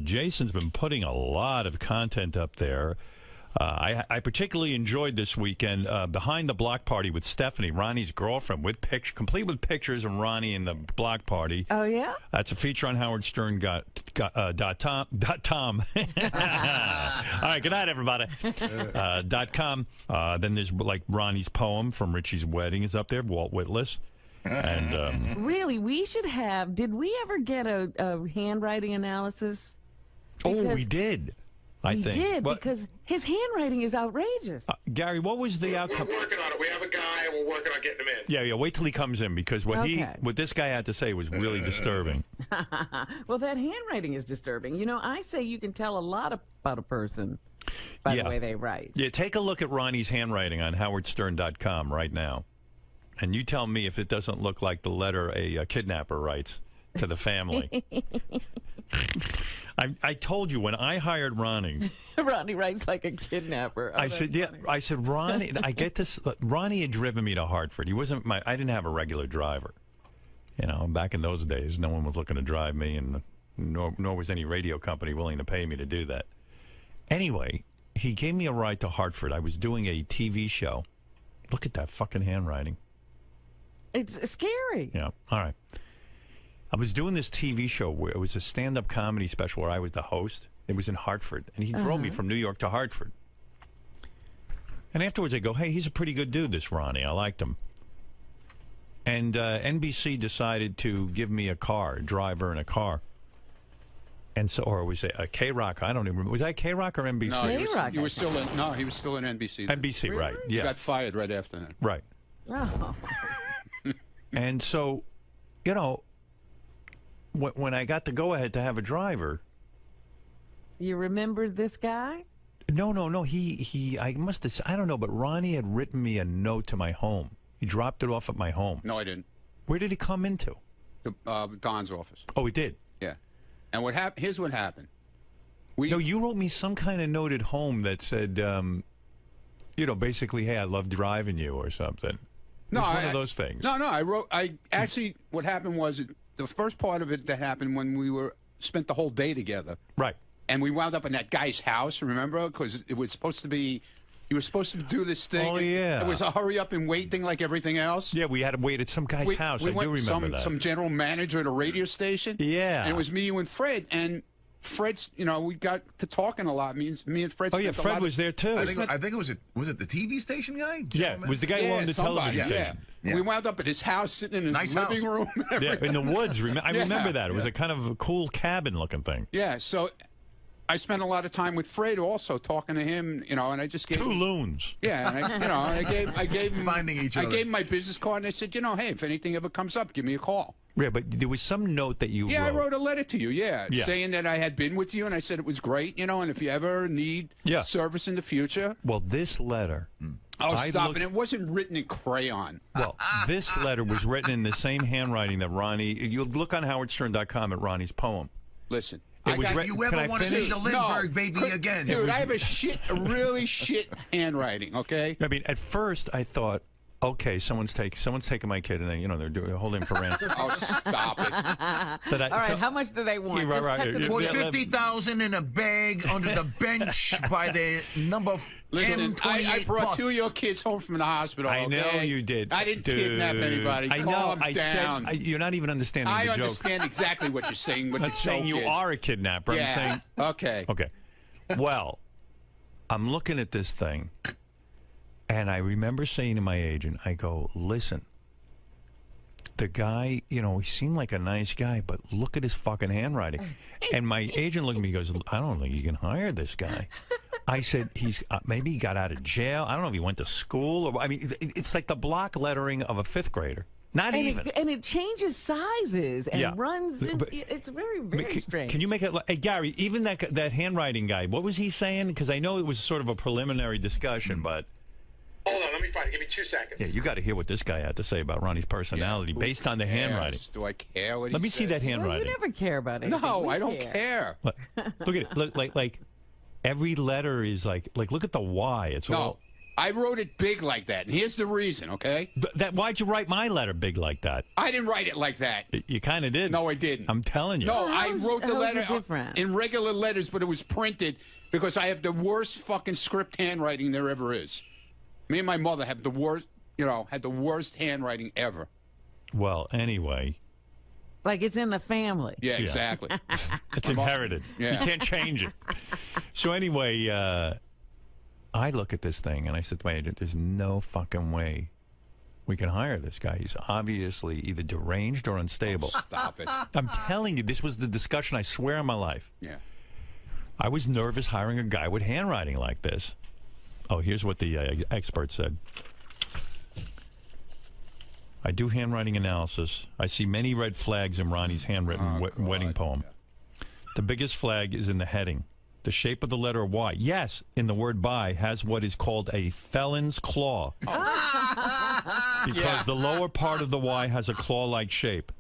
Jason's been putting a lot of content up there. I particularly enjoyed this weekend Behind the Block Party with Stephanie, Ronnie's girlfriend, complete with pictures of Ronnie and the block party. Oh, yeah? That's a feature on HowardStern.com. All right, good night, everybody. .com. Then there's like Ronnie's poem from Richie's wedding is up there, Walt Whitlis. And really, we should have. Did we ever get a handwriting analysis? Because we did. I think. We did, because his handwriting is outrageous. Gary, what was the outcome? We're working on it. We have a guy, and we're working on getting him in. Yeah. Wait till he comes in, because what this guy had to say was really disturbing. Well, that handwriting is disturbing. You know, I say you can tell a lot about a person by the way they write. Yeah, take a look at Ronnie's handwriting on HowardStern.com right now, and you tell me if it doesn't look like the letter a kidnapper writes to the family. I told you when I hired Ronnie. Ronnie writes like a kidnapper. Oh, I said, yeah. I said, Ronnie. I get this. Ronnie had driven me to Hartford. He wasn't my. I didn't have a regular driver. You know, back in those days, no one was looking to drive me, and nor was any radio company willing to pay me to do that. Anyway, he gave me a ride to Hartford. I was doing a TV show. Look at that fucking handwriting. It's scary. Yeah. All right. I was doing this TV show where it was a stand-up comedy special where I was the host. It was in Hartford, and he drove me from New York to Hartford. And afterwards, I go, "Hey, he's a pretty good dude, this Ronnie. I liked him." And NBC decided to give me a driver in a car. And so, or was it a K-Rock? I don't even remember. Was that K-Rock or NBC? No, he was still in NBC. NBC, really? Right? Yeah. He got fired right after that. Right. Oh. And so, you know, when I got the go-ahead to have a driver. You remember this guy? No. I must have, I don't know, but Ronnie had written me a note to my home. He dropped it off at my home. No, I didn't. Where did he come into? Don's office. Oh, he did? Yeah. And here's what happened. No, you wrote me some kind of note at home that said, you know, basically, hey, I love driving you or something. No, one of those things. No, what happened was the first part of it that happened when we spent the whole day together. Right. And we wound up in that guy's house, remember? Because it was supposed to be, you were supposed to do this thing. Oh, yeah. It was a hurry up and wait thing like everything else. Yeah, we had to wait at some guy's house. I do remember that. Some general manager at a radio station. Yeah. And it was me, you, and Fred. And Fred's, you know, we got to talking a lot. Me and Fred. Oh, yeah, Fred was there, too. I think it was the TV station guy? Yeah, it was the guy who owned the television station. Yeah. We wound up at his house, sitting in his living room. Yeah, in the woods. I remember that. It was a kind of a cool cabin-looking thing. Yeah, so I spent a lot of time with Fred also, talking to him, you know, and I just gave two loons. Yeah, and I gave him finding each other. I gave him my business card, and I said, you know, hey, if anything ever comes up, give me a call. Yeah, but there was some note that you wrote. Yeah, I wrote a letter to you, saying that I had been with you, and I said it was great, you know, and if you ever need service in the future. Well, this letter. Oh, stop it. It wasn't written in crayon. Well, this letter was written in the same handwriting that Ronnie. You look on HowardStern.com at Ronnie's poem. Listen. You ever want to see the Lindbergh baby again? Dude, I have a really shit handwriting, okay? I mean, at first I thought, okay, someone's taking my kid, and they're holding him for ransom. Oh, stop it! All right, how much do they want? Put 50,000 in a bag under the bench by the number. Listen, I brought two of your kids home from the hospital. I know you did. I didn't kidnap anybody. I know. Calm down. Said you're not even understanding the joke. I understand exactly what you're saying. I'm not saying you are a kidnapper. Yeah. I'm saying. Okay. Okay. Well, I'm looking at this thing. And I remember saying to my agent, I go, listen, the guy, you know, he seemed like a nice guy, but look at his fucking handwriting. And my agent looked at me and goes, I don't think you can hire this guy. I said, maybe he got out of jail. I don't know if he went to school. Or I mean, it's like the block lettering of a fifth grader. Not even. And it changes sizes and runs. It's very, very strange. Can you make it? Hey, Gary, even that handwriting guy, what was he saying? Because I know it was sort of a preliminary discussion, but. Hold on, let me find it. Give me 2 seconds. Yeah, you got to hear what this guy had to say about Ronnie's personality based on the handwriting. Do I care what he Let me see that handwriting. Well, you never care about anything. No, I don't care. Look at it. Look like every letter is like look at the Y. It's all. I wrote it big like that, and here's the reason, okay? But why'd you write my letter big like that? I didn't write it like that. You kind of did. No, I didn't. I'm telling you. No, I How's- wrote the how's letter it different? in regular letters, but it was printed because I have the worst fucking script handwriting there ever is. Me and my mother have the worst, had the worst handwriting ever. Well, anyway. Like it's in the family. Yeah, exactly. It's inherited. Yeah. You can't change it. So anyway, I look at this thing and I said to my agent, there's no fucking way we can hire this guy. He's obviously either deranged or unstable. Stop it. I'm telling you, this was the discussion, I swear on my life. Yeah. I was nervous hiring a guy with handwriting like this. Oh, here's what the expert said. I do handwriting analysis. I see many red flags in Ronnie's handwritten wedding poem. Yeah. The biggest flag is in the heading. The shape of the letter Y, yes, in the word by, has what is called a felon's claw. Because the lower part of the Y has a claw-like shape.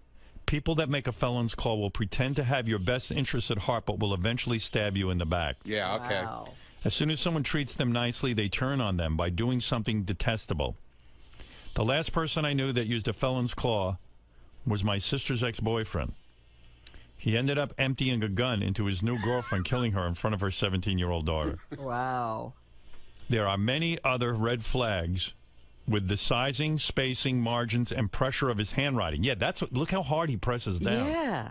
People that make a felon's claw will pretend to have your best interests at heart, but will eventually stab you in the back. Yeah, okay. Wow. As soon as someone treats them nicely, they turn on them by doing something detestable. The last person I knew that used a felon's claw was my sister's ex-boyfriend. He ended up emptying a gun into his new girlfriend, killing her in front of her 17-year-old daughter. Wow. There are many other red flags with the sizing, spacing, margins, and pressure of his handwriting. Yeah, that's what, look how hard he presses down. Yeah.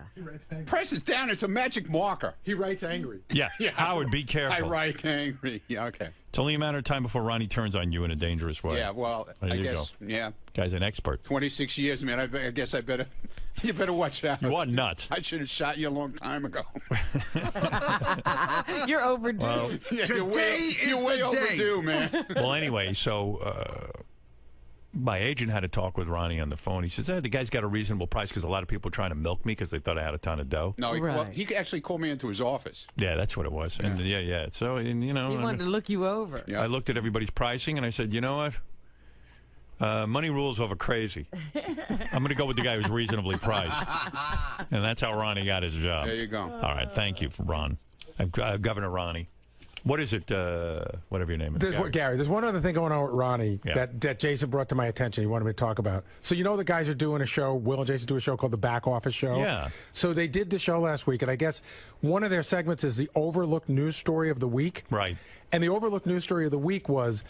Presses down. It's a magic marker. He writes angry. Yeah. Howard, be careful. I write angry. Yeah, okay. It's only a matter of time before Ronnie turns on you in a dangerous way. Yeah, well, There I you guess, yeah. Guy's an expert. 26 years, man. I guess I better, you better watch out. You are nuts. I should have shot you a long time ago. You're overdue. Well, Yeah, Today you're is way the day. overdue, man. well, anyway, so my agent had a talk with Ronnie on the phone. He says, the guy's got a reasonable price because a lot of people were trying to milk me because they thought I had a ton of dough. No, well, Right. he actually called me into his office. Yeah, that's what it was. And yeah. So, and, He wanted to look you over. Yeah. I looked at everybody's pricing and I said, you know what? Money rules over crazy. I'm going to go with the guy who's reasonably priced. And that's how Ronnie got his job. There you go. All right. Thank you, Ron. Governor Ronnie. What is it? Whatever your name is. Gary, there's one other thing going on with Ronnie that Jason brought to my attention. He wanted me to talk about. So you know the guys are doing a show. Will and Jason do a show called The Back Office Show. Yeah. So they did the show last week, and I guess one of their segments is the overlooked news story of the week. Right. And the overlooked news story of the week was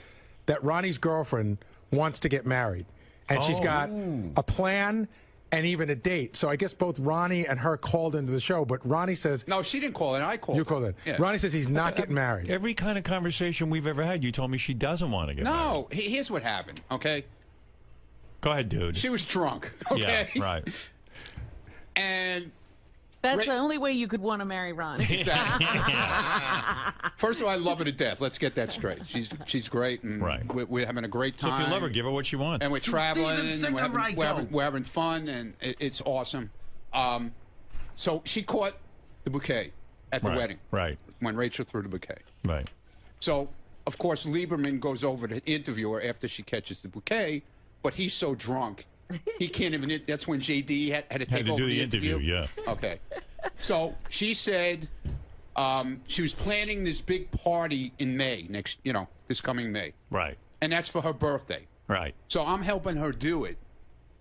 that Ronnie's girlfriend wants to get married, and she's got a plan and even a date. So I guess both Ronnie and her called into the show, but Ronnie says... No, she didn't call in. I called. You called in. Yeah. Ronnie says he's not getting married. Every kind of conversation we've ever had, you told me she doesn't want to get married. No, here's what happened, okay? Go ahead, dude. She was drunk, okay? Yeah, right. And... That's the only way you could want to marry Ronnie. Exactly. First of all, I love her to death. Let's get that straight. She's great, and Right. we're having a great So time. if you love her, give her what she wants. And we're traveling, and Steven we're having fun, and it's awesome. So she caught the bouquet at the wedding. Right. When Rachel threw the bouquet. Right. So, of course, Lieberman goes over to interview her after she catches the bouquet, but he's so drunk, he can't even... That's when JD had to take Had to over do the interview, yeah. Okay. So she said she was planning this big party in May, this coming May. Right. And that's for her birthday. Right. So I'm helping her do it,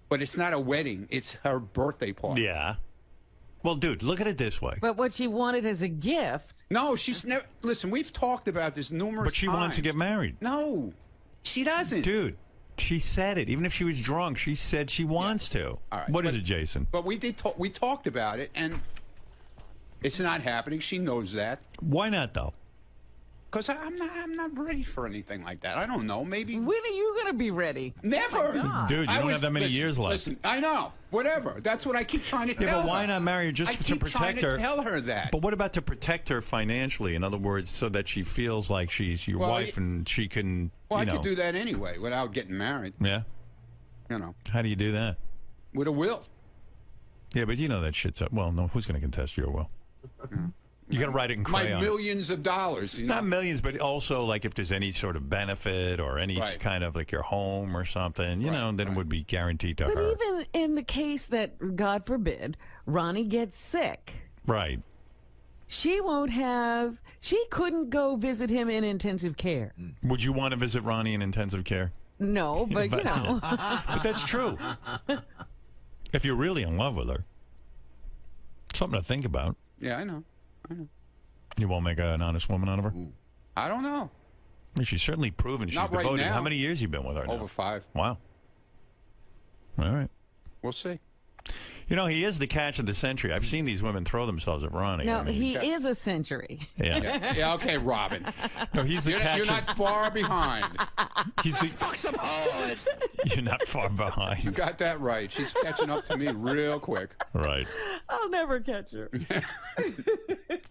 but it's not a wedding, it's her birthday party. Yeah. Well, dude, look at it this way. But what she wanted as a gift. No, she's never... Listen, we've talked about this numerous times. But she wants to get married. No, she doesn't. Dude, she said it. Even if she was drunk, she said she wants to. All right, What is it, Jason? But we talked about it, and it's not happening. She knows that. Why not, though? Because I'm not ready for anything like that. I don't know. Maybe When are you going to be ready? never. Dude, you don't have that many years left. Listen, I know. Whatever. That's what I keep trying to tell her. Yeah, but why not marry her just I to keep trying protect to her? tell her that. But what about to protect her financially? In other words, so that she feels like she's your Well, wife and she can, Well, you I know. could do that anyway without getting married. Yeah? How do you do that? With a will. Yeah, but you know that shit's up. Well, no, who's going to contest your will? You got to write it in My crayon. millions of dollars. Not millions, but also like if there's any sort of benefit or any Right. kind of like your home or something, you know, then it would be guaranteed to But her. even in the case that, God forbid, Ronnie gets sick, Right. she won't have. She couldn't go visit him in intensive care. Would you want to visit Ronnie in intensive care? No, but you know. But that's true. If you're really in love with her, something to think about. Yeah, I know. You won't make an honest woman out of her? I don't know. Well, she's certainly proven she's Not right devoted. now. How many years you been with her now? Over 5. Wow. All right. We'll see. You know, he is the catch of the century. I've seen these women throw themselves at Ronnie. No, I mean, he is a century. yeah. Yeah, okay, Robin. No, he's the catch. You're not far behind. He's the. You're not far You behind. got that right. She's catching up to me real quick. Right. I'll never catch her.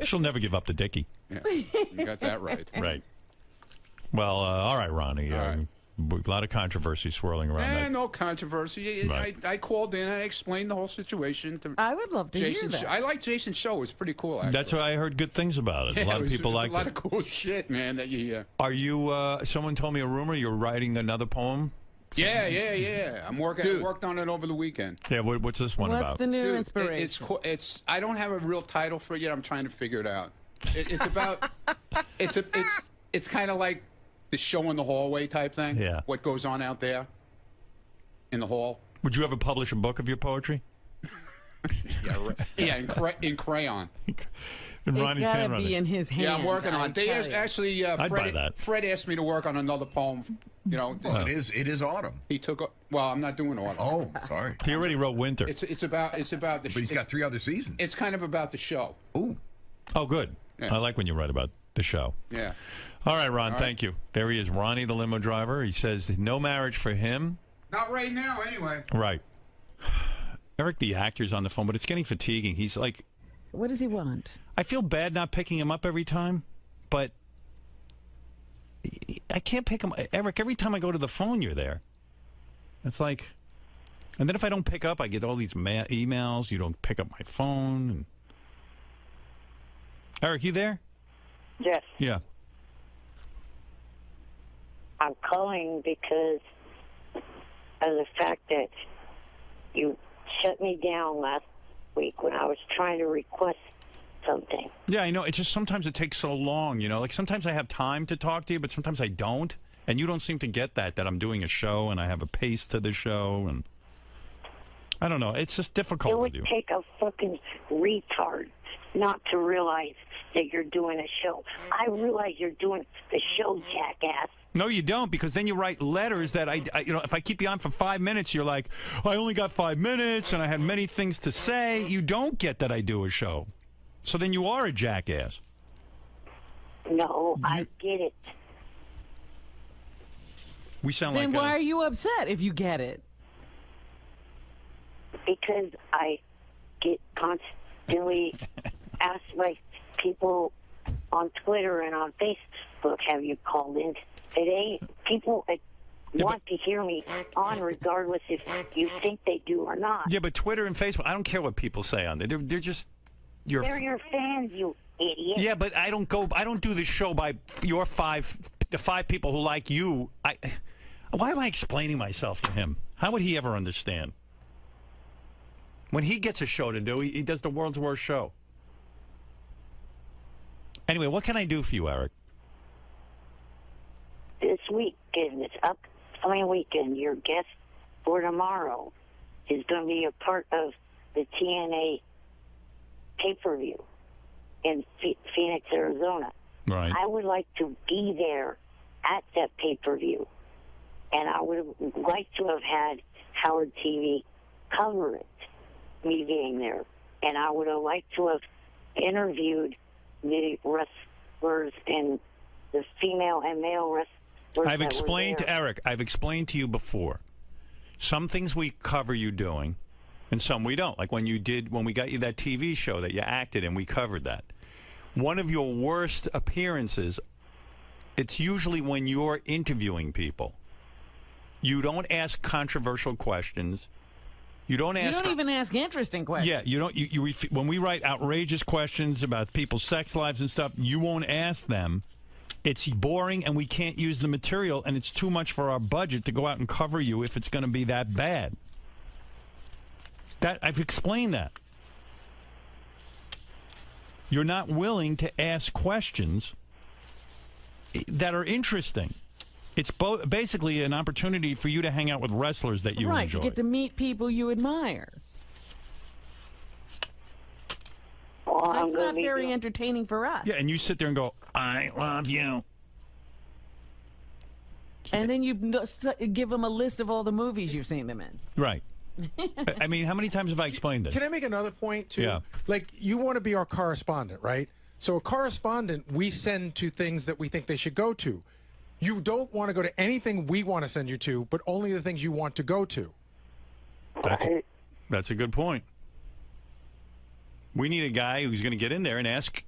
She'll never give up the Dickie. Yeah, you got that right. Right. Well, all right, Ronnie. All right. A lot of controversy swirling around that. No controversy. Right. I called in and I explained the whole situation to I would love to Jason. hear that. I like Jason's show. It was pretty cool, actually. That's what I heard good things about it. A lot it of was people like a lot it. of cool shit, man. That you. Are you? Someone told me a rumor you're writing another poem. Yeah. I worked on it over the weekend. Yeah. What's this one What's about? the new Dude, inspiration? it's. I don't have a real title for it yet. I'm trying to figure it out. It's about. It's kind of like the show in the hallway type thing. Yeah. What goes on out there in the hall? Would you ever publish a book of your poetry? Yeah, in crayon. In It's Ronnie's gotta handwriting. be in his hand. Yeah, I'm working on it. They tell you. actually, I'd buy Fred, that. Fred asked me to work on another poem. You know, Well, it is autumn. he took. Well, I'm not doing all. Oh, sorry. He already wrote Winter. It's about the. But he's got 3 other seasons. It's kind of about the show. Ooh. Oh, good. Yeah. I like when you write about the show. Yeah. All right, Ron, thank you. There he is, Ronnie, the limo driver. He says no marriage for him. Not right now, anyway. Right. Eric, the actor's on the phone, but it's getting fatiguing. He's like, What does he want? I feel bad not picking him up every time, but I can't pick him. Eric, every time I go to the phone, you're there. It's like, and then if I don't pick up, I get all these emails. You don't pick up my phone. And... Eric, you there? Yes, Yeah. I'm calling because of the fact that you shut me down last week when I was trying to request something. Yeah, I know. It's just sometimes it takes so long, you know. Like sometimes I have time to talk to you, but sometimes I don't. And you don't seem to get that I'm doing a show and I have a pace to the show. And I don't know. It's just difficult It with would you. take a fucking retard not to realize that you're doing a show. I realize you're doing the show, jackass. No, you don't, because then you write letters that I you know, if I keep you on for 5 minutes, you're like, I only got 5 minutes and I had many things to say. You don't get that I do a show. So then you are a jackass. No, I get it. We sound Then like why are you upset if you get it? Because I get constantly asked by people on Twitter and on Facebook, have you called in today? People want to hear me on regardless if you think they do or not. Yeah, but Twitter and Facebook, I don't care what people say on there. They're just your They're your fans, you idiot. Yeah, but I don't do the show by the 5 people who like you. Why am I explaining myself to him? How would he ever understand? When he gets a show to do, he does the world's worst show. Anyway, what can I do for you, Eric? This weekend, this upcoming weekend, your guest for tomorrow is going to be a part of the TNA pay-per-view in Phoenix, Arizona. Right. I would like to be there at that pay-per-view, and I would like to have had Howard TV cover it, me being there. And I would have liked to have interviewed the wrestlers and the female and male wrestlers. I've explained to Eric, I've explained to you before. Some things we cover you doing, and some we don't. Like when we got you that TV show that you acted in, we covered that. One of your worst appearances, it's usually when you're interviewing people. You don't ask controversial questions. You don't even ask interesting questions. Yeah, you don't. When we write outrageous questions about people's sex lives and stuff, you won't ask them. It's boring, and we can't use the material, and it's too much for our budget to go out and cover you if it's going to be that bad. I've explained that. You're not willing to ask questions that are interesting. It's basically an opportunity for you to hang out with wrestlers that you right, enjoy. you get to meet people you admire. Well, That's not very entertaining for us. Yeah, and you sit there and go, I love you. And then you give them a list of all the movies you've seen them in. Right. I mean, how many times have I explained this? Can I make another point, too? Yeah. Like, you want to be our correspondent, right? So a correspondent we send to things that we think they should go to. You don't want to go to anything we want to send you to, but only the things you want to go to. That's a good point. We need a guy who's going to get in there and ask,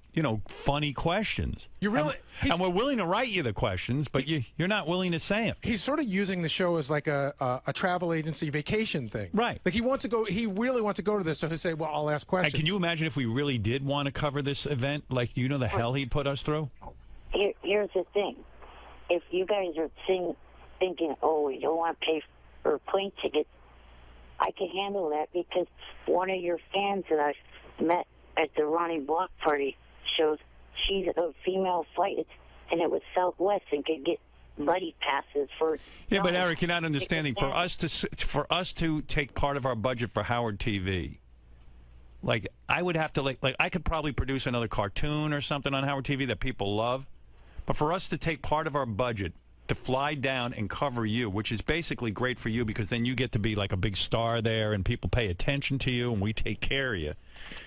funny questions. You really, and we're willing to write you the questions, but you're not willing to say them. He's sort of using the show as like a travel agency vacation thing. Right. Like he really wants to go to this, so he'll say, well, I'll ask questions. Can you imagine if we really did want to cover this event? Like, the hell he'd put us through? Here's the thing. If you guys are thinking, oh, we don't want to pay for plane tickets, I can handle that because one of your fans that I met at the Ronnie Block party shows she's a female flight, and it was Southwest and could get buddy passes for. Yeah, but Eric, you're not understanding. For us to take part of our budget for Howard TV, like I would have to like I could probably produce another cartoon or something on Howard TV that people love, but for us to take part of our budget to fly down and cover you, which is basically great for you because then you get to be like a big star there and people pay attention to you and we take care of you.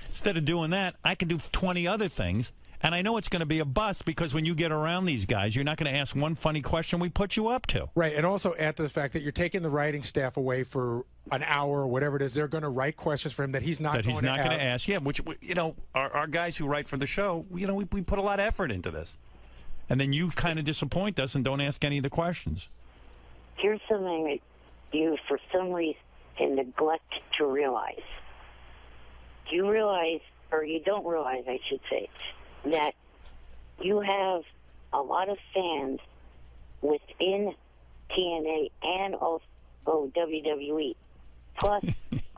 Instead of doing that, I can do 20 other things, and I know it's going to be a bust because when you get around these guys, you're not going to ask one funny question we put you up to. Right, and also add to the fact that you're taking the writing staff away for an hour or whatever it is. They're going to write questions for him that he's not going to ask. Yeah, which, our guys who write for the show, we put a lot of effort into this. And then you kind of disappoint us and don't ask any of the questions. Here's something that you, for some reason, neglect to realize. You realize, or you don't realize, I should say, that you have a lot of fans within TNA and also WWE, plus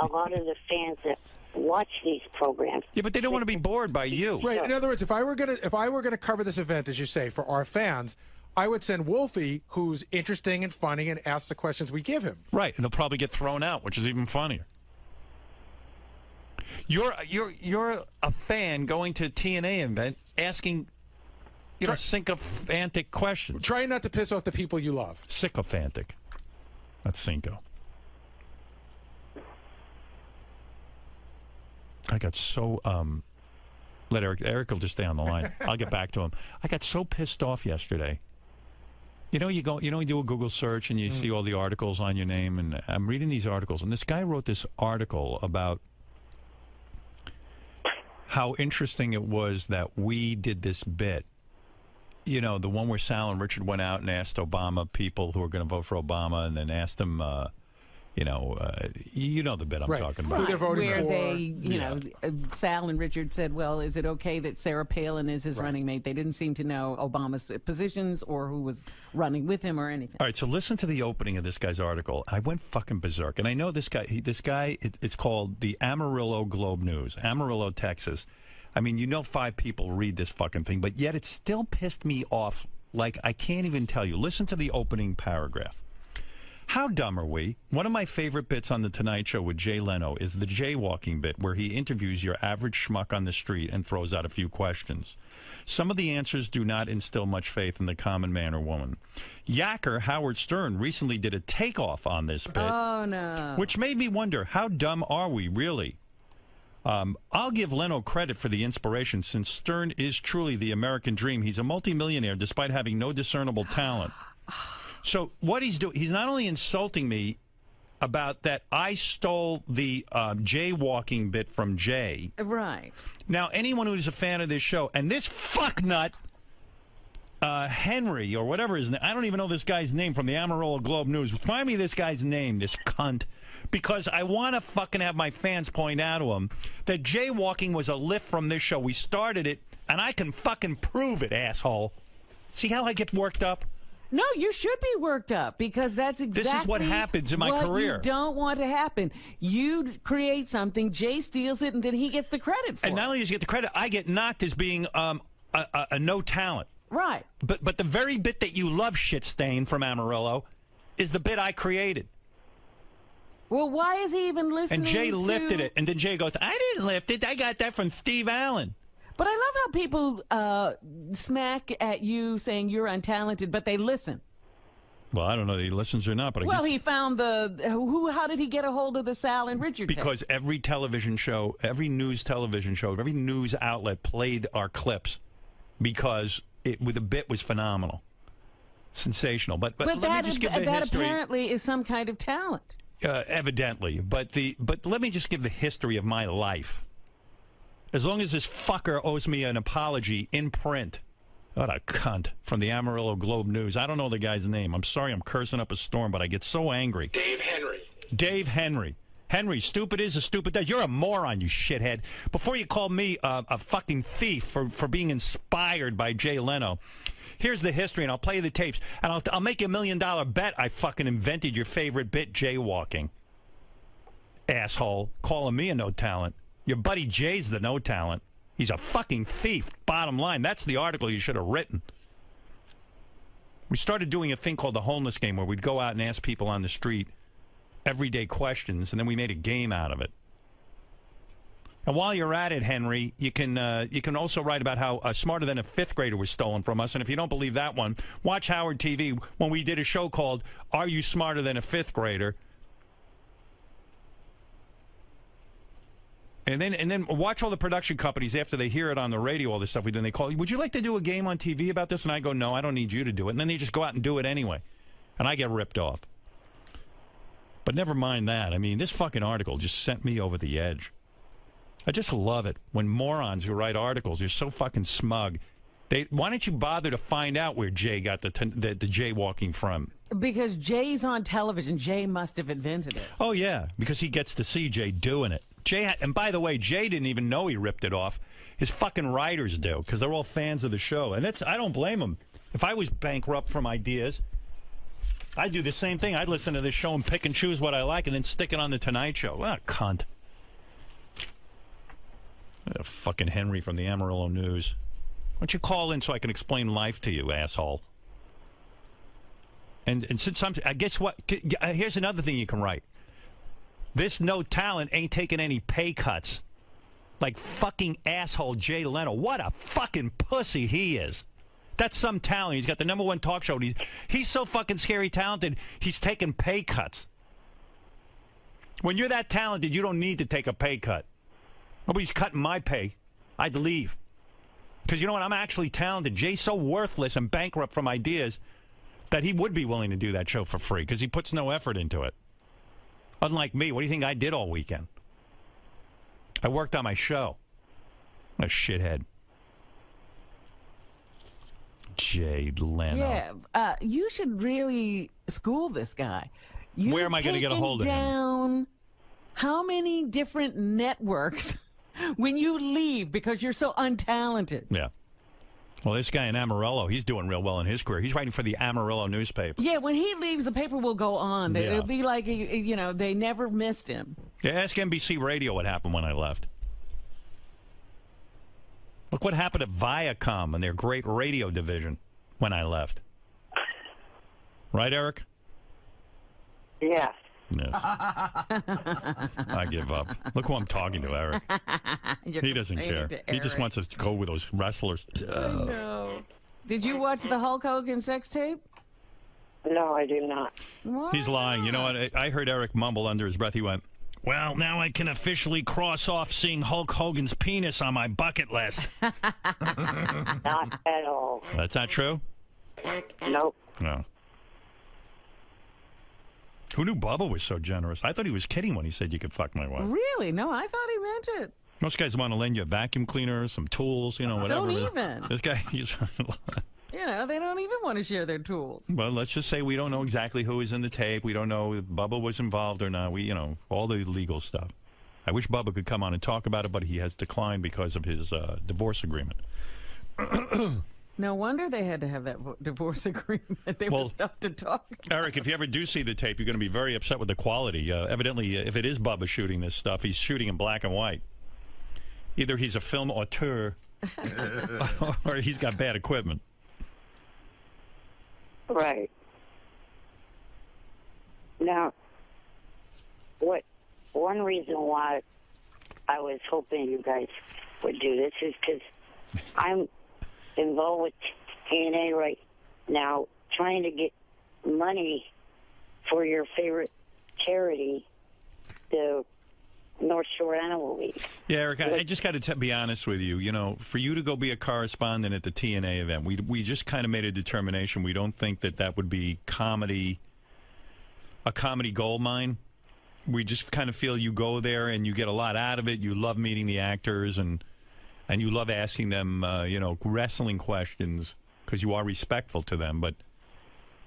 a lot of the fans that watch these programs. Yeah, but they don't want to be bored by you. Right. In other words, if I were gonna cover this event, as you say, for our fans, I would send Wolfie, who's interesting and funny, and ask the questions we give him. Right, and he'll probably get thrown out, which is even funnier. You're a fan going to a TNA event asking, sycophantic questions. Trying not to piss off the people you love. Sycophantic. That's Cinco. I got so let Eric will just stay on the line. I'll get back to him. I got so pissed off yesterday. You do a Google search and you see all the articles on your name, and I'm reading these articles, and this guy wrote this article about how interesting it was that we did this bit. The one where Sal and Richard went out and asked Obama people who were going to vote for Obama, and then asked them the bit I'm talking about. Who they're voting where for. they, Sal and Richard said, well, is it okay that Sarah Palin is his running mate? They didn't seem to know Obama's positions or who was running with him or anything. All right, so listen to the opening of this guy's article. I went fucking berserk. And I know this guy, it's called the Amarillo Globe News, Amarillo, Texas. I mean, 5 people read this fucking thing, but yet it still pissed me off like I can't even tell you. Listen to the opening paragraph. How dumb are we? One of my favorite bits on The Tonight Show with Jay Leno is the jaywalking bit where he interviews your average schmuck on the street and throws out a few questions. Some of the answers do not instill much faith in the common man or woman. Yacker Howard Stern recently did a takeoff on this bit. Oh, no. Which made me wonder, how dumb are we, really? I'll give Leno credit for the inspiration, since Stern is truly the American dream. He's a multimillionaire despite having no discernible talent. So what he's doing, he's not only insulting me about that I stole the jaywalking bit from Jay. Right. Now, anyone who's a fan of this show, and this fucknut, Henry, or whatever his name, I don't even know this guy's name from the Amarillo Globe News. Find me this guy's name, this cunt. Because I want to fucking have my fans point out to him that jaywalking was a lift from this show. We started it, and I can fucking prove it, asshole. See how I get worked up? No, you should be worked up because that's exactly This is what happens in my career. You don't want to happen. You create something, Jay steals it, and then he gets the credit for it. And not only does he get the credit, I get knocked as being a no talent. Right. But the very bit that you love, Shitstain from Amarillo, is the bit I created. Well, why is he even listening? And Jay lifted it, and then Jay goes, "I didn't lift it. I got that from Steve Allen." But I love how people smack at you saying you're untalented, but they listen. Well, I don't know if he listens or not, but I Well, guess he found how did he get a hold of the Sal and Richard tape? because every television show, every news television show, every news outlet played our clips because the bit was phenomenal, sensational. But let me just give the that history. apparently is some kind of talent. Evidently, but let me just give the history of my life. As long as this fucker owes me an apology in print. What a cunt from the Amarillo Globe News. I don't know the guy's name. I'm sorry I'm cursing up a storm, but I get so angry. Dave Henry. Dave Henry. Henry, stupid is as stupid does. You're a moron, you shithead. Before you call me a fucking thief for being inspired by Jay Leno, here's the history, and I'll play you the tapes. And I'll make you $1 million bet I fucking invented your favorite bit, jaywalking. Asshole. Calling me a no talent. Your buddy Jay's the no talent. He's a fucking thief. Bottom line. That's the article you should have written. We started doing a thing called the homeless game where we'd go out and ask people on the street everyday questions, and then we made a game out of it. And while you're at it, Henry, you can also write about how Smarter Than a Fifth Grader was stolen from us. And if you don't believe that one, watch Howard TV when we did a show called Are You Smarter Than a Fifth Grader? And then watch all the production companies after they hear it on the radio, all this stuff we do, and they call, would you like to do a game on TV about this? And I go, no, I don't need you to do it. And then they just go out and do it anyway. And I get ripped off. But never mind that. I mean, this fucking article just sent me over the edge. I just love it when morons who write articles are so fucking smug. Why don't you bother to find out where Jay got the jaywalking from? Because Jay's on television. Jay must have invented it. Oh, yeah, because he gets to see Jay doing it. And by the way, Jay didn't even know he ripped it off. His fucking writers do, because they're all fans of the show. And I don't blame them. If I was bankrupt from ideas, I'd do the same thing. I'd listen to this show and pick and choose what I like and then stick it on the Tonight Show. What a cunt. Fucking Henry from the Amarillo News. Why don't you call in so I can explain life to you, asshole? And since I guess what? Here's another thing you can write. This no talent ain't taking any pay cuts. Like fucking asshole Jay Leno. What a fucking pussy he is. That's some talent. He's got the #1 talk show. He's so fucking scary talented, he's taking pay cuts. When you're that talented, you don't need to take a pay cut. Nobody's cutting my pay. I'd leave. Because you know what? I'm actually talented. Jay's so worthless and bankrupt from ideas that he would be willing to do that show for free because he puts no effort into it. Unlike me, what do you think I did all weekend? I worked on my show. A shithead. Jay Leno. Yeah, you should really school this guy. Where am I going to get a hold of him? Down how many different networks when you leave because you're so untalented? Yeah. Well, this guy in Amarillo, he's doing real well in his career. He's writing for the Amarillo newspaper. Yeah, when he leaves, the paper will go on. Yeah. It'll be like, you know, they never missed him. Yeah, ask NBC Radio what happened when I left. Look what happened at Viacom and their great radio division when I left. Right, Eric? Yes. Yes. I give up. Look who I'm talking to, Eric. He doesn't care. He just wants us to go with those wrestlers. No. Did you watch the Hulk Hogan sex tape? No, I do not. What? He's lying. You know what? I heard Eric mumble under his breath. He went, well, now I can officially cross off seeing Hulk Hogan's penis on my bucket list. Not at all. That's not true? Nope. No. Who knew Bubba was so generous? I thought he was kidding when he said you could fuck my wife. Really? No, I thought he meant it. Most guys want to lend you a vacuum cleaner, some tools, you know, whatever. Don't even. This guy, he's... You know, they don't even want to share their tools. Well, let's just say we don't know exactly who is in the tape. We don't know if Bubba was involved or not. We, you know, all the legal stuff. I wish Bubba could come on and talk about it, but he has declined because of his divorce agreement. No wonder they had to have that divorce agreement. They Well, were stuff to talk. Eric, if you ever do see the tape, you're going to be very upset with the quality. Evidently, if it is Bubba shooting this stuff, he's shooting in black and white. Either he's a film auteur or he's got bad equipment. Right. Now, one reason why I was hoping you guys would do this is because I'm involved with TNA right now, trying to get money for your favorite charity, the North Shore Animal League. Yeah, Eric, I just got to be honest with you. You know, for you to go be a correspondent at the TNA event, we just kind of made a determination. We don't think that would be a comedy gold mine. We just kind of feel you go there and you get a lot out of it. You love meeting the actors and you love asking them, wrestling questions because you are respectful to them. But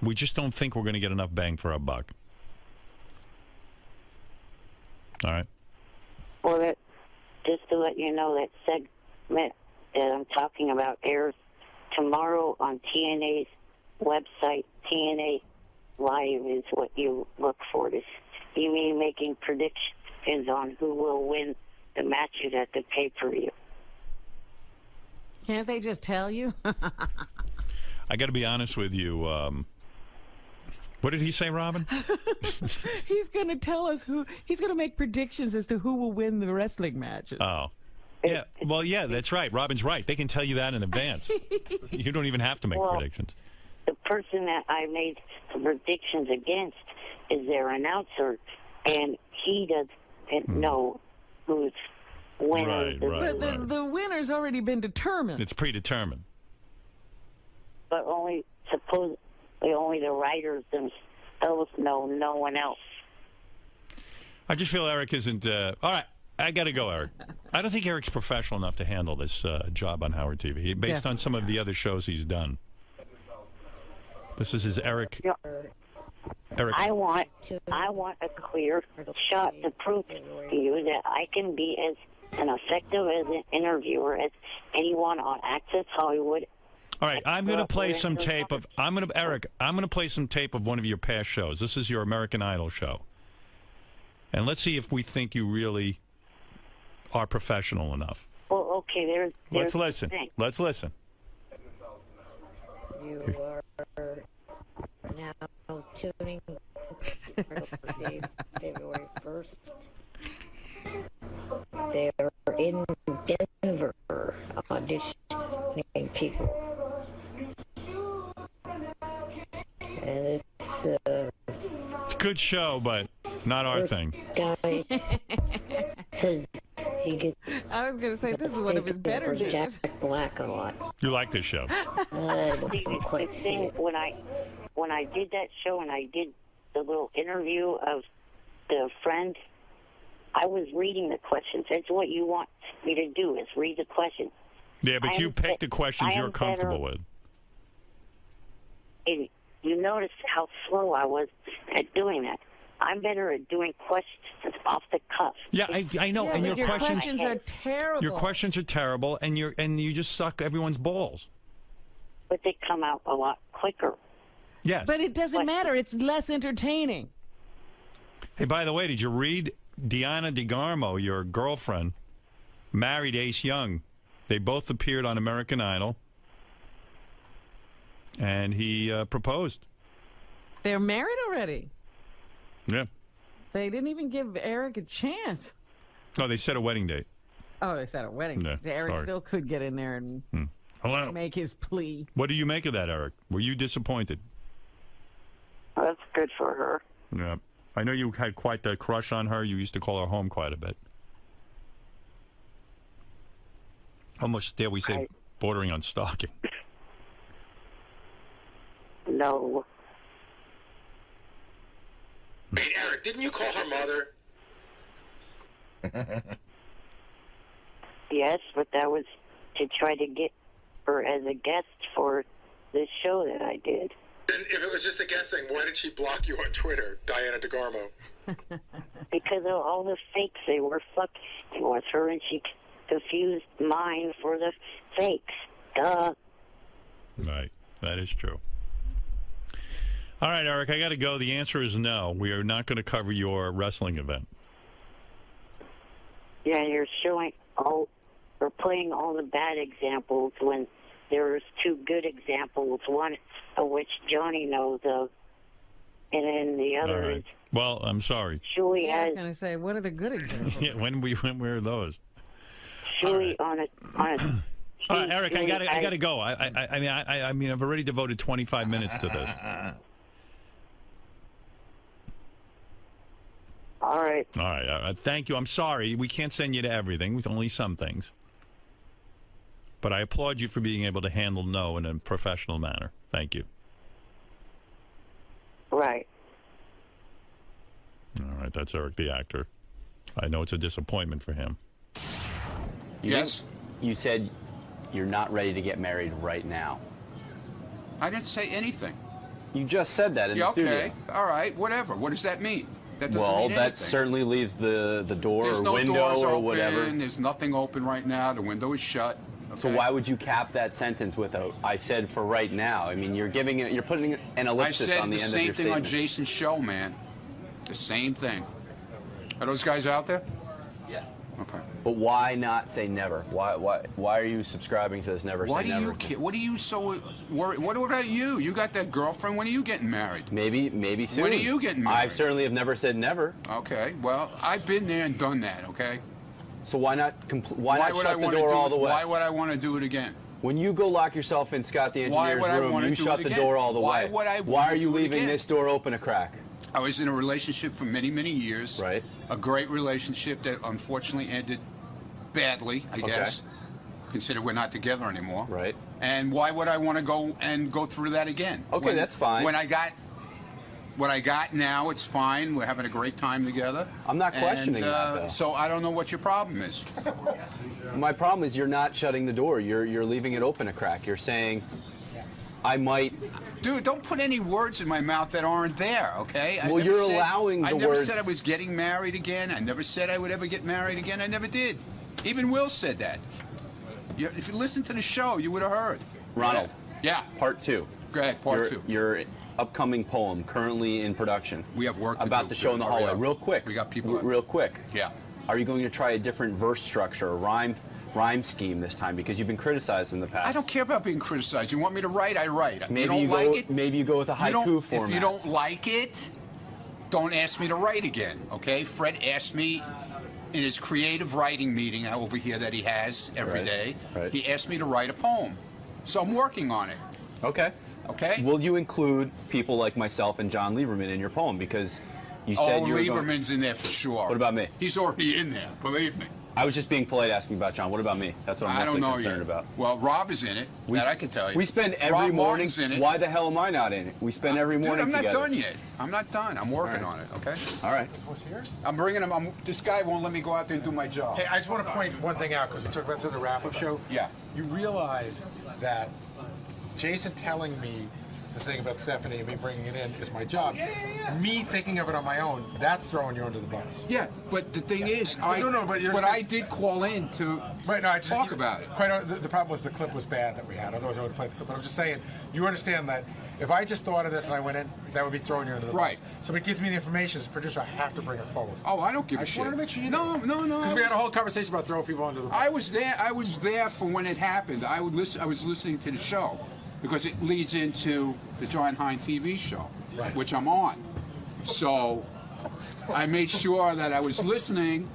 we just don't think we're going to get enough bang for our buck. All right. Well, just to let you know, that segment that I'm talking about airs tomorrow on TNA's website. TNA Live is what you look for. You mean making predictions on who will win the matches at the pay-per-view. Can't they just tell you? I got to be honest with you. What did he say, Robin? He's going to tell us he's going to make predictions as to who will win the wrestling matches. Oh. Yeah, well, yeah, that's right. Robin's right. They can tell you that in advance. You don't even have to make predictions. The person that I made the predictions against is their announcer, and he doesn't know who's winning. Right. But the winner's already been determined. It's predetermined. But only the writers themselves know, no one else. I just feel Eric isn't... all right, I got to go, Eric. I don't think Eric's professional enough to handle this job on Howard TV, based on some of the other shows he's done. This is his Eric... Eric. I want a clear shot to prove to you that I can be as an effective as an interviewer as anyone on Access Hollywood. All right, I'm going to play some tape of... Eric, I'm going to play some tape of one of your past shows. This is your American Idol show. And let's see if we think you really are professional enough. Well, okay, there's Let's listen. The thing. Let's listen. You are now tuning February 1st. They're in Denver auditioning people. And It's a good show, but not our thing. Guy says he gets... I was going to say, this is one of his better shows. Jack Black a lot. You like this show? I don't quite see it. When I did that show and I did the little interview of the friend, I was reading the questions. That's what you want me to do, is read the questions. Yeah, but you pick the questions you're comfortable with. And you noticed how slow I was at doing that. I'm better at doing questions off the cuff. Yeah, I know. Yeah, and but your questions are terrible. Your questions are terrible, and you just suck everyone's balls. But they come out a lot quicker. Yes. But it doesn't matter. It's less entertaining. Hey, by the way, did you read Deanna DeGarmo, your girlfriend, married Ace Young? They both appeared on American Idol, and he proposed. They're married already. Yeah. They didn't even give Eric a chance. No, they set a wedding date. Oh, they said a wedding. Yeah, Eric sorry. still could get in there and Hello. make his plea. What do you make of that, Eric? Were you disappointed? That's good for her. Yeah. I know you had quite the crush on her. You used to call her home quite a bit. Almost, dare we say, bordering on stalking. No. Hey, Eric, didn't you call her mother? Yes, but that was to try to get her as a guest for this show that I did. And if it was just a guess thing, why did she block you on Twitter, Diana DeGarmo? Because of all the fakes they were fucking with her, and she confused mine for the fakes. Duh. Right. That is true. All right, Eric, I got to go. The answer is no. We are not going to cover your wrestling event. Yeah, you're showing all or playing all the bad examples when there's two good examples, one of which Johnny knows of, and then the All other right. is Well, I'm sorry. Shuey I was has going to say, what are the good examples? Yeah, when were those? Shuey on a All right, Eric, I Shuey got to go. I mean, I've already devoted 25 minutes to this. All right. All right. Thank you. I'm sorry. We can't send you to everything, with only some things. But I applaud you for being able to handle no in a professional manner. Thank you. Right. All right. That's Eric, the actor. I know it's a disappointment for him. Yes? You said you're not ready to get married right now. I didn't say anything. You just said that in the studio. Okay. All right. Whatever. What does that mean? That doesn't Well, mean that anything. certainly leaves the door There's or no window doors or open. whatever. There's nothing open right now. The window is shut. So okay? why would you cap that sentence with a "I said for right now"? I mean, you're giving it, you're putting an I ellipsis said on the the end of same your thing on statement. Jason's show, man. The same thing. Are those guys out there? Yeah. Okay. But why not say never? Why are you subscribing to this never Why say do never? you care? What are you so worried? What about you? You got that girlfriend. When are you getting married? Maybe soon. When are you getting married? I certainly have never said never. Okay. Well, I've been there and done that. Okay. So why not not would I shut the wanna door do all it? the way? Why would I want to do it again? When you go lock yourself in Scott the Why engineer's would I room, wanna you do shut it the again? door all the Why way. would I Why wanna are you do it leaving again? this door open a crack? I was in a relationship for many, many years. Right. A great relationship that unfortunately ended badly, I guess. Consider we're not together anymore. Right. And why would I want to go through that again? Okay, that's fine. When I got what I got now, it's fine. We're having a great time together. I'm not questioning and, that, though. So I don't know what your problem is. My problem is you're not shutting the door. You're leaving it open a crack. You're saying, I might. Dude, don't put any words in my mouth that aren't there, okay? Well, you're allowing the I never words- said I was getting married again. I never said I would ever get married again. I never did. Even Will said that. If you listened to the show, you would have heard. Ronald, Yeah. part 2. Go ahead, part 2. Your upcoming poem, currently in production. We have work to about do. the show in the Hurry hallway. up. Real quick. We got people. Real quick. Yeah. Are you going to try a different verse structure, a rhyme scheme this time? Because you've been criticized in the past. I don't care about being criticized. You want me to write, I write. Maybe you you don't go. like it? Maybe you go with a haiku format. If you don't like it, don't ask me to write again, okay? Fred asked me in his creative writing meeting over here that he has every day. Right. He asked me to write a poem. So I'm working on it, Okay. okay? Will you include people like myself and John Lieberman in your poem? Because you said you were going. Lieberman's in there for sure. What about me? He's already in there, believe me. I was just being polite asking about John. What about me? That's what I'm I don't mostly know concerned yet. about. Well, Rob is in it. That I can tell you. We spend every Rob morning. Martin's in it. Why the hell am I not in it? We spend every morning Dude, I'm not together. done yet. I'm not done. I'm working on it, okay? All right. I'm bringing him. This guy won't let me go out there and do my job. Hey, I just want to point one thing out because we talked about this in the wrap-up show. Yeah. You realize that Jason telling me the thing about Stephanie and me bringing it in is my job. Yeah. Me thinking of it on my own, that's throwing you under the bus. Yeah, but the thing is, but I did call in to Right, no, I just talk about it. Quite, the problem was the clip was bad that we had. Otherwise, I would have played the clip. But I'm just saying, you understand that if I just thought of this and I went in, that would be throwing you under the Right. bus. So if it gives me the information as a producer, I have to bring it forward. Oh, I don't give a I just shit. wanted to make sure you No. Because we had a whole conversation about throwing people under the bus. I was there for when it happened. I was listening to the show because it leads into the John Hine TV show, Right. which I'm on. So I made sure that I was listening.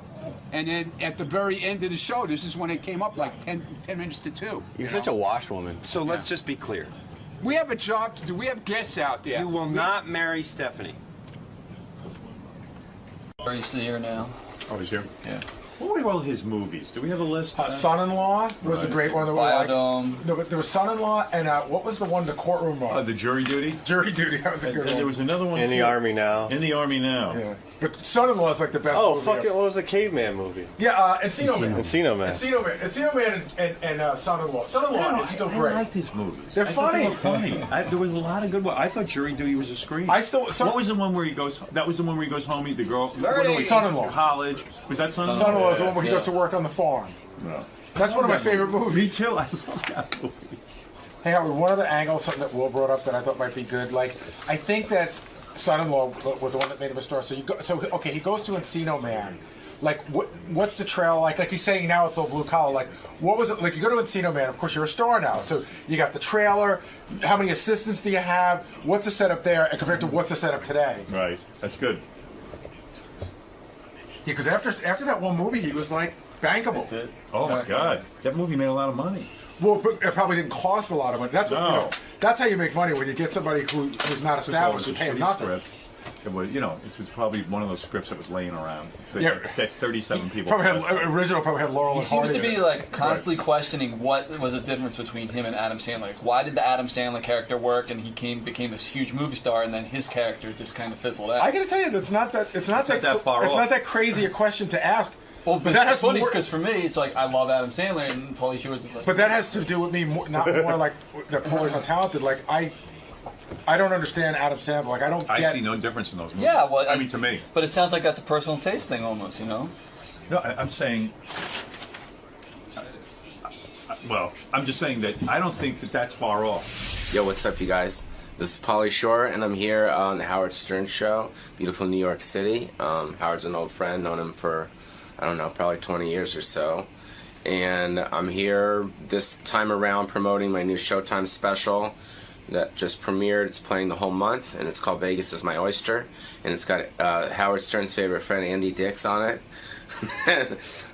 And then at the very end of the show, this is when it came up, like 10 minutes to 2. You're such a washwoman. So let's just be clear. We have a job to do. We have guests out there. You will not marry Stephanie. Are you here now? Oh, he's here? Yeah. What were all his movies? Do we have a list? Son-in-Law was a great one that we liked. Biodome. No, but there was Son-in-Law and what was the one, the courtroom one? The Jury Duty? Jury Duty, that was a good And one. there was another one In the too. Army Now. In the Army Now. Yeah. But Son-in-Law is like the best Oh, movie fuck ever. it. What was the caveman movie? Yeah, Encino Man. Encino Man. Encino Man and Son-in-law. Son-in-law is still great. I liked his movies. They're I thought they funny. were funny. There was a lot of good ones. I thought Jury Duty was a scream. What was the one where he goes? That was the one where he goes home, meet the girl. Son-in-law. College. Was that Son-in-law? Son-in-law is the one where he goes to work on the farm. No. That's one of my favorite movies. Me too. I love that movie. Hey, Howard, one other angle, something that Will brought up that I thought might be good. Like, I think that Son-in-Law was the one that made him a star. So okay, he goes to Encino Man. Like, what's the trail like? Like he's saying now it's all blue collar. Like, what was it like? You go to Encino Man, of course you're a star now. So you got the trailer. How many assistants do you have? What's the setup there, and compared to what's the setup today? Right. That's good. Yeah, because after that one movie, he was like bankable. That's it. Oh my God, that movie made a lot of money. Well, it probably didn't cost a lot of money. That's what, that's how you make money when you get somebody who's not established. You pay him nothing. Script. It was, it was probably one of those scripts that was laying around. So Yeah. that 37 people. Probably had Laurel He and seems Hardy to be in it. like constantly questioning what was the difference between him and Adam Sandler. Like, why did the Adam Sandler character work and he became this huge movie star, and then his character just kind of fizzled out? I got to tell you, it's not that far It's off. not that crazy a question to ask. Well, but that has funny more. because for me, it's like I love Adam Sandler, and Pauly Shore is like. But that has to do with me, not more like that Paulie's not talented. Like I don't understand Adam Sandler. Like I see no difference in those movies. Yeah, well, I mean, to me. But it sounds like that's a personal taste thing almost, you know? No, I'm saying. Well, I'm just saying that I don't think that that's far off. Yo, what's up, you guys? This is Pauly Shore, and I'm here on the Howard Stern Show, beautiful New York City. Howard's an old friend, known him for, I don't know, probably 20 years or so. And I'm here this time around promoting my new Showtime special that just premiered. It's playing the whole month, and it's called Vegas is My Oyster. And it's got Howard Stern's favorite friend, Andy Dix, on it.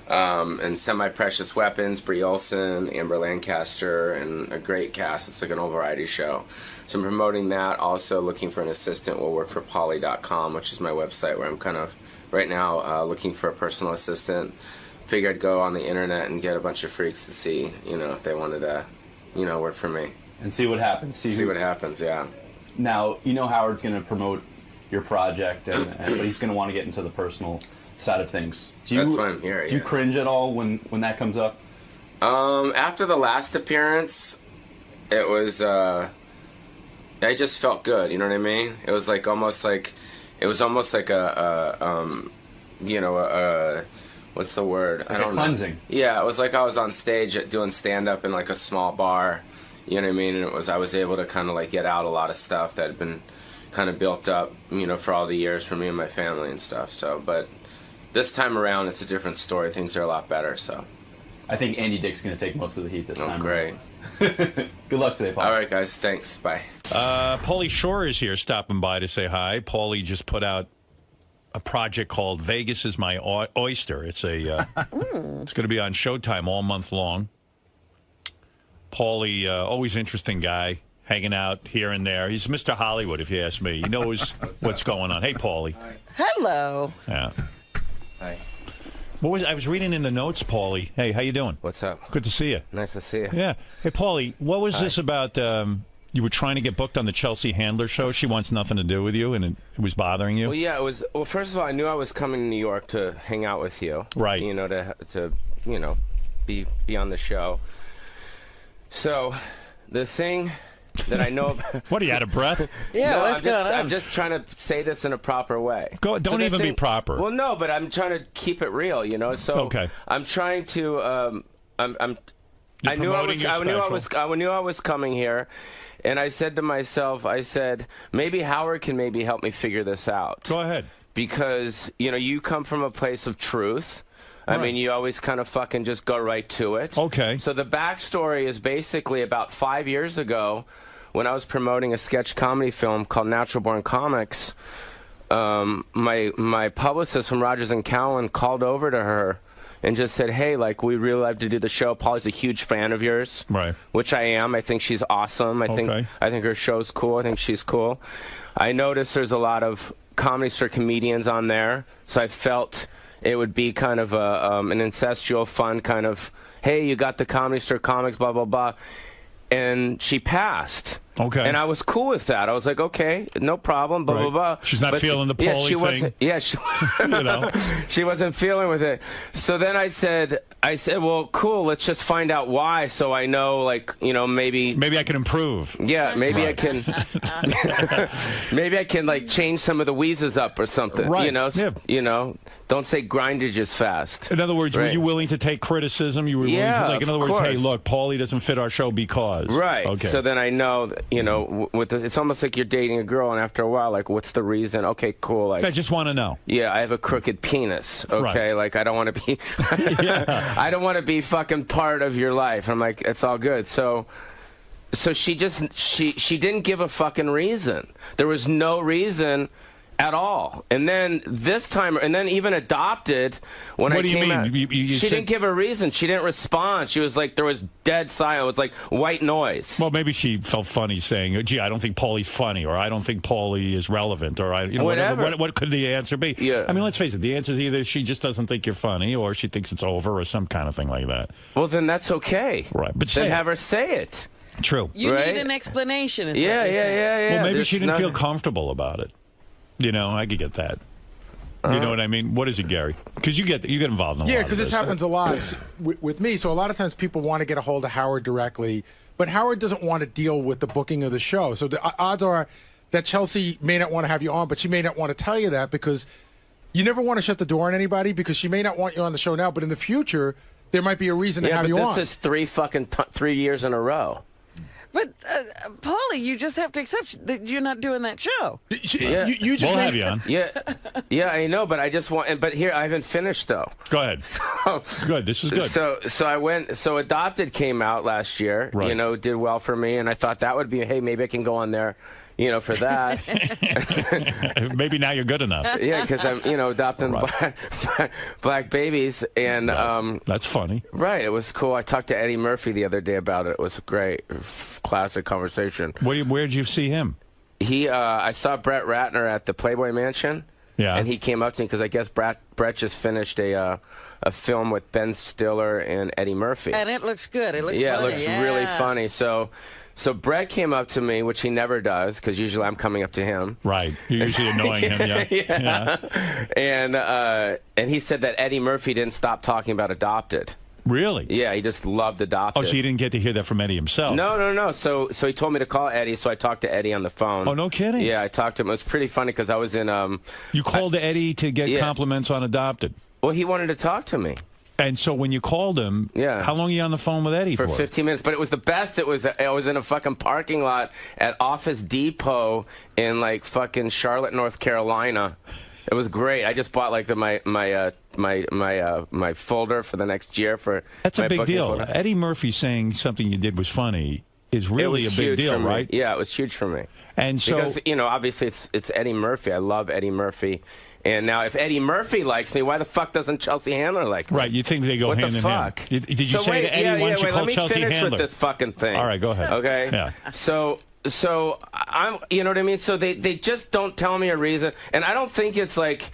And Semi-Precious Weapons, Brie Olson, Amber Lancaster, and a great cast. It's like an old variety show. So I'm promoting that. Also looking for an assistant will work for Pauly.com, which is my website where I'm kind of right now looking for a personal assistant. Figured I'd go on the internet and get a bunch of freaks to see, if they wanted to, work for me. And see what happens. See what happens, yeah. Now, Howard's going to promote your project, but he's going to want to get into the personal side of things. That's why I'm here, Do you cringe at all when that comes up? After the last appearance, it was, I just felt good, you know what I mean? It was almost like what's the word? Like I don't know. Cleansing. Yeah, it was like I was on stage doing stand-up in like a small bar, you know what I mean? And I was able to kind of get out a lot of stuff that had been kind of built up, for all the years for me and my family and stuff. So, but this time around, it's a different story. Things are a lot better, so. I think Andy Dick's going to take most of the heat this time. Great. Good luck today, Paul. All right, guys. Thanks. Bye. Pauly Shore is here stopping by to say hi. Pauly just put out a project called Vegas is My Oyster. It's it's going to be on Showtime all month long. Pauly, always interesting guy, hanging out here and there. He's Mr. Hollywood, if you ask me. He knows what's going on. Hey, Pauly. Hello. Yeah. Hi. I was reading in the notes, Pauly. Hey, how you doing? What's up? Good to see you. Nice to see you. Yeah. Hey, Pauly, what was this about? You were trying to get booked on the Chelsea Handler show. She wants nothing to do with you, and it was bothering you. Well, yeah, it was. Well, first of all, I knew I was coming to New York to hang out with you. Right. To be on the show. So, the thing that I know. What, are you out of breath? Yeah, no, what's going on? I'm just trying to say this in a proper way. Don't even be proper. Well, no, but I'm trying to keep it real, So okay. I'm trying to. I knew I was coming here, and I said to myself, maybe Howard can maybe help me figure this out. Go ahead. Because you come from a place of truth. I mean, you always kind of fucking just go right to it. Okay. So the backstory is basically about 5 years ago, when I was promoting a sketch comedy film called Natural Born Comics. My publicist from Rogers and Cowan called over to her and just said, hey, we'd really like to do the show. Pauly's a huge fan of yours. Right. Which I am. I think she's awesome. I think her show's cool. I think she's cool. I noticed there's a lot of Comedy Store comedians on there, so I felt it would be kind of an incestual, fun kind of, hey, you got the Comedy Store comics, blah, blah, blah. And she passed. Okay. And I was cool with that. I was like, okay, no problem, blah, blah, blah. She's not feeling the yeah, Paulie she thing. Wasn't, yeah, she, You know. she wasn't feeling with it. So then I said, well, cool, let's just find out why so I know, like, you know, maybe I can improve. Yeah, maybe I can maybe I can like change some of the wheezes up or something. Right. You know, Yeah. you know, don't say grindage fast. In other words, were Right. you willing to take criticism? You were willing Yeah, to, like, in of other words, hey, course. look, Paulie doesn't fit our show because. Right. Okay. So then I know, that, you know, with the, it's almost like you're dating a girl, and after a while, like, what's the reason? Okay, cool. Like, I just want to know. yeah, I have a crooked penis. Okay, Right. like I don't want to be, I don't want to be fucking part of your life. I'm like, it's all good. So she just she didn't give a fucking reason. There was no reason at all. And then this time, and then even Adopted, when What I do you came mean? out, You she said- didn't give a reason. She didn't respond. She was like, there was dead silence. It was like white noise. Well, maybe she felt funny saying, gee, I don't think Paulie's funny, or I don't think Paulie is relevant, or whatever. Whatever. What could the answer be? Yeah. I mean, let's face it. The answer is either she just doesn't think you're funny, or she thinks it's over, or some kind of thing like that. Well, then that's okay. Right. But Then say have her say it. True. You Right? need an explanation. Is Yeah, what yeah, you're saying. yeah. Well, maybe There's she didn't feel nothing- comfortable about it. You know, I could get that. You know what I mean? What is it, Gary? Because you get involved in a lot Yeah, of because this happens a lot with me. So a lot of times people want to get a hold of Howard directly, but Howard doesn't want to deal with the booking of the show. So the odds are that Chelsea may not want to have you on, but she may not want to tell you that because you never want to shut the door on anybody because she may not want you on the show now, but in the future there might be a reason to Yeah, have but you this on. is 3 years in a row. But Paulie, you just have to accept that you're not doing that show. Yeah. You just We'll made- have you on. Yeah, I know, but I just want. But here, I haven't finished though. Go ahead. Good. This is good. So I went. So Adopted came out last year. Right. You know, did well for me, and I thought that would be. Hey, maybe I can go on there. You know, for that. Maybe now you're good enough. Yeah, because I'm, you know, adopting Right. black babies, and That's funny. right, it was cool. I talked to Eddie Murphy the other day about it. It was a great, classic conversation. Where'd you see him? I saw Brett Ratner at the Playboy Mansion. Yeah. And he came up to me because I guess Brett just finished a film with Ben Stiller and Eddie Murphy. And it looks good. It looks Yeah, funny. it looks really funny. So Brett came up to me, which he never does, because usually I'm coming up to him. Right. You're usually annoying him. Yeah. Yeah. And he said that Eddie Murphy didn't stop talking about Adopted. Really? Yeah, he just loved Adopted. Oh, so you didn't get to hear that from Eddie himself? No. So he told me to call Eddie, so I talked to Eddie on the phone. Oh, no kidding? Yeah, I talked to him. It was pretty funny because I was in. You called Eddie to get yeah. compliments on Adopted. Well, he wanted to talk to me. And so when you called him, Yeah. how long were you on the phone with Eddie for? For 15 minutes, but it was the best. I was in a fucking parking lot at Office Depot in like fucking Charlotte, North Carolina. It was great. I just bought like my folder for the next year for. That's my a big booking deal. folder. Eddie Murphy saying something you did was funny is really It a was big huge deal, for me. right? Yeah, it was huge for me. And so, because you know, obviously it's Eddie Murphy. I love Eddie Murphy. And now, if Eddie Murphy likes me, why the fuck doesn't Chelsea Handler like me? right, you think they go What hand the in fuck? hand. Did you So say wait, to Eddie, yeah, why don't you wait, call let me Chelsea finish Handler? with this fucking thing. All right, go ahead. Okay. Yeah. So I'm, you know what I mean? So they just don't tell me a reason, and I don't think it's like,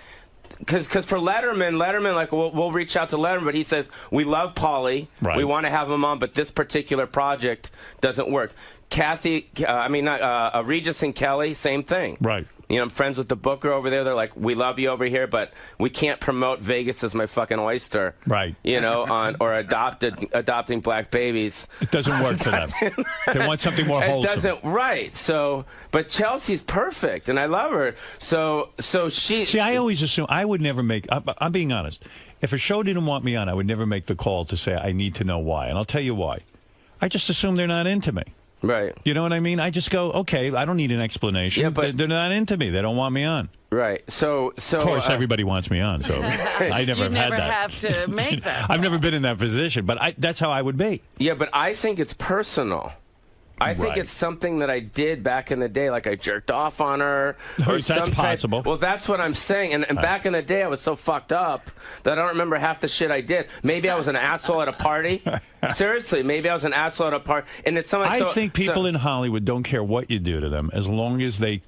because for Letterman, like we'll reach out to Letterman, but he says we love Paulie, Right. we want to have him on, but this particular project doesn't work. Regis and Kelly, same thing. Right. You know, I'm friends with the booker over there. They're like, we love you over here, but we can't promote Vegas as my fucking oyster. Right. You know, or adopting black babies. It doesn't work for them. They want something more It wholesome. doesn't, right. So, but Chelsea's perfect, and I love her. So she. See, I always assume I would never make. I'm being honest. If a show didn't want me on, I would never make the call to say I need to know why, and I'll tell you why. I just assume they're not into me. Right. You know what I mean? I just go, okay, I don't need an explanation. Yeah, but they're not into me. They don't want me on. Right. So. Of course, everybody wants me on, so I never You have had never that. have to make that. I've never been in that position, but that's how I would be. Yeah, but I think it's personal. I think Right. it's something that I did back in the day, like I jerked off on her. Or That's some type- possible. Well, that's what I'm saying. And back in the day, I was so fucked up that I don't remember half the shit I did. Maybe I was an asshole at a party. Seriously, maybe I was an asshole at a party. And it's something. I think people in Hollywood don't care what you do to them as long as they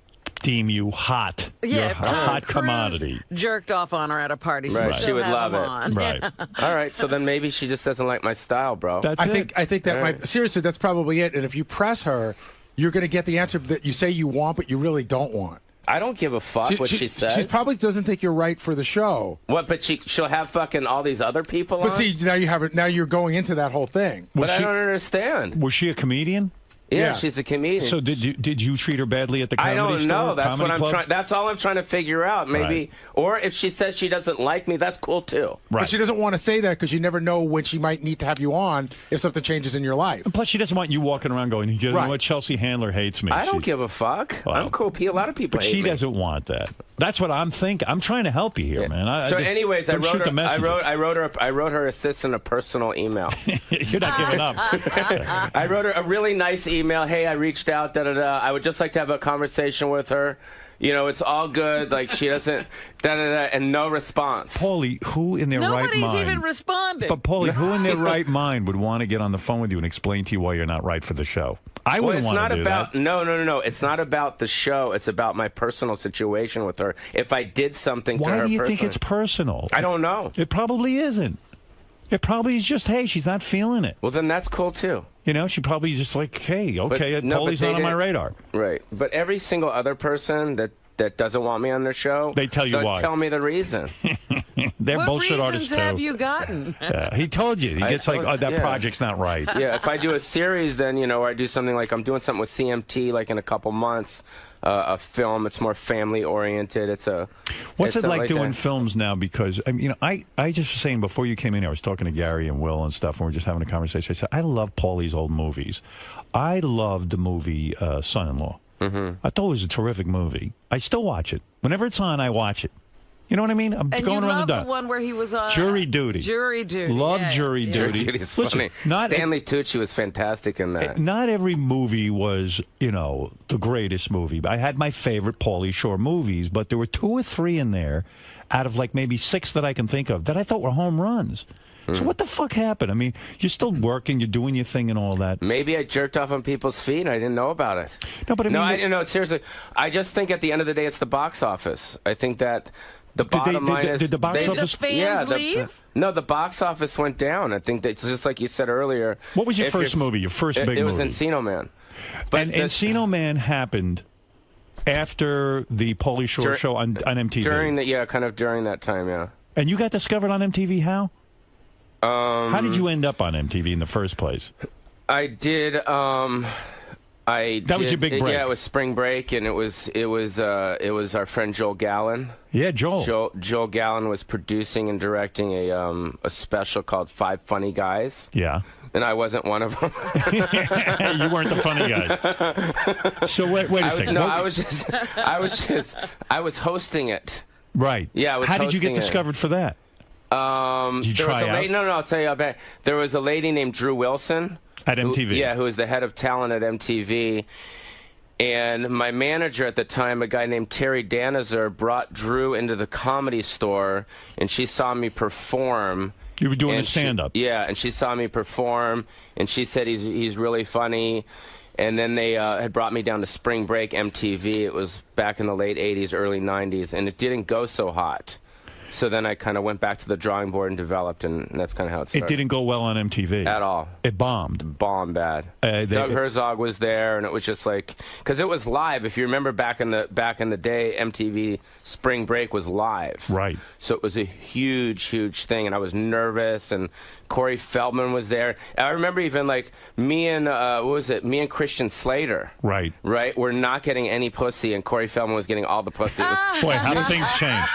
deem you hot. Yeah, You're a if Tom hot Cruise commodity. jerked off on her at a party. Right, She'd she still would have love him it. on. Right. All right, so then maybe she just doesn't like my style, bro. That's I it. think that All might right. seriously that's probably it. And if you press her, you're going to get the answer that you say you want, but you really don't want. I don't give a fuck what she says. She probably doesn't think you're right for the show. What? But she'll have fucking all these other people on? But see, now you have it. Now you're going into that whole thing. But I don't understand. Was she a comedian? Yeah, she's a comedian. So did you treat her badly at the comedy store? I don't know. That's what I'm club? trying. That's all I'm trying to figure out. Maybe, Right. or if she says she doesn't like me, that's cool too. But she doesn't want to say that because you never know when she might need to have you on if something changes in your life. And plus, she doesn't want you walking around going, you know what, Chelsea Handler hates me. I don't give a fuck. I'm cool. A lot of people But hate she me. doesn't want that. That's what I'm thinking. I'm trying to help you here, man. So, anyways, I don't shoot wrote the her. messenger. I wrote her assistant a personal email. You're not giving up. I wrote her a really nice email. Hey, I reached out. Da da da. I would just like to have a conversation with her. You know, it's all good. Like she doesn't. Da da da. And no response. Paulie, who in their right mind? Nobody's even responded. But Paulie, who in their right mind would want to get on the phone with you and explain to you why you're not right for the show? I wouldn't want to do that. No. It's not about the show. It's about my personal situation with her. If I did something to her Why do you think personally- it's personal? I don't know. It probably isn't. It probably is just, hey, she's not feeling it. Well, then that's cool too. You know, she probably just like, hey, okay, Paulie's not on my radar. Right. But every single other person that doesn't want me on their show, They tell you they'll why. Tell me the reason. They're what bullshit artists reasons have too. you gotten? Yeah, he told you. He gets like, oh, that project's not right. Yeah, if I do a series, then, or I do something like I'm doing something with CMT like in a couple months, a film. It's more family oriented. What's it something like doing that. films now? Because I just was saying before you came in here, I was talking to Gary and Will and stuff, and we are just having a conversation. I said I love Paulie's old movies. I loved the movie Son-in-Law. Mm-hmm. I thought it was a terrific movie. I still watch it whenever it's on. I watch it. You know what I mean? I'm And going you around love the the dot. one where he was on Jury Duty. Jury Duty. Love yeah, Jury yeah. Duty. Dude, it's Listen, funny. not Stanley Tucci was fantastic in that. Not every movie was, the greatest movie. I had my favorite Pauly Shore movies, but there were 2 or 3 in there out of like maybe 6 that I can think of that I thought were home runs. So what the fuck happened? I mean, you're still working, you're doing your thing and all that. Maybe I jerked off on people's feet and I didn't know about it. No, but I mean, no, seriously. I just think at the end of the day, it's the box office. I think that the bottom line is... Did the box office... Did the fans leave? No, the box office went down. I think that's just like you said earlier. What was your first movie, your first big movie? It was Encino Man. And Encino Man happened after the Pauly Shore show on MTV. During that time, yeah. And you got discovered on MTV how? How did you end up on MTV in the first place? I did. That was your big break. Yeah, it was spring break, and it was our friend Joel Gallen. Yeah, Joel. Joel Gallen was producing and directing a special called Five Funny Guys. Yeah. And I wasn't one of them. You weren't the funny guy. So wait a second. No, I was hosting it. Right. Yeah, I was. How did you get hosting it. discovered for that? Did you there was try a lady, out? No, I'll tell you. There was a lady named Drew Wilson at MTV. Who was the head of talent at MTV. And my manager at the time, a guy named Terry Danizer, brought Drew into the Comedy Store, and she saw me perform. You were doing a stand-up. Yeah, and she saw me perform, and she said he's really funny. And then they had brought me down to Spring Break MTV. It was back in the late 80s, early 90s, and it didn't go so hot. So then I kind of went back to the drawing board and developed, and that's kind of how it started. It didn't go well on MTV. At all. It bombed. Bombed bad. Doug Herzog was there, and it was just like, because it was live. If you remember back in the day, MTV Spring Break was live. Right. So it was a huge, huge thing, and I was nervous, and Corey Feldman was there. I remember even like me and Christian Slater. Right. Right. We're not getting any pussy, and Corey Feldman was getting all the pussy. Boy, how do things change?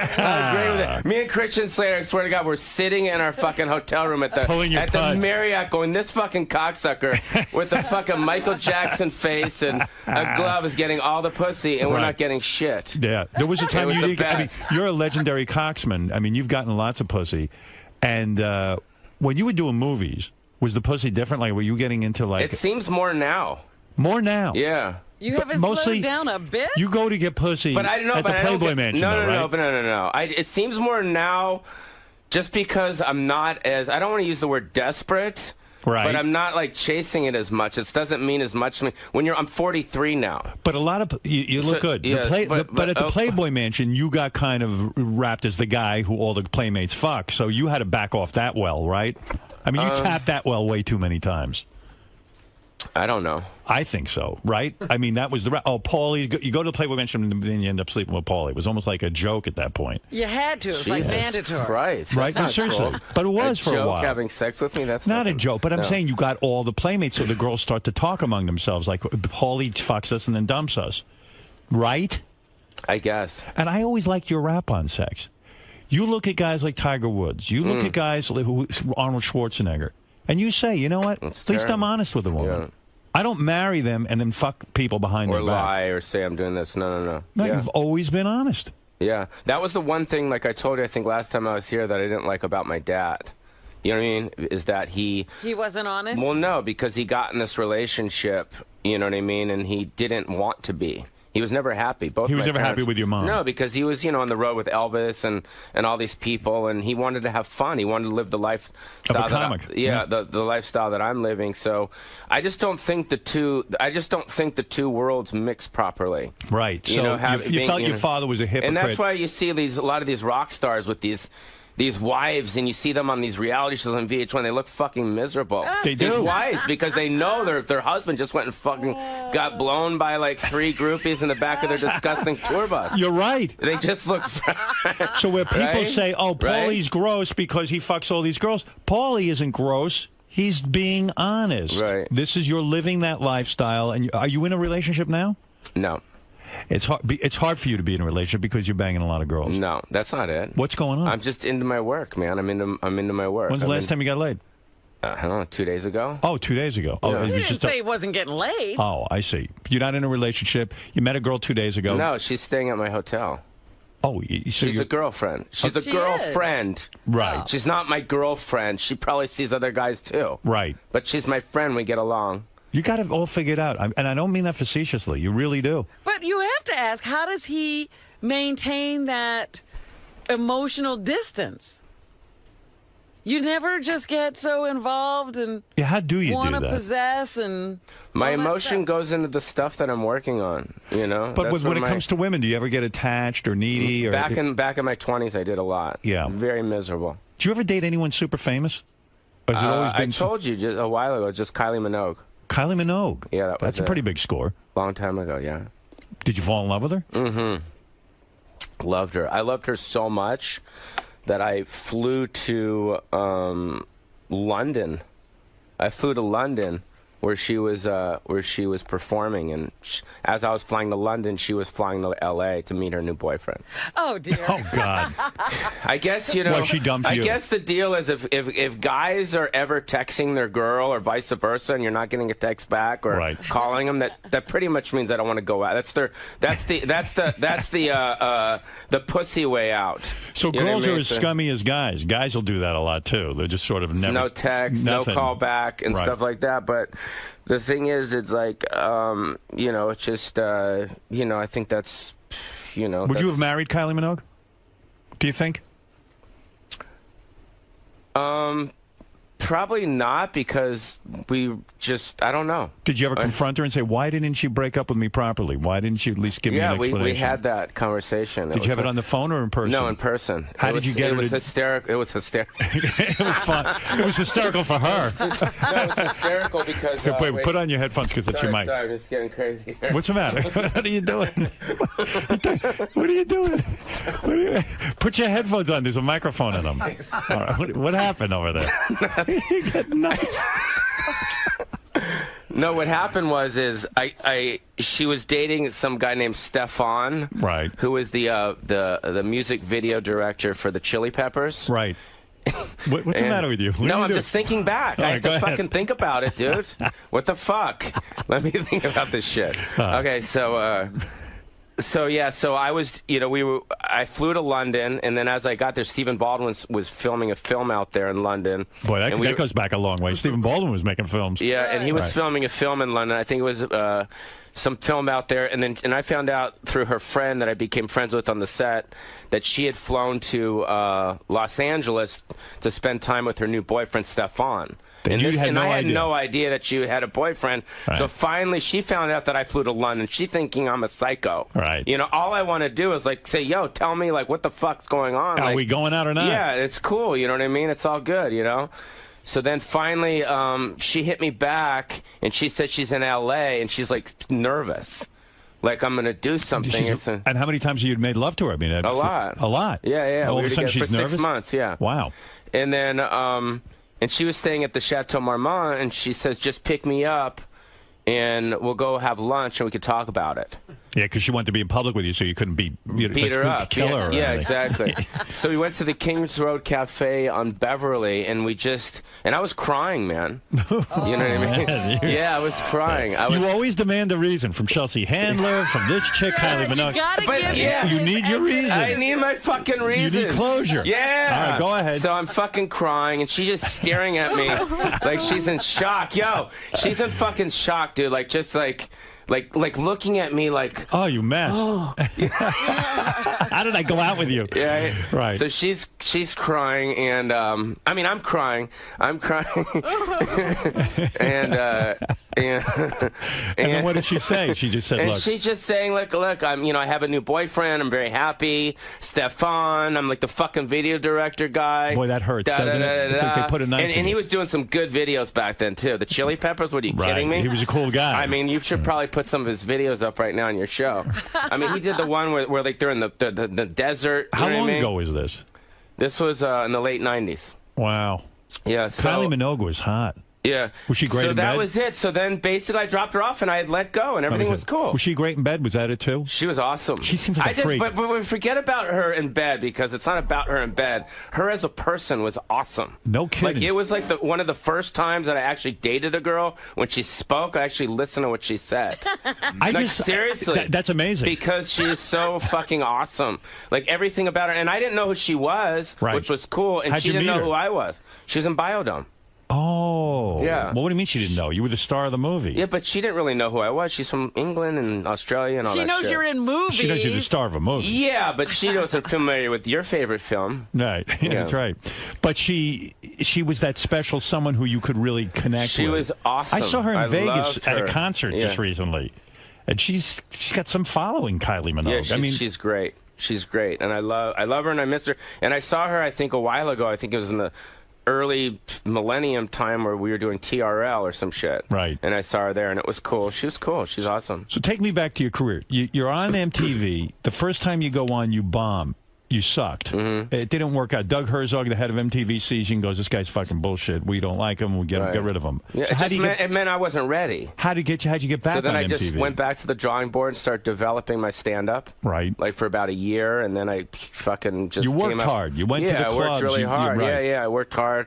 I agree with it. Me and Christian Slater, I swear to God, we're sitting in our fucking hotel room at the Marriott going, this fucking cocksucker with the fucking Michael Jackson face and a glove is getting all the pussy, and we're not getting shit. Yeah. There was a time It was the best. you're a legendary cocksman. I mean, you've gotten lots of pussy. And when you were doing movies, was the pussy different? Like, were you getting into like... It seems more now. More now? Yeah. You haven't mostly, slowed down a bit? You go to get pussy at the Playboy Mansion, No. It seems more now just because I'm not as... I don't want to use the word desperate, right? But I'm not like chasing it as much. It doesn't mean as much to me. I'm 43 now. But a lot of... You look good. Yeah, but at the Playboy Mansion, you got kind of wrapped as the guy who all the playmates fuck. So you had to back off that well, right? I mean, you tapped that well way too many times. I don't know. I think so, right? I mean, that was the... Paulie, you go to the Playboy Mansion and then you end up sleeping with Paulie. It was almost like a joke at that point. You had to. It was like mandatory. Christ, right? No, seriously. Cool. But it was a for a joke, while. Having sex with me, that's not a joke. But I'm saying you got all the playmates, so the girls start to talk among themselves, like Paulie fucks us and then dumps us. Right? I guess. And I always liked your rap on sex. You look at guys like Tiger Woods. You look at guys like Arnold Schwarzenegger. And you say, you know what? At least I'm honest with a woman. Yeah. I don't marry them and then fuck people behind their back. Or lie or say I'm doing this. No. No, you've always been honest. Yeah. That was the one thing, like I told you, I think last time I was here, that I didn't like about my dad. You know what I mean? Is that he wasn't honest? Well, no, because he got in this relationship, you know what I mean? And he didn't want to be. He was never happy. He was never happy with your mom? No, because he was, on the road with Elvis and all these people, and he wanted to have fun. He wanted to live the lifestyle of a comic. The lifestyle that I'm living. So I just don't think the two worlds mix properly. Right. So you felt your father was a hypocrite. And that's why you see a lot of these rock stars with these wives, and you see them on these reality shows on VH1. They look fucking miserable. They do. These wives, because they know their husband just went and fucking got blown by like 3 groupies in the back of their disgusting tour bus. You're right. They just look. So where people Right? say, "Oh, Paulie's gross because he fucks all these girls," Paulie isn't gross. He's being honest. Right. This is you're living that lifestyle. And are you in a relationship now? No. It's hard. It's hard for you to be in a relationship because you're banging a lot of girls. No, that's not it. What's going on? I'm just into my work, man. I'm into my work. When's the last time you got laid? I don't know, 2 days ago. Oh, 2 days ago. Yeah. Oh, it He was didn't just say he wasn't getting laid. Oh, I see. You're not in a relationship. You met a girl 2 days ago. No, she's staying at my hotel. Oh, so she's a girlfriend. She's a She girlfriend. Right. She's not my girlfriend. She probably sees other guys too. Right. But she's my friend. We get along. You got it all figured out. And I don't mean that facetiously. You really do. But you have to ask, how does he maintain that emotional distance? You never just get so involved and Yeah, how do you do want to that? possess and My all that emotion stuff. goes into the stuff that I'm working on. But That's when it my- comes to women, do you ever get attached or needy? Or back in my 20s, I did a lot. Yeah. Very miserable. Do you ever date anyone super famous? Or has it always been I told you just a while ago, just Kylie Minogue. Kylie Minogue? Yeah, That's a pretty big score. Long time ago, yeah. Did you fall in love with her? Mm-hmm. Loved her. I loved her so much that I flew to London. I flew to London where she was performing, and as I was flying to London, she was flying to L.A. to meet her new boyfriend. Oh dear. Oh God. I guess Well, she dumped I you. guess the deal is if guys are ever texting their girl or vice versa, and you're not getting a text back or calling them, that pretty much means I don't want to go out. That's the pussy way out. So You know what girls I mean? are as scummy as guys. Guys will do that a lot too. They're just sort of never no text, nothing. no call back, and Right. stuff like that. But the thing is, it's like, it's just, I think that's, Would you have married Kylie Minogue? Do you think? Probably not, because I don't know. Did you ever confront her and say, "Why didn't you break up with me properly? Why didn't you at least give me an Yeah, explanation?" we had that conversation. Did you have it on the phone or in person? No, in person. How did you get it? her Was to- hysterical. It was hysterical. It was fun. It was hysterical for her. No, it was hysterical because. Here, wait, put on your headphones because that's your mic. Sorry, I'm just getting crazy here. What's the matter? What are you doing? What are you doing? Put your headphones on. There's a microphone in them. All right. What happened over there? You get nuts. No, what happened was she was dating some guy named Stefan, right? Who was the music video director for the Chili Peppers, right? What's the matter with you? What No, are you I'm doing? just thinking back. All I right, have go to ahead. fucking think about it, dude. What the fuck? Let me think about this shit. Okay, so I flew to London, and then as I got there, Stephen Baldwin was filming a film out there in London. Boy, that goes back a long way. Stephen Baldwin was making films. Yeah, and he was Right. filming a film in London. I think it was some film out there, and I found out through her friend that I became friends with on the set that she had flown to Los Angeles to spend time with her new boyfriend Stefan. And you had no I had idea. no idea that she had a boyfriend. Right. So finally, she found out that I flew to London. She thinking I'm a psycho. Right. All I want to do is say, "Yo, tell me what the fuck's going on? Are we going out or not?" Yeah, it's cool. You know what I mean? It's all good. So then finally, she hit me back, and she said she's in L.A., and she's, like, nervous. Like, I'm going to do something. And how many times have you made love to her? I mean, a lot. A lot? Yeah. All We of were a sudden together she's for nervous? 6 months, yeah. Wow. And then, and she was staying at the Chateau Marmont, and she says, just pick me up, and we'll go have lunch, and we could talk about it. Yeah, because she wanted to be in public with you, so you couldn't beat her up. Kill her. Or yeah, anything. exactly. So we went to the Kings Road Cafe on Beverly, and I was crying, man. You know what I mean? Man, yeah, I was crying. You always demand a reason from Chelsea Handler, from this chick, Kylie Minogue. You need your reason. I need my fucking reason. You need closure. Yeah. All right, go ahead. So I'm fucking crying, and she's just staring at me like she's in shock. Yo, she's in fucking shock, dude. Like, just like looking at me like, oh, you mess. Oh. How did I go out with you? Yeah. Right. So she's crying, and I mean, I'm crying. And then what did she say? She just said, and look. she's just saying, look, I have a new boyfriend. I'm very happy. Stefan, I'm like the fucking video director guy. Boy, that hurts, doesn't it? It's like they put a knife in and you. he was doing some good videos back then, too. The Chili Peppers, what are you kidding me? He was a cool guy. I mean, you should probably put some of his videos up right now on your show. I mean, he did the one where like they're in the desert. How long ago was this? This was in the late 90s. Wow. Yeah. So, Kylie Minogue was hot. Yeah. Was she great so in that bed? was it. So then basically I dropped her off and I had let go and everything was cool. Was she great in bed? Was that it too? She was awesome. She seems like a freak. But we forget about her in bed because it's not about her in bed. Her as a person was awesome. No kidding. Like it was like one of the first times that I actually dated a girl. When she spoke, I actually listened to what she said. Seriously. That's amazing. Because she is so fucking awesome. Like everything about her. And I didn't know who she was, which was cool. And How'd she you didn't meet know her? who I was. She was in Biodome. Oh. Yeah. Well, what do you mean she didn't know? You were the star of the movie. Yeah, but she didn't really know who I was. She's from England and Australia and all that shit. She knows you're in movies. She knows you're the star of a movie. Yeah, but she wasn't familiar with your favorite film. Right. Yeah. That's right. But she was that special someone who you could really connect with. She was awesome. I saw her in Vegas loved at her. a concert just recently. And she's got some following, Kylie Minogue. Yeah, she's great. She's great. And I love her and I miss her. And I saw her, I think, a while ago. I think it was in the early millennium time where we were doing TRL or some shit. Right. And I saw her there, and it was cool. She was cool. She's awesome. So take me back to your career. You're on MTV. The first time you go on, you bomb. You sucked. Mm-hmm. It didn't work out. Doug Herzog, the head of MTV, sees you and goes, this guy's fucking bullshit. We don't like him. We get rid of him. Yeah, So it meant I wasn't ready. how'd you get back So then on I MTV? just went back to the drawing board and started developing my stand-up. Right. Like for about a year, and then I fucking just You worked came up. hard. You went to the I worked clubs. really You- hard. right. Yeah, I worked hard.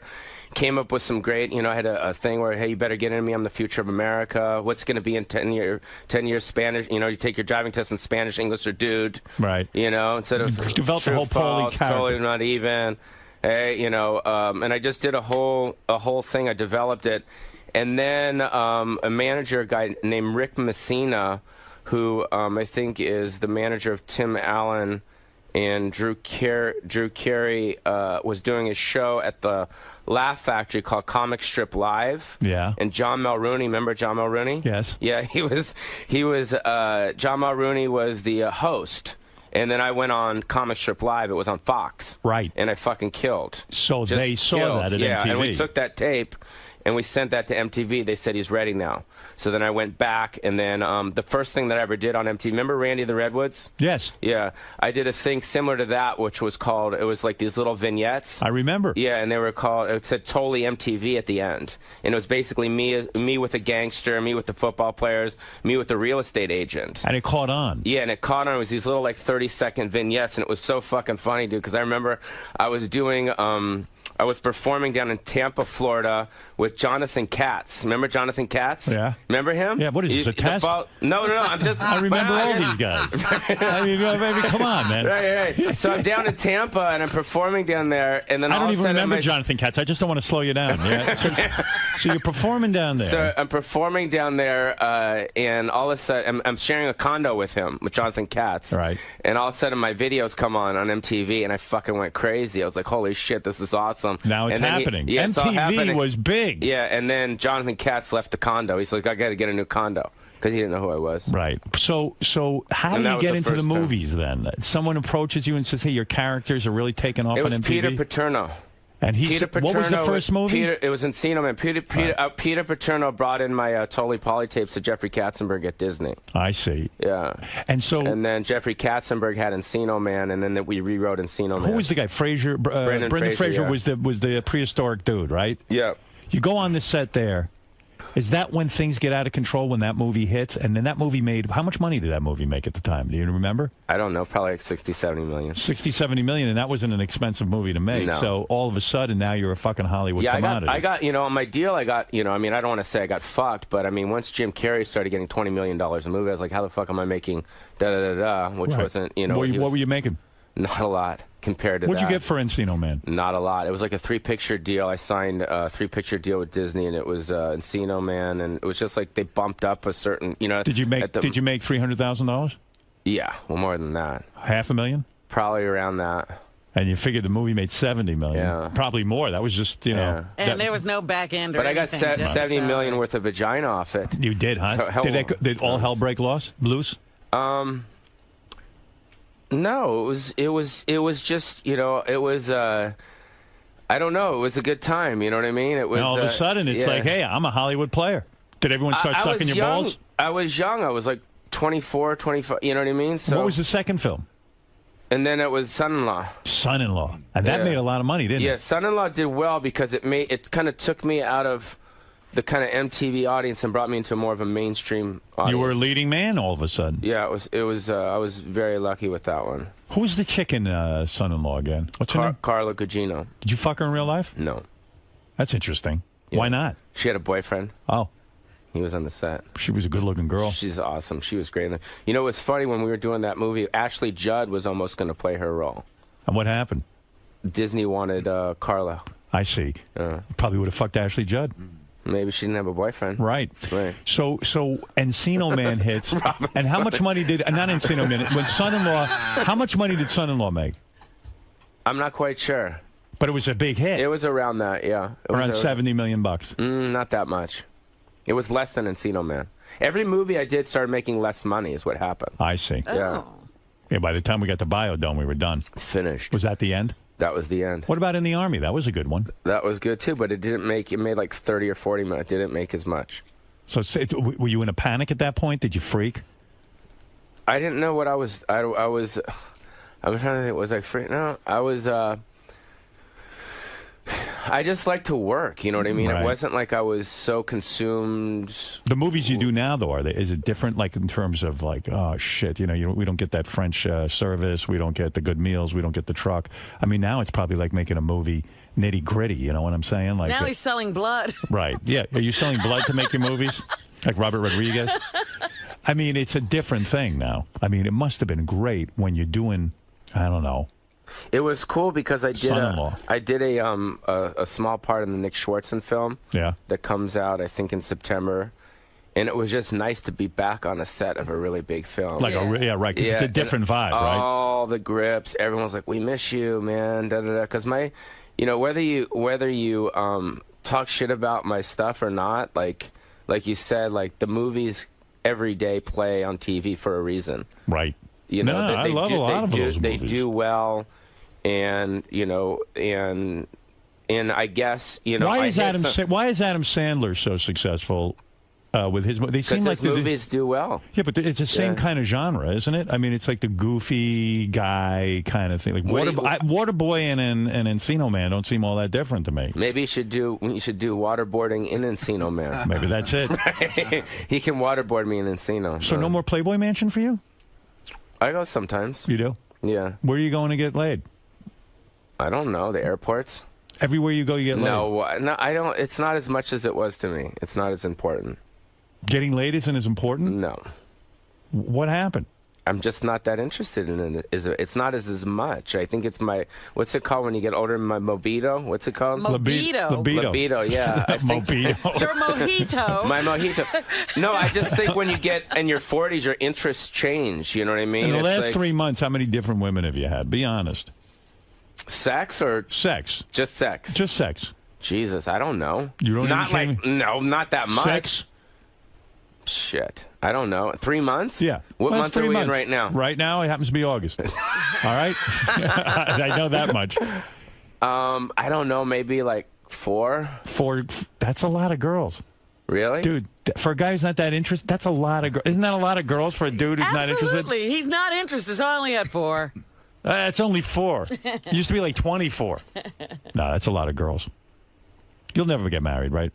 Came up with some great, I had a thing where, hey, you better get into me. I'm the future of America. What's going to be in 10 years Spanish? You take your driving test in Spanish, English, or dude. Right. Instead of You developed the true, whole Paulie false, character. totally not even. Hey, and I just did a whole thing. I developed it. And then a manager guy named Rick Messina, who I think is the manager of Tim Allen and Drew Carey, was doing a show at the Laugh Factory called Comic Strip Live. Yeah. And John Mulrooney, remember John Mulrooney? Yes. Yeah, John Mulrooney was the host. And then I went on Comic Strip Live. It was on Fox. Right. And I fucking killed. So Just they saw killed. that at yeah, MTV. and we took that tape and we sent that to MTV. They said he's ready now. So then I went back, and then the first thing that I ever did on MTV, remember Randy the Redwoods? Yes. Yeah, I did a thing similar to that, which was called, it was like these little vignettes. I remember. Yeah, and they were called, it said totally MTV at the end. And it was basically me with a gangster, me with the football players, me with the real estate agent. And it caught on. Yeah, and it caught on. It was these little 30-second vignettes, and it was so fucking funny, dude, because I remember I was doing... I was performing down in Tampa, Florida, with Jonathan Katz. Remember Jonathan Katz? Yeah. Remember him? Yeah. What is this, a test? No. I'm just. I remember all these guys. I mean, baby, come on, man. Right. So I'm down in Tampa and I'm performing down there, and then I all don't of a even sudden remember Jonathan Katz. I just don't want to slow you down. Yeah? So you're performing down there. So I'm performing down there, and all of a sudden I'm sharing a condo with him, with Jonathan Katz. Right. And all of a sudden my videos come on MTV, and I fucking went crazy. I was like, holy shit, this is awesome. Now it's happening. It's all MTV happening. was big. Yeah, and then Jonathan Katz left the condo. He's like, I got to get a new condo. Because he didn't know who I was. Right. So how And do that you was get the into the first time. movies then? Someone approaches you and says, hey, your characters are really taking off It was on MTV? Peter Paterno. And Peter Paterno, what was the first movie? It was Encino Man. Peter Paterno brought in my Totally Polly tapes to Jeffrey Katzenberg at Disney. I see. Yeah. And then Jeffrey Katzenberg had Encino Man, and then we rewrote Encino Man. Who was the guy? Fraser. Brendan Fraser yeah. was the prehistoric dude, right? Yeah. You go on the set there. Is that when things get out of control, when that movie hits? And then that movie made, how much money did that movie make at the time? Do you remember? I don't know, probably like 60, 70 million. 60, 70 million, and that wasn't an expensive movie to make. No. So all of a sudden, now you're a fucking Hollywood commodity. I got, on my deal, I got, I mean, I don't want to say I got fucked, but I mean, once Jim Carrey started getting $20 million a movie, I was like, how the fuck am I making da-da-da-da, which wasn't, What were you making? Not a lot compared to What'd that. you get for Encino Man? Not a lot. It was like a 3-picture deal. I signed a 3-picture deal with Disney, and it was Encino Man, and it was just like they bumped up a certain, Did you make $300,000? Yeah, well, more than that. $500,000? Probably around that. And you figured the movie made $70 million. Yeah. Probably more. That was just, And there was no back end or But I got anything, just, $70 million worth of vagina off it. You did, huh? So did all hell break loose? No, it was just, it was I don't know, it was a good time, you know what I mean? It was all of a sudden it's like, hey, I'm a Hollywood player. Did everyone start sucking your balls? I was young. I was like 24, 25, you know what I mean? So what was the second film? And then it was Son-in-Law. Son-in-Law. And that made a lot of money, didn't it? Yeah, Son-in-Law did well because it kind of took me out of the kind of MTV audience and brought me into more of a mainstream audience. You were a leading man all of a sudden. Yeah, it was I was very lucky with that one. Who's the chick in Son-in-Law again? What's her name? Carla Gugino. Did you fuck her in real life? No. That's interesting. Yeah. Why not? She had a boyfriend. Oh. He was on the set. She was a good-looking girl. She's awesome. She was great. You know, it was funny when we were doing that movie, Ashley Judd was almost going to play her role. And what happened? Disney wanted Carla. I see. Probably would have fucked Ashley Judd. Maybe she didn't have a boyfriend. Right. So Encino Man hits. And how much money did, not Encino Man, when Son-in-Law, how much money did Son-in-Law make? I'm not quite sure. But it was a big hit. It was around that, yeah. Around $70 million. Not that much. It was less than Encino Man. Every movie I did started making less money is what happened. I see. Yeah. Yeah, by the time we got to Biodome, we were done. Finished. Was that the end? That was the end. What about in the Army? That was a good one. That was good, too, but it made like 30 or 40 minutes. It didn't make as much. So were you in a panic at that point? Did you freak? I didn't know what I was trying to think, was I freak? No, I just like to work, you know what I mean? Right. It wasn't like I was so consumed. The movies you do now, though, is it different, like in terms of like, oh shit, we don't get that French service, we don't get the good meals, we don't get the truck. I mean, now it's probably like making a movie nitty gritty. You know what I'm saying? Like now he's selling blood. Right? Yeah. Are you selling blood to make your movies, like Robert Rodriguez? I mean, it's a different thing now. I mean, it must have been great when you're doing, I don't know. It was cool because I did Son-in-Law. a small part in the Nick Swartzen film. Yeah. That comes out, I think, in September. And it was just nice to be back on a set of a really big film. Like right, because it's a different vibe, right? All the grips, everyone's like, "We miss you, man." Da da da. Because whether you talk shit about my stuff or not, like you said, like the movies every day play on TV for a reason. Right. I love a lot of those movies. They do well, and and I guess Why is Adam Sandler so successful with his? They seem like his movies do well. Yeah, but it's the same kind of genre, isn't it? I mean, it's like the goofy guy kind of thing. Like Waterboy and Encino Man don't seem all that different to me. Maybe you should do waterboarding in Encino Man. Maybe that's it. He can waterboard me in Encino. So no more Playboy Mansion for you? I go sometimes. You do? Yeah. Where are you going to get laid? I don't know. The airports. Everywhere you go, you get laid? No, I don't. It's not as much as it was to me. It's not as important. Getting laid isn't as important? No. What happened? I'm just not that interested in it. It's not as much. I think it's my, what's it called when you get older? My mojito? What's it called? Mojito. Libido, yeah. Mojito. Your mojito. My mojito. No, I just think when you get in your 40s, your interests change. You know what I mean? In the last 3 months, how many different women have you had? Be honest. Sex or? Sex. Just sex. Just sex. Jesus, I don't know. You don't not like, no, not that much. Sex? Shit. I don't know. 3 months? Yeah. What month are we in right now? Right now, it happens to be August. All right? I know that much. I don't know, maybe like 4. 4. That's a lot of girls. Really? Dude, for a guy who's not that interested, that's a lot of girls. Isn't that a lot of girls for a dude who's not interested? Absolutely. He's not interested, so I only had 4. It's only 4. It used to be like 24. No, that's a lot of girls. You'll never get married, right?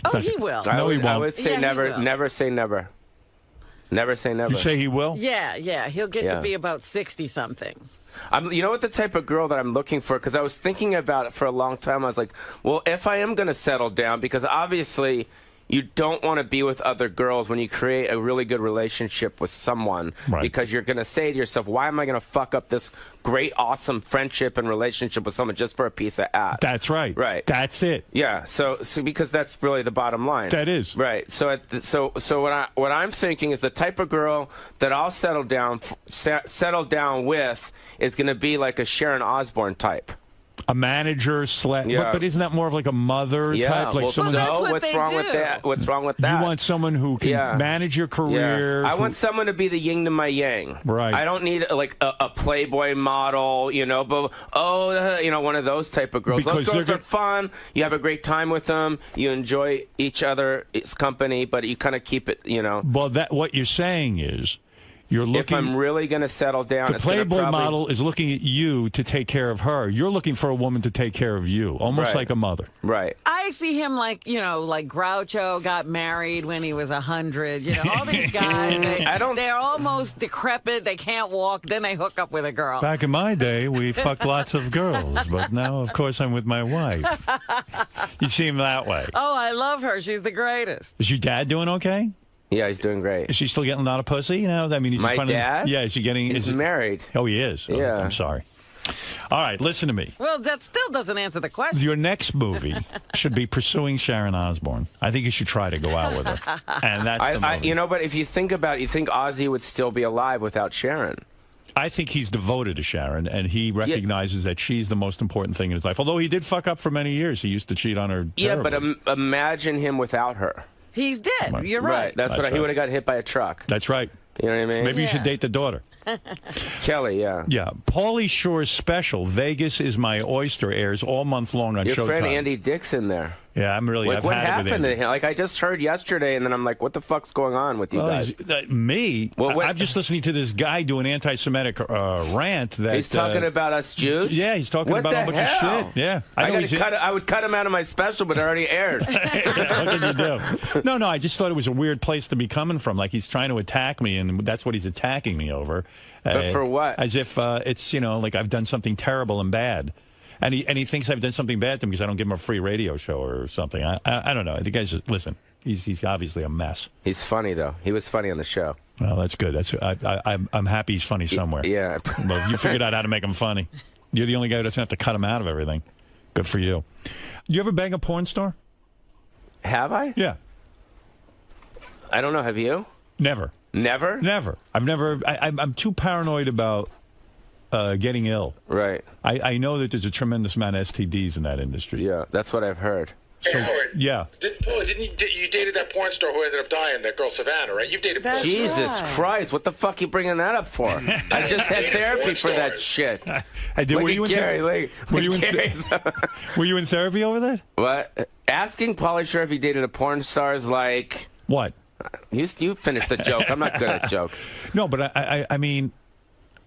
Oh, he will. No, he won't. I would say Yeah, he never. will. Never say never. Never say never. You say he will? Yeah. He'll get Yeah. to be about 60-something. You know what the type of girl that I'm looking for? Because I was thinking about it for a long time. I was like, well, if I am going to settle down, because obviously you don't want to be with other girls when you create a really good relationship with someone. Right. Because you're going to say to yourself, why am I going to fuck up this great, awesome friendship and relationship with someone just for a piece of ass? That's right. Right. That's it. Yeah. So because that's really the bottom line. That is. Right. So what I'm thinking is the type of girl that I'll settle down with is going to be like a Sharon Osbourne type. A manager Yeah. but isn't that more of like a mother type? Like well, someone that's what what's they wrong do. with that? What's wrong with that? You want someone who can manage your career. I want someone to be the yin to my yang. Right. I don't need like a Playboy model, but one of those type of girls. Because Those girls they're are fun. You have a great time with them. You enjoy each other's company, but you kind of keep it, Well, what you're saying is you're looking. If I'm really going to settle down, the it's gonna Playboy probably, model is looking at you to take care of her. You're looking for a woman to take care of you, almost Right. like a mother. Right. I see him like Groucho got married when he was 100. All these guys, they're almost decrepit. They can't walk. Then they hook up with a girl. Back in my day, we fucked lots of girls, but now, of course, I'm with my wife. You seem that way. Oh, I love her. She's the greatest. Is your dad doing okay? Yeah, he's doing great. Is she still getting a lot of pussy? I mean, he's My in front dad? Of, yeah, is he getting? He's is married. Oh, he is. Oh, Yeah. I'm sorry. All right, listen to me. Well, that still doesn't answer the question. Your next movie should be pursuing Sharon Osbourne. I think you should try to go out with her, and that's the movie. But if you think about it, you think Ozzy would still be alive without Sharon. I think he's devoted to Sharon, and he recognizes that she's the most important thing in his life. Although he did fuck up for many years. He used to cheat on her. Yeah, but terribly. imagine him without her. He's dead. Right. You're right. That's what he would have got hit by a truck. That's right. You know what I mean? Maybe you should date the daughter. Kelly, yeah. Yeah. Pauly Shore's special, Vegas is My Oyster, airs all month long on Your Showtime. friend Andy Dickson there. Yeah, I'm really. Like, I've what had it with happened to Andy. him? Like, I just heard yesterday, and then I'm like, what the fuck's going on with you guys? Me? Well, I'm just listening to this guy do an anti-Semitic rant that He's talking about us Jews? Yeah, he's talking What about the a bunch of hell? shit. Yeah, I would cut him out of my special, but it already aired. What can you do? No, I just thought it was a weird place to be coming from. Like he's trying to attack me, and that's what he's attacking me over. But for what? As if it's like I've done something terrible and bad. And he thinks I've done something bad to him because I don't give him a free radio show or something. I don't know. The guy's listen. He's obviously a mess. He's funny though. He was funny on the show. Well, that's good. I'm happy he's funny somewhere. Yeah. Well, you figured out how to make him funny. You're the only guy who doesn't have to cut him out of everything. Good for you. You ever bang a porn star? Have I? Yeah. I don't know. Have you? Never. Never? Never. I've never. I'm too paranoid about getting ill. Right. I know that there's a tremendous amount of STDs in that industry. Yeah, that's what I've heard. Hey, Howard. Yeah. Paul, didn't you dated that porn star who ended up dying, that girl Savannah, right? You've dated porn stars. Jesus Christ, what the fuck you bringing that up for? I just had therapy for that shit. Were you in therapy over that? What? Asking Pauly Shore if he dated a porn star is like... What? You finished the joke. I'm not good at jokes. No, but I mean...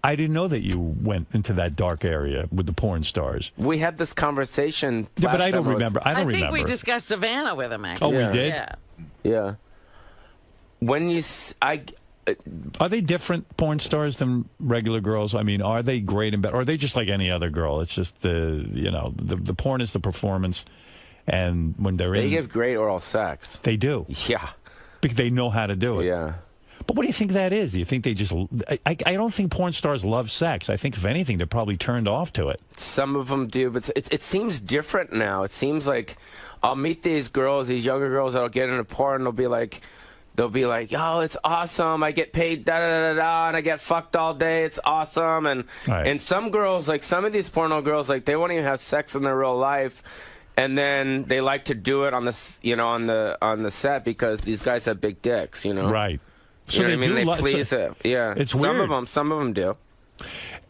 I didn't know that you went into that dark area with the porn stars. We had this conversation. Yeah, but I don't remember. I don't remember. I think we discussed Savannah with him, actually. Oh, we did? Yeah. Yeah. When you... Are they different porn stars than regular girls? I mean, are they great and bad? Or are they just like any other girl? It's just the porn is the performance. And when they give great oral sex. They do. Yeah. Because they know how to do it. Yeah. But what do you think that is? Do you think they just... I don't think porn stars love sex. I think, if anything, they're probably turned off to it. Some of them do, but it seems different now. It seems like I'll meet these girls, these younger girls that'll get into porn, and they'll be like, oh, it's awesome. I get paid da-da-da-da, and I get fucked all day. It's awesome. And some girls, like some of these porno girls, like they won't even have sex in their real life. And then they like to do it on the on the set because these guys have big dicks, Right. So you know what I mean? They please it. Yeah. It's weird. Some of them do.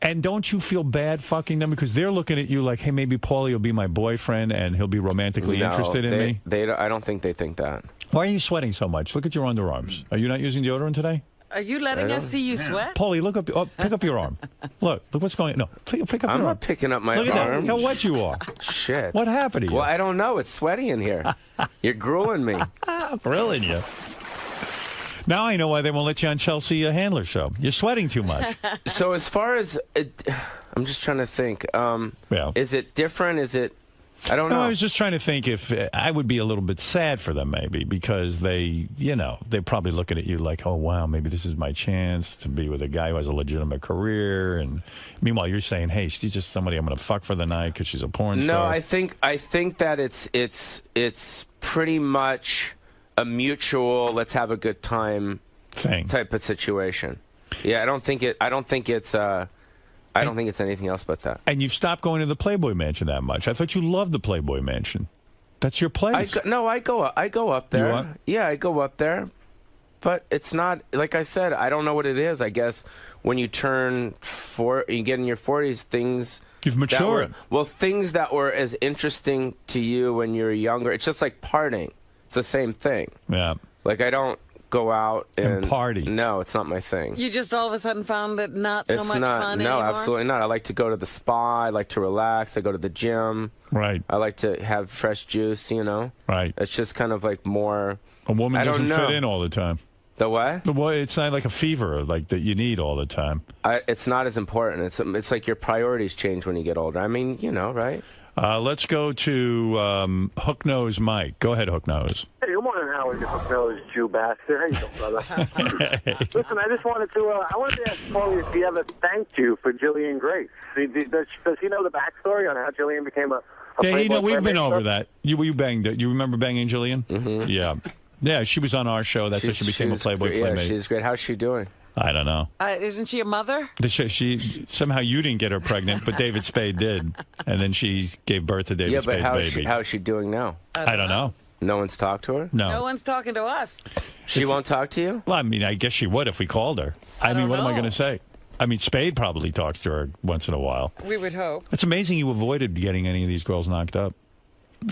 And don't you feel bad fucking them because they're looking at you like, hey, maybe Paulie will be my boyfriend and he'll be romantically interested in me? I don't think they think that. Why are you sweating so much? Look at your underarms. Are you not using deodorant today? Are you letting us see you sweat? Paulie, look up. Oh, pick up your arm. Look what's going on. No, pick up your arm. I'm not picking up my look arm. At that. Look how wet you are. Shit. What happened to you? Well, I don't know. It's sweaty in here. You're grueling me. Grilling you. Now I know why they won't let you on Chelsea Handler show. You're sweating too much. So as far as I'm just trying to think. Is it different? Is it? I don't know. I was just trying to think if I would be a little bit sad for them maybe because they're probably looking at you like, oh, wow, maybe this is my chance to be with a guy who has a legitimate career. And meanwhile, you're saying, hey, she's just somebody I'm going to fuck for the night because she's a porn star. No, I think that it's pretty much a mutual let's have a good time thing type of situation. Yeah, I don't think it's anything else but that. And you've stopped going to the Playboy Mansion that much. I thought you loved the Playboy Mansion. That's your place. I go up there. You are? Yeah, I go up there. But it's not, like I said, I don't know what it is. I guess when you turn you get in your 40s, things... You've matured. Things that were as interesting to you when you were younger, it's just like partying. It's the same thing. Yeah. Like I don't go out and party. No, it's not my thing. You just all of a sudden found it not so much fun No, anymore? absolutely not. I like to go to the spa. I like to relax. I go to the gym. Right. I like to have fresh juice, Right. It's just kind of like more... A woman doesn't fit in all the time. The what? It's not like a fever like that you need all the time. It's not as important. It's like your priorities change when you get older. I mean, right? Let's go to Hook Nose Mike. Go ahead, Hook Nose. Hey, good morning, Howard, you Hook Nose Jew bastard. How you doing, brother? Listen, I just wanted to ask Paulie if he ever thanked you for Jillian Grace. Does he know the backstory on how Jillian became a Yeah, we've been over that. You banged it. You remember banging Jillian? Mm-hmm. Yeah. Yeah, she was on our show. That's how she became a Playboy Playmate. Yeah, she's great. How's she doing? I don't know. Isn't she a mother? She somehow you didn't get her pregnant, but David Spade did, and then she gave birth to David Spade's baby. How is she doing now? I don't know. No one's talked to her? No one's talking to us. She won't talk to you? Well, I mean, I guess she would if we called her. I mean, what am I going to say? I mean, Spade probably talks to her once in a while. We would hope. It's amazing you avoided getting any of these girls knocked up.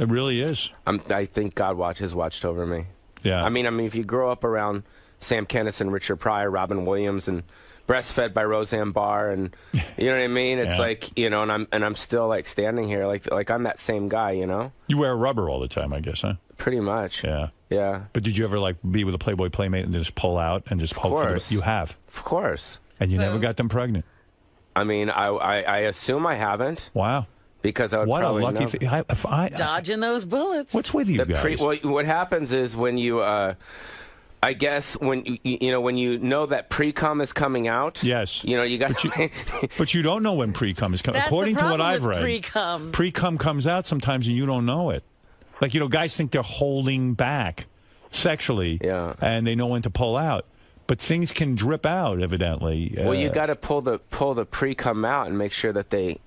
It really is. I think God has watched over me. Yeah. I mean, if you grow up around Sam Kinison, Richard Pryor, Robin Williams, and breastfed by Roseanne Barr, and you know what I mean? It's like, and I'm still like standing here, like I'm that same guy, You wear rubber all the time, I guess, huh? Pretty much. Yeah. Yeah. But did you ever like be with a Playboy Playmate and just pull out and just hope for you have? Of course. And you never got them pregnant? I mean, I assume I haven't. Wow. Because I would probably what a lucky know. Dodging those bullets. What's with you guys? What happens is when you, I guess when you know that pre-cum is coming out. Yes. You got. But you don't know when pre-cum is coming. That's According the to what problem I've with read, pre-cum. Pre-cum comes out sometimes and you don't know it. Like guys think they're holding back sexually, and they know when to pull out. But things can drip out, evidently. Well, you got to pull the pre-cum out and make sure that they,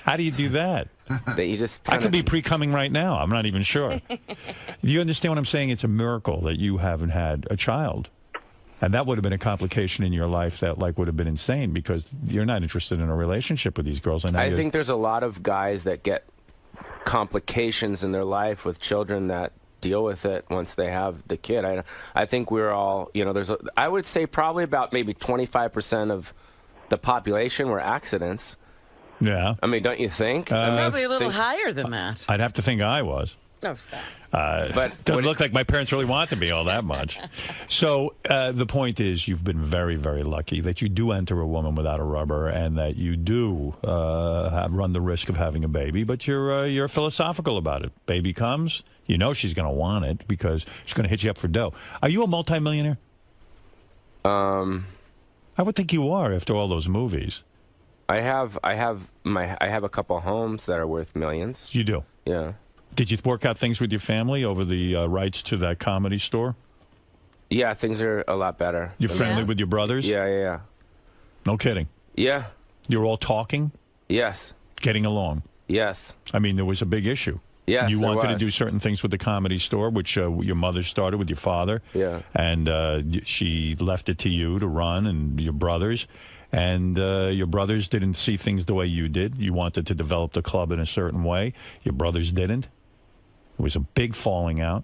How do you do that? That you just. I could be pre-cumming right now. I'm not even sure. Do you understand what I'm saying? It's a miracle that you haven't had a child. And that would have been a complication in your life that would have been insane because you're not interested in a relationship with these girls. And I think there's a lot of guys that get complications in their life with children that deal with it once they have the kid. I think we're all, I would say probably about maybe 25% of the population were accidents. Yeah. I mean, don't you think? Probably a little higher than that. I'd have to think I was. No, stop. But doesn't look like my parents really want to be all that much. So the point is you've been very, very lucky that you do enter a woman without a rubber and that you do run the risk of having a baby, but you're philosophical about it. Baby comes, she's going to want it because she's going to hit you up for dough. Are you a multimillionaire? I would think you are after all those movies. I have a couple homes that are worth millions. You do? Yeah. Did you work out things with your family over the rights to that Comedy Store? Yeah, things are a lot better. You're friendly with your brothers? Yeah. No kidding? Yeah. You're all talking? Yes. Getting along? Yes. I mean, there was a big issue. Yes, you wanted there to do certain things with the Comedy Store, which your mother started with your father. Yeah. And she left it to you to run and your brothers. and your brothers didn't see things the way you did. You wanted to develop the club in a certain way. Your brothers didn't. It was a big falling out.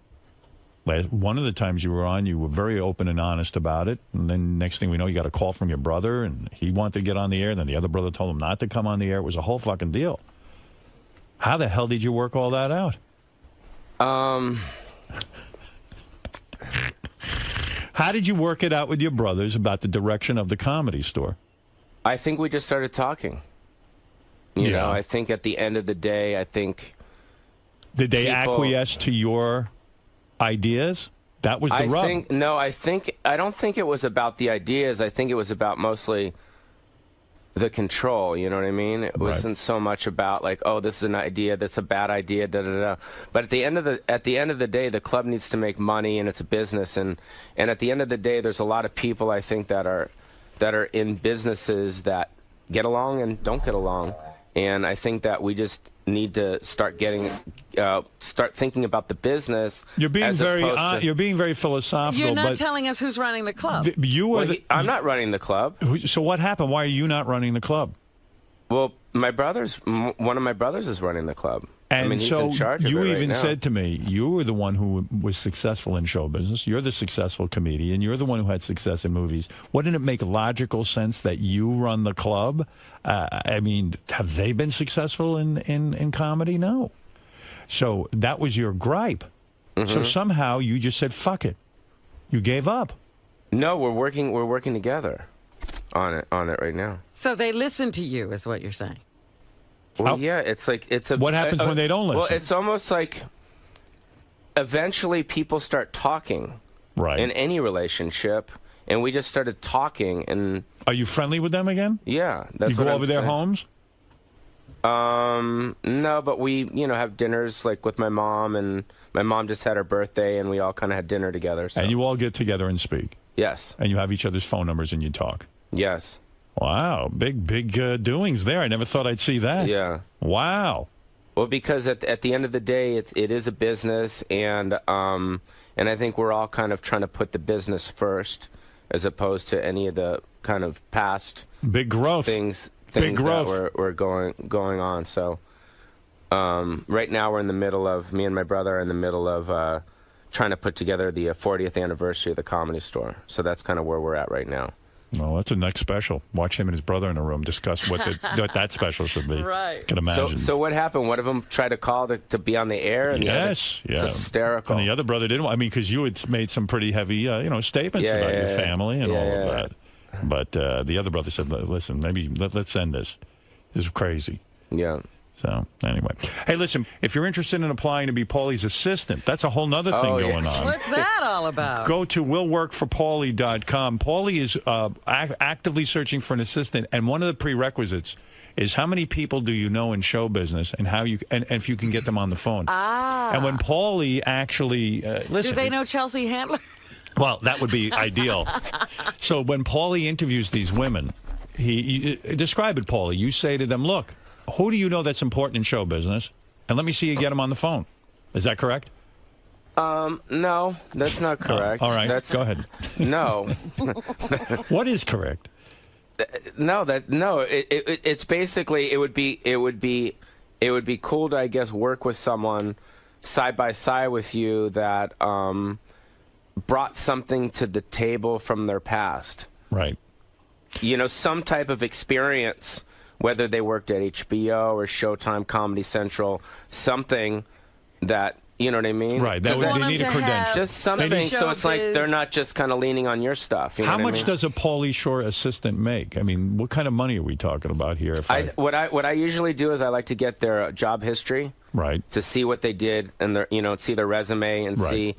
One of the times you were on, you were very open and honest about it. And then next thing we know, you got a call from your brother, and he wanted to get on the air. Then the other brother told him not to come on the air. It was a whole fucking deal. How the hell did you work all that out? How did you work it out with your brothers about the direction of the Comedy Store? I think we just started talking. You know, I think at the end of the day, I think... Did they acquiesce to your ideas? That was the rub. I don't think it was about the ideas. I think it was about mostly the control. You know what I mean? It wasn't so much about like, oh, this is an idea, that's a bad idea, da da da. But at the end of the day, the club needs to make money, and it's a business. And at the end of the day, there's a lot of people I think that are in businesses that get along and don't get along. And I think that we just need to start thinking about the business. You're being very philosophical. You're not but telling us who's running the club. I'm not running the club. So what happened? Why are you not running the club? Well, one of my brothers is running the club. And I mean, he's so in charge of you it right even now. said to me, you were the one who was successful in show business. You're the successful comedian. You're the one who had success in movies. Wouldn't it make logical sense that you run the club? I mean, have they been successful in comedy? No. So that was your gripe. So somehow you just said, fuck it. You gave up. No, we're working together on it right now. So they listen to you, is what you're saying. Well, yeah, it's like What happens when they don't listen? Well, it's almost like eventually people start talking, right? In any relationship, and we just started talking. And are you friendly with them again? Yeah, that's you what go I'm over their saying. homes. No, but we have dinners like with my mom, and my mom just had her birthday, and we all kind of had dinner together. So. And you all get together and speak. Yes. And you have each other's phone numbers and you talk. Yes. Wow, big doings there. I never thought I'd see that. Yeah. Wow. Well, because at the end of the day, it is a business, and I think we're all kind of trying to put the business first, as opposed to any of the kind of past big growth things big growth that were going on. So right now we're in the middle of me and my brother are in the middle of trying to put together the 40th anniversary of the Comedy Store. So that's kind of where we're at right now. Well, that's a next special. Watch him and his brother in a room discuss what that special should be. Right. Can imagine. So what happened? One of them tried to call to be on the air, and yes, it's hysterical. And the other brother didn't. I mean, because you had made some pretty heavy, statements about your family and all of that. But the other brother said, "Listen, maybe let's end this. This is crazy." Yeah. So, anyway. Hey, listen, if you're interested in applying to be Paulie's assistant, that's a whole nother thing going on. What's that all about? Go to willworkforpaulie.com. Paulie is actively searching for an assistant, and one of the prerequisites is how many people do you know in show business and how and if you can get them on the phone. And when Paulie actually, listen. Do they know Chelsea Handler? Well, that would be ideal. So when Paulie interviews these women, he describe it, Paulie. You say to them, look, who do you know that's important in show business? And let me see you get them on the phone. Is that correct? No, that's not correct. All right, go ahead. No. What is correct? It's basically it would be cool to, I guess, work with someone side by side with you that brought something to the table from their past. Right. Some type of experience, whether they worked at HBO or Showtime, Comedy Central, something that, you know what I mean? Right. They need a credential. Just something, so it's like they're not just kind of leaning on your stuff. You know How much I mean? does a Paulie Shore assistant make? I mean, what kind of money are we talking about here? What I usually do is I like to get their job history, right, to see what they did and their see their resume and see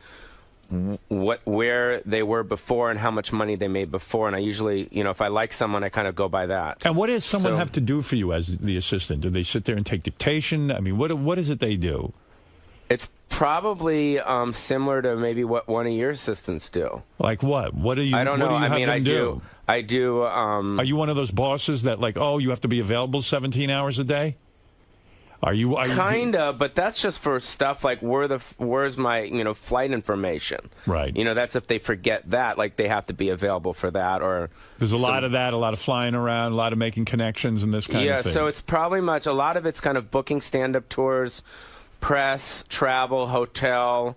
where they were before and how much money they made before. And I usually, if I like someone, I kind of go by that. And what does someone have to do for you as the assistant? Do they sit there and take dictation? I mean, what is it they do? It's probably similar to maybe what one of your assistants do. Like what? What do you? I don't know. I mean, I do. Are you one of those bosses that you have to be available 17 hours a day? Are you Kinda, but that's just for stuff like where's my flight information. Right. That's if they forget that, like they have to be available for that. Or there's a lot of that, a lot of flying around, a lot of making connections and this kind of thing. Yeah, so it's probably a lot of it's kind of booking stand-up tours, press, travel, hotel.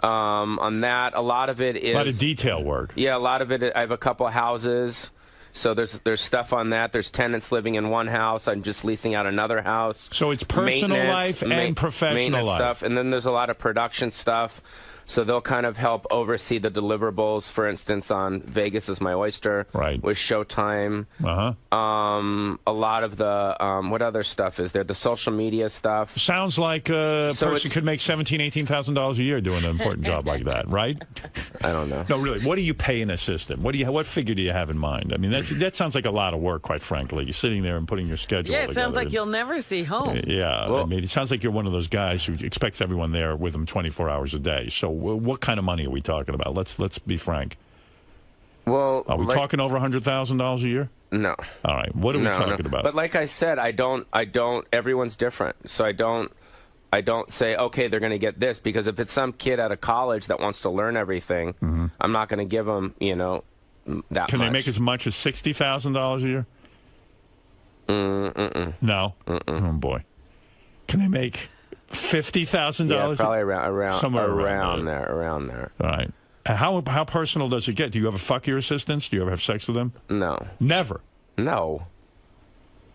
On that, a lot of it is a lot of detail work. Yeah, a lot of it. I have a couple of houses. So there's stuff on that. There's tenants living in one house. I'm just leasing out another house. So it's personal life and professional life. Stuff. And then there's a lot of production stuff. So they'll kind of help oversee the deliverables. For instance, on Vegas is My Oyster, right, with Showtime. A lot of the what other stuff is there? The social media stuff. Sounds like a person could make $17,000-$18,000 a year doing an important job like that, right? I don't know. No, really. What do you pay an assistant? What figure do you have in mind? I mean, that sounds like a lot of work, quite frankly. You're sitting there and putting your schedule. Yeah, it together. sounds like you'll never see home. Yeah, I mean, it sounds like you're one of those guys who expects everyone there with them 24 hours a day. So what kind of money are we talking about? Let's be frank. Well, are we talking over $100,000 a year? No. All right. What are we talking about? But like I said, I don't. Everyone's different, so I don't say okay, they're going to get this, because if it's some kid out of college that wants to learn everything, I'm not going to give them that much. Can they make as much as $60,000 a year? No. Oh boy. Can they make $50,000? Yeah, probably around somewhere around there. All right. How personal does it get? Do you ever fuck your assistants? Do you ever have sex with them? No. Never. No.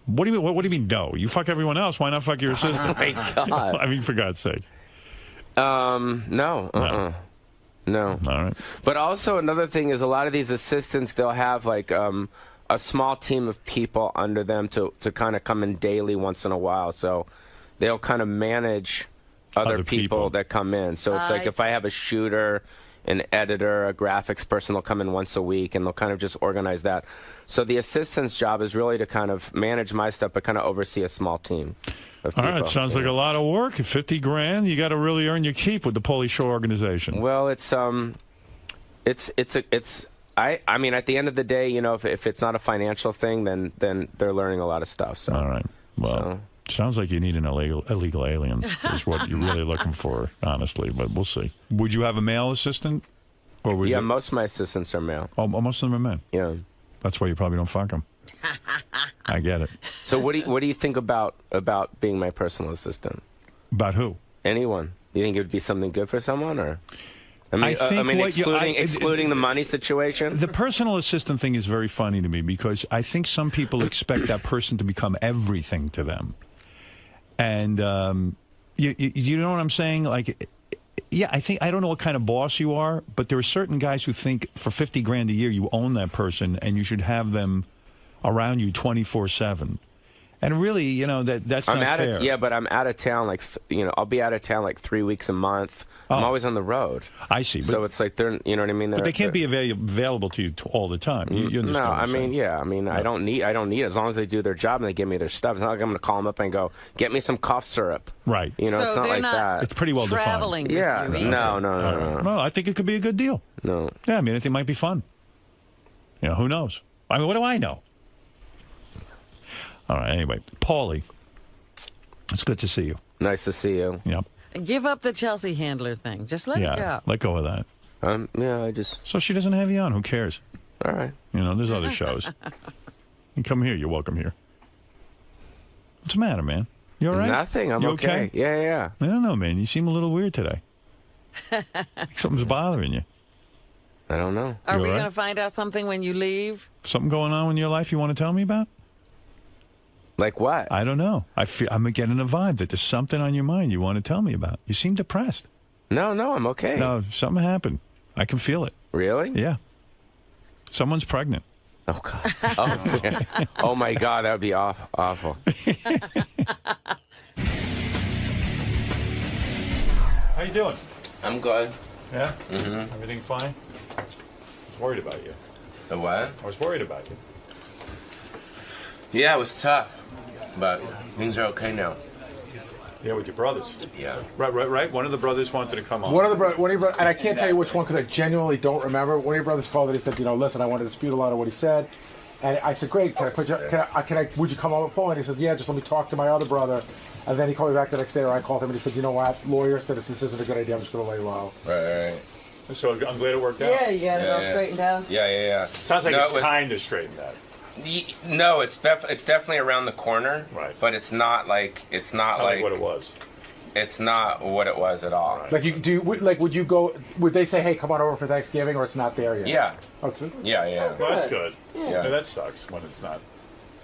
What do you mean? What do you mean? No. You fuck everyone else. Why not fuck your assistant? Oh my God. I mean, for God's sake. No. No. All right. But also another thing is a lot of these assistants, they'll have like a small team of people under them to kind of come in daily once in a while. So they'll kind of manage other people that come in. So it's like if I have a shooter, an editor, a graphics person, they'll come in once a week, and they'll kind of just organize that. So the assistant's job is really to kind of manage my stuff, but kind of oversee a small team of people. All right, sounds like a lot of work. $50,000, you got to really earn your keep with the Pauly Shore organization. Well, I mean, at the end of the day, if it's not a financial thing, then they're learning a lot of stuff. So. All right. Well, sounds like you need an illegal alien is what you're really looking for, honestly, but we'll see. Would you have a male assistant? Or most of my assistants are male. Oh, most of them are men? Yeah. That's why you probably don't fuck them. I get it. So what do you think about being my personal assistant? About who? Anyone. You think it would be something good for someone, or? I mean, excluding the money situation? The personal assistant thing is very funny to me, because I think some people expect that person to become everything to them. And you know what I'm saying? Like, yeah, I don't know what kind of boss you are, but there are certain guys who think for $50,000 a year you own that person and you should have them around you 24/7. And really, that's not fair. Yeah, but I'm out of town. I'll be out of town like 3 weeks a month. I'm always on the road. I see. So it's like you know what I mean? But they can't be available to you all the time. You understand? No, I mean, yeah. I mean, no. I don't need it as long as they do their job and they give me their stuff. It's not like I'm going to call them up and go, get me some cough syrup. Right. So it's not like that. It's pretty well traveling defined. With you, No. Well, I think it could be a good deal. No. Yeah, I mean, I think it might be fun. Who knows? I mean, what do I know? All right, anyway, Pauly, it's good to see you. Nice to see you. Yep. Give up the Chelsea Handler thing. Just let it go. Let go of that. Yeah, I just... So she doesn't have you on. Who cares? All right. There's other shows. You come here. You're welcome here. What's the matter, man? You all right? Nothing. I'm okay. Yeah. I don't know, man. You seem a little weird today. Something's bothering you. I don't know. Are we going to find out something when you leave? Something going on in your life you want to tell me about? Like what? I don't know. I'm getting a vibe that there's something on your mind you want to tell me about. You seem depressed. No, I'm okay. No, something happened. I can feel it. Really? Yeah. Someone's pregnant. Oh, God. Oh, yeah. Oh my God, that would be awful. How you doing? I'm good. Yeah? Mm-hmm. Everything fine? I was worried about you. The what? I was worried about you. Yeah, it was tough, but things are okay now. Yeah, with your brothers. Yeah. Right. One of the brothers wanted to come on. One of your brothers, and I can't tell you which one because I genuinely don't remember. One of your brothers called and he said, listen, I want to dispute a lot of what he said. And I said, great, would you come on the phone? And he said, yeah, just let me talk to my other brother. And then he called me back the next day, or I called him, and he said, you know what, lawyer said if this isn't a good idea, I'm just going to lay low. Right. So I'm glad it worked out. Yeah, you got it all straightened out. Yeah. Sounds like it's kind of straightened out. No, it's definitely around the corner. Right. But it's not like what it was. It's not what it was at all. Like would you go? Would they say, "Hey, come on over for Thanksgiving," or it's not there yet? Yeah. Oh, it's Yeah. Well, that's good. Yeah. That sucks when it's not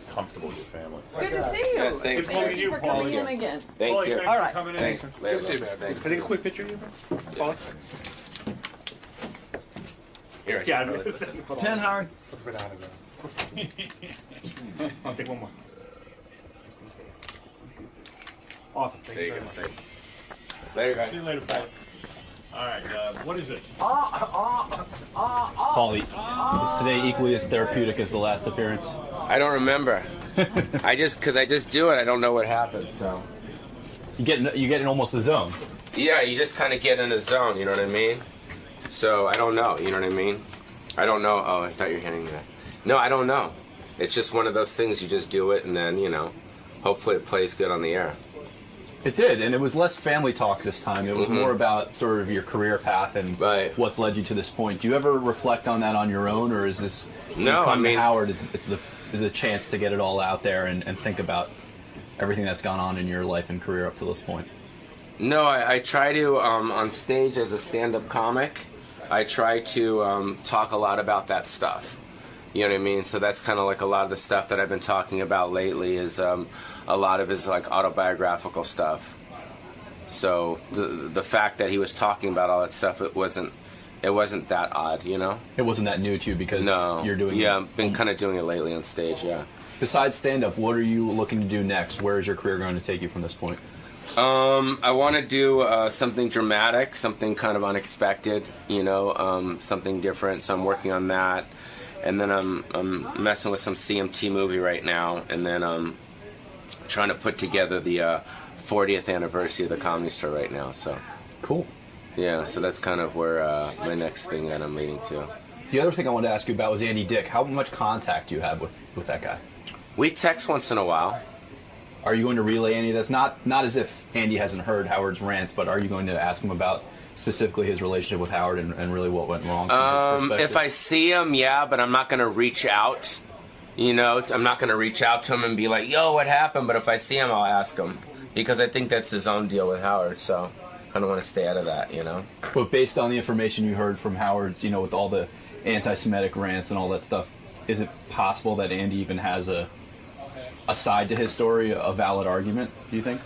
comfortable with your family. Good to see you. Yeah, thanks. Thank you for coming in again. Thank you. All right. Thanks. Good to see you, man. Thanks. Can I take a quick picture of you, man? Paul? Here, Yeah, 10, Howard. Let's go down again. I'll take one more. Awesome. Thank you very much. Later, guys. See you later, Paul. All right, what is it? Paulie, was today equally as therapeutic as the last appearance? I don't remember. I just do it. I don't know what happens. So you get in almost the zone. Yeah, you just kind of get in a zone. You know what I mean? So I don't know. You know what I mean? I don't know. Oh, I thought you were handing me that. No, I don't know. It's just one of those things. You just do it, and then hopefully it plays good on the air. It did, and it was less family talk this time. It was more about sort of your career path and what's led you to this point. Do you ever reflect on that on your own, or is this No, I mean, Howard? It's the chance to get it all out there and think about everything that's gone on in your life and career up to this point. No, I try to on stage as a stand-up comic. I try to talk a lot about that stuff. You know what I mean? So that's kind of like a lot of the stuff that I've been talking about lately is a lot of his like autobiographical stuff. So the fact that he was talking about all that stuff, it wasn't that odd, you know? It wasn't that new to you because you're doing Yeah, I've been kind of doing it lately on stage, yeah. Besides stand-up, what are you looking to do next? Where is your career going to take you from this point? I want to do something dramatic, something kind of unexpected, something different. So I'm working on that. And then I'm messing with some CMT movie right now, and then I'm trying to put together the 40th anniversary of the Comedy Store right now. So cool. Yeah, so that's kind of where my next thing that I'm leading to. The other thing I wanted to ask you about was Andy Dick. How much contact do you have with that guy? We text once in a while. Are you going to relay any of this? Not as if Andy hasn't heard Howard's rants, but are you going to ask him about specifically his relationship with Howard and really what went wrong from his perspective? If I see him, yeah, but I'm not going to reach out. I'm not going to reach out to him and be like, yo, what happened? But if I see him, I'll ask him. Because I think that's his own deal with Howard, so I kind of want to stay out of that, But based on the information you heard from Howard's, with all the anti-Semitic rants and all that stuff, is it possible that Andy even has a side to his story, a valid argument, do you think?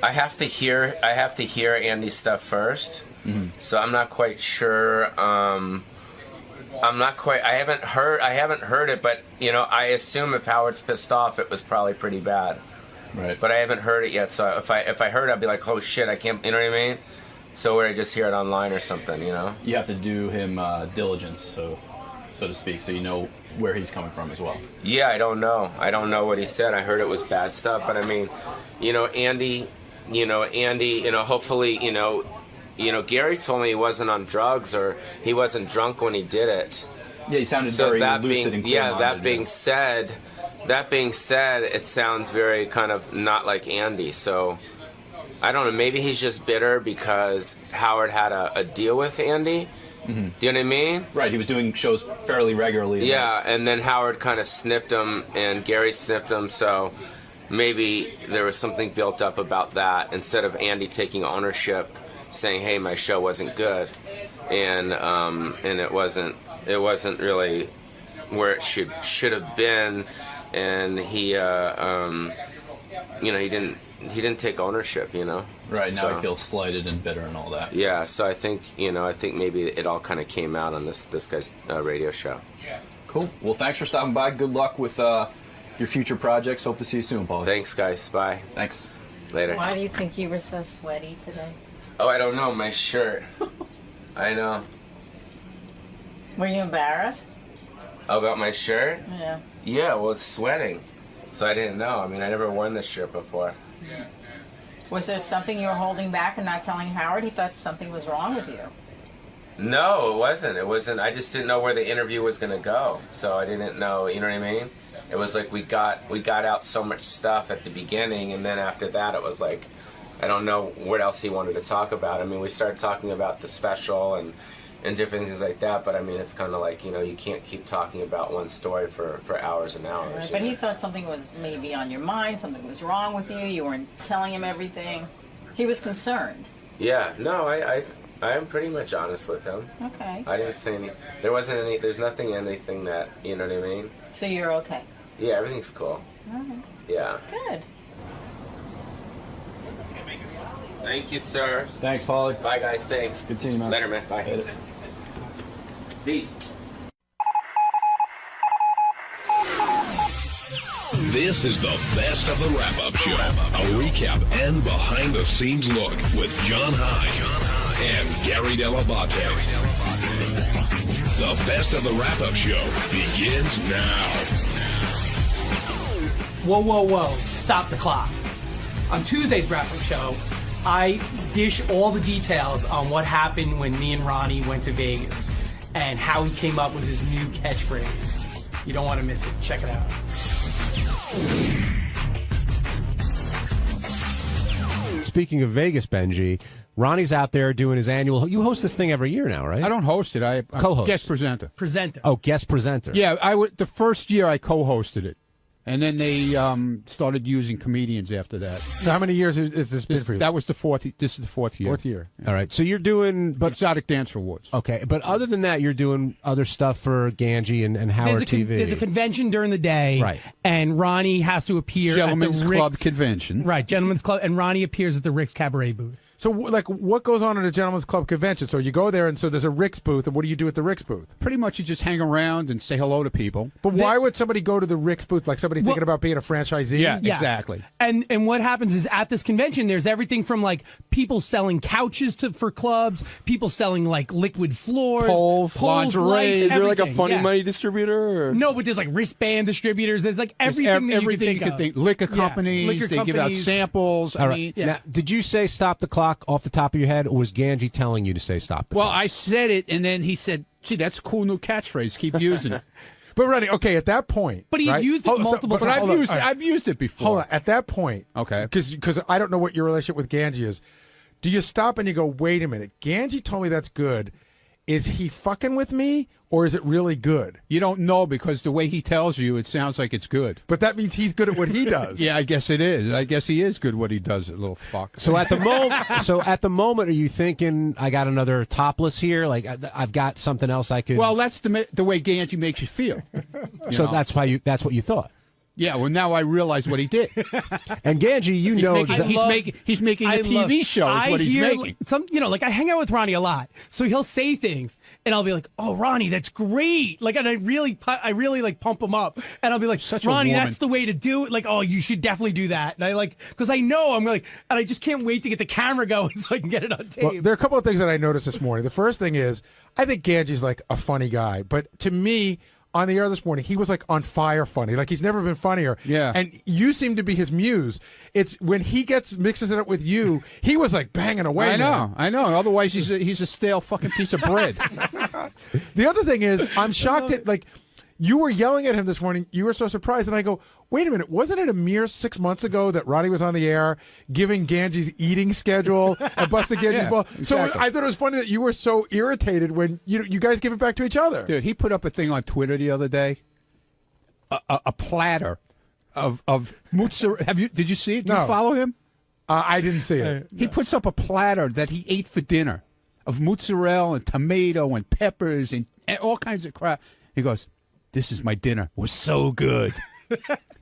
I have to hear Andy's stuff first. Mm-hmm. So I'm not quite sure. I haven't heard it, but I assume if Howard's pissed off, it was probably pretty bad. Right. But I haven't heard it yet. So if I heard it, I'd be like, oh shit, I can't. You know what I mean? So where I just hear it online or something, You have to do him diligence, so to speak, so you know where he's coming from as well. Yeah, I don't know. I don't know what he said. I heard it was bad stuff, but I mean, Andy, hopefully, Gary told me he wasn't on drugs or he wasn't drunk when he did it. Yeah, he sounded very lucid and clear-minded. Yeah, that being said, it sounds very kind of not like Andy. So I don't know. Maybe he's just bitter because Howard had a deal with Andy. Mm-hmm. Do you know what I mean? Right. He was doing shows fairly regularly. Yeah, and then Howard kind of snipped him, and Gary snipped him. So maybe there was something built up about that instead of Andy taking ownership, saying, "Hey, my show wasn't good," and it wasn't really where it should have been, and he he didn't take ownership, Right, now so, he feels slighted and bitter and all that. Yeah, so I think maybe it all kind of came out on this guy's radio show. Cool. Well, thanks for stopping by. Good luck with your future projects. Hope to see you soon, Paul. Thanks, guys. Bye. Thanks. Later. Why do you think you were so sweaty today? Oh, I don't know. My shirt. I know. Were you embarrassed? About my shirt? Yeah. Yeah, well, it's sweating. So I didn't know. I mean, I never worn this shirt before. Was there something you were holding back and not telling Howard? He thought something was wrong with you. No, it wasn't. I just didn't know where the interview was going to go. So I didn't know, you know what I mean? it was like we got out so much stuff at the beginning, and then after that it was like, I don't know what else he wanted to talk about. I mean, we started talking about the special and different things like that, but I mean, it's kind of like, you can't keep talking about one story for hours and hours. Right, but he thought something was maybe on your mind, something was wrong with you, you weren't telling him everything. He was concerned. Yeah, no, I am pretty much honest with him. Okay. I didn't say there's anything that, you know what I mean? So you're okay? Yeah, everything's cool. All right. Yeah. Good. Thank you, sir. Thanks, Paulie. Bye, guys. Thanks. Good seeing you, man. Later, man. Bye. Later. Peace. This is the best of the wrap-up show. A recap and behind-the-scenes look with John High and Gary Dell'Abate. The best of the wrap-up show begins now. Whoa, whoa, whoa. Stop the clock. On Tuesday's wrap-up show, I dish all the details on what happened when me and Ronnie went to Vegas and how he came up with his new catchphrase. You don't want to miss it. Check it out. Speaking of Vegas, Benji, Ronnie's out there doing his annual. You host this thing every year now, right? I don't host it. I'm co-host. Guest presenter. Oh, guest presenter. Yeah, the first year I co-hosted it, and then they started using comedians after that. So how many years is this been for you? That was the fourth. This is the fourth year. Fourth year. All right. So you're doing, but Exotic Dance Awards. Okay, but other than that, you're doing other stuff for Ganji and Howard TV. There's a convention during the day, Right. And Ronnie has to appear Gentlemen's at the Club Rick's, convention. Right, Gentlemen's Club, and Ronnie appears at the Rick's Cabaret booth. So, like, what goes on at a Gentleman's Club convention? So you go there, and so there's a Rick's booth, and what do you do at the Rick's booth? Pretty much you just hang around and say hello to people. But why would somebody go to the Rick's booth? Like somebody thinking about being a franchisee? Yeah, Yes. exactly. And what happens is at this convention, there's everything from like people selling couches for clubs, people selling like liquid floors, Poles, lingerie. lingerie. Is there like a everything, funny yeah. money distributor? Or? No, but there's like wristband distributors. There's like There's everything that everything you can think of. Liquor Yeah, companies. liquor They give out companies. samples. All I right. mean, Now, did you say stop the clock off the top of your head, or was Ganji telling you to say stop the well, clock? I said it, and then he said, "Gee, that's a cool new catchphrase. Keep using it." But Ronnie, okay, at that point, But he right? used it Hold- multiple but times. hold on, all right. I've used it before. Hold on, at that point, Okay. because I don't know what your relationship with Ganji is. Do you stop and you go, wait a minute? Ganji told me that's good. Is he fucking with me, or is it really good? You don't know because the way he tells you, it sounds like it's good. But that means he's good at what he does. Yeah, I guess it is. I guess he is good at what he does, little fuck. So at the moment, are you thinking I got another topless here? Like I've got something else I could. Well, that's the way Ganji makes you feel. so know? that's what you thought. Yeah, well, now I realize what he did. And Ganji, He's know making, he's making a TV show is what he's making. Like I hang out with Ronnie a lot, so he'll say things, and I'll be like, "Oh, Ronnie, that's great!" Like, and I really like pump him up, and I'll be like, Such a "Ronnie, woman. that's the way to do it." Like, "Oh, you should definitely do that." And I like because I know I'm like, and I just can't wait to get the camera going so I can get it on tape. Well, there are a couple of things that I noticed this morning. The first thing is, I think Ganji's like a funny guy, but to me, on the air this morning, he was like on fire funny. Like he's never been funnier. Yeah. And you seem to be his muse. It's when he mixes it up with you, he was like banging away. I know. Otherwise, he's a stale fucking piece of bread. The other thing is, I'm shocked that like you were yelling at him this morning. You were so surprised, and I go, wait a minute, wasn't it a mere 6 months ago that Ronnie was on the air giving Ganji's eating schedule and busting Ganji's Yeah, ball? exactly. So I thought it was funny that you were so irritated when you guys give it back to each other. Dude, he put up a thing on Twitter the other day. A platter of mozzarella. Did you see it? Did No. you follow him? I didn't see it. He puts up a platter that he ate for dinner of mozzarella and tomato and peppers and all kinds of crap. He goes, "This is my dinner. It was so good."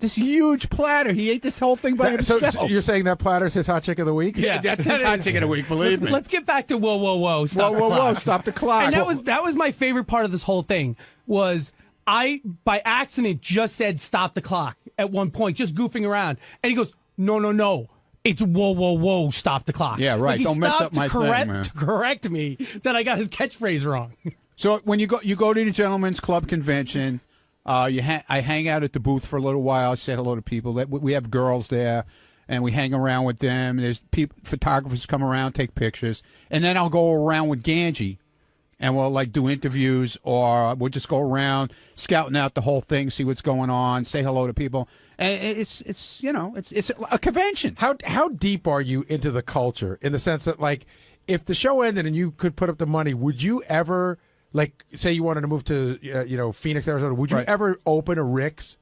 This huge platter. He ate this whole thing by himself. So you're saying that platter's his hot chick of the week? Yeah, that's his hot chick of the week. Believe me. Let's get back to whoa, whoa, whoa, stop Whoa, the whoa, clock. whoa, stop the clock. And that was my favorite part of this whole thing was I by accident just said stop the clock at one point, just goofing around, and he goes, no. It's whoa, whoa, whoa, stop the clock. Yeah, right. Like he Don't mess stopped up my to correct, thing, man. to correct me that I got his catchphrase wrong. So when you go to the Gentlemen's Club convention, I hang out at the booth for a little while, say hello to people. We have girls there, and we hang around with them. There's photographers come around, take pictures, and then I'll go around with Ganji, and we'll like do interviews, or we'll just go around scouting out the whole thing, see what's going on, say hello to people. And it's a convention. How deep are you into the culture in the sense that, like, if the show ended and you could put up the money, would you ever, like, say you wanted to move to Phoenix, Arizona, would you ever open a Rick's?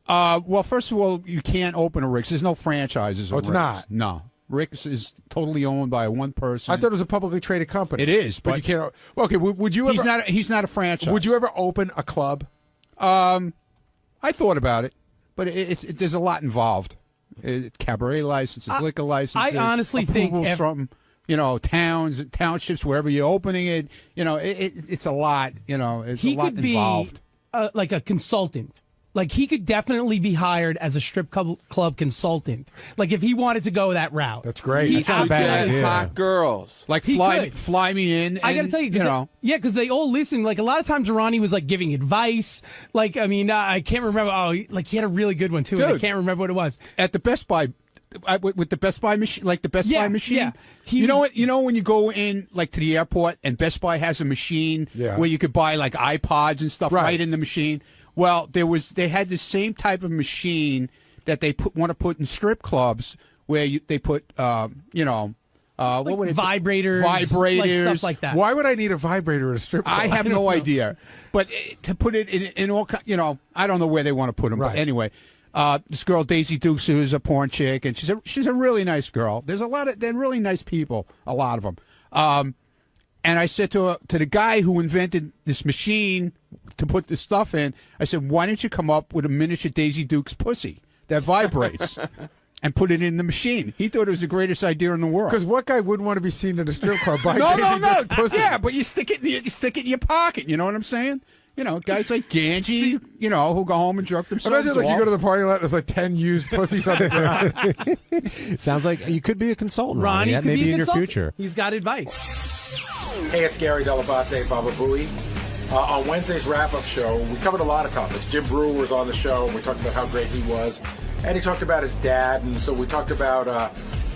Well, first of all, you can't open a Rick's. There's no franchises. Oh, it's Rick's. not? No. Rick's is totally owned by one person. I thought it was a publicly traded company. It is, but you can't. Well, okay, would you ever? He's not a franchise. Would you ever open a club? I thought about it, but there's a lot involved. Cabaret licenses, liquor licenses. I honestly think from towns, townships, wherever you're opening it. It's a lot. It's a lot involved. Like a consultant. Like, he could definitely be hired as a strip club consultant. Like, if he wanted to go that route. That's great. That's not a bad idea. Hot girls. Like, fly me in. I got to tell you, because they all listen. Like, a lot of times Ronnie was, like, giving advice. Like, I mean, I can't remember. Oh, like, he had a really good one, too. And I can't remember what it was. At the Best Buy. With the Best Buy machine, like the Best Buy machine. Yeah. You know when you go in like to the airport and Best Buy has a machine where you could buy like iPods and stuff right in the machine. Well, they had the same type of machine that they want to put in strip clubs where they put what would it vibrators, vibrators, like stuff like that. Why would I need a vibrator at a strip club? I have no idea, but to put it in all, I don't know where they want to put them. But anyway. This girl Daisy Dukes, who's a porn chick, and she's a really nice girl. They're really nice people, a lot of them. And I said to the guy who invented this machine to put this stuff in, I said, why don't you come up with a miniature Daisy Dukes pussy that vibrates and put it in the machine? He thought it was the greatest idea in the world. Because what guy wouldn't want to be seen at a strip club by no, Daisy Dukes pussy? Yeah, but you stick it in your pocket. You know what I'm saying? Guys like Ganji, who go home and jerk themselves Imagine off. You go to the parking lot, there's like 10 used pussies on the Sounds like you could be a consultant, Ronnie. That could may be be a in your consultant. future. He's got advice. Hey, it's Gary Dell'Abate, Baba Booey. On Wednesday's wrap-up show, we covered a lot of topics. Jim Brewer was on the show, and we talked about how great he was. And he talked about his dad, and so we talked about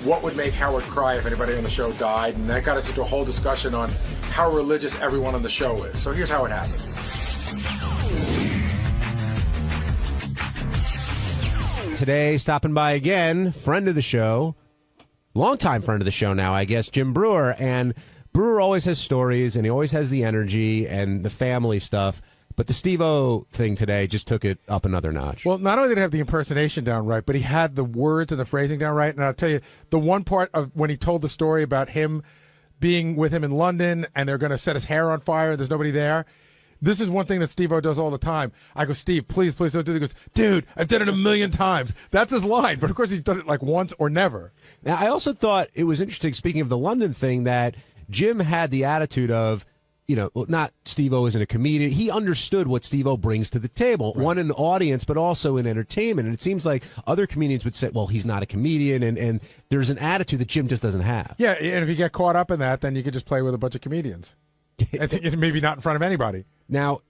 what would make Howard cry if anybody on the show died. And that got us into a whole discussion on how religious everyone on the show is. So here's how it happened. Today, stopping by again, friend of the show, longtime friend of the show now, I guess, Jim Brewer. And Brewer always has stories, and he always has the energy and the family stuff. But the Steve-O thing today just took it up another notch. Well, not only did he have the impersonation down right, but he had the words and the phrasing down right. And I'll tell you, the one part of when he told the story about him being with him in London and they're going to set his hair on fire and there's nobody there. This is one thing that Steve-O does all the time. I go, Steve, please don't do it. He goes, dude, I've done it 1,000,000 times. That's his line. But, of course, he's done it like once or never. Now, I also thought it was interesting, speaking of the London thing, that Jim had the attitude of, not Steve-O isn't a comedian. He understood what Steve-O brings to the table, one in the audience, but also in entertainment. And it seems like other comedians would say, well, he's not a comedian. And there's an attitude that Jim just doesn't have. Yeah, and if you get caught up in that, then you could just play with a bunch of comedians. And maybe not in front of anybody. Now,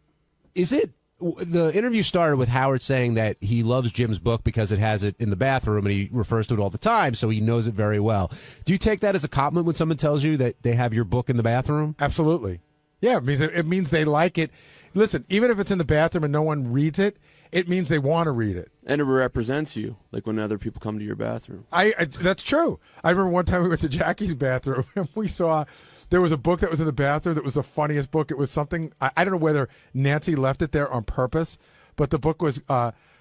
the interview started with Howard saying that he loves Jim's book because it has it in the bathroom and he refers to it all the time, so he knows it very well. Do you take that as a compliment when someone tells you that they have your book in the bathroom? Absolutely. Yeah, it means they like it. Listen, even if it's in the bathroom and no one reads it, it means they want to read it. And it represents you, like when other people come to your bathroom. That's true. I remember one time we went to Jackie's bathroom and we saw there was a book that was in the bathroom that was the funniest book. It was something, I don't know whether Nancy left it there on purpose, but the book was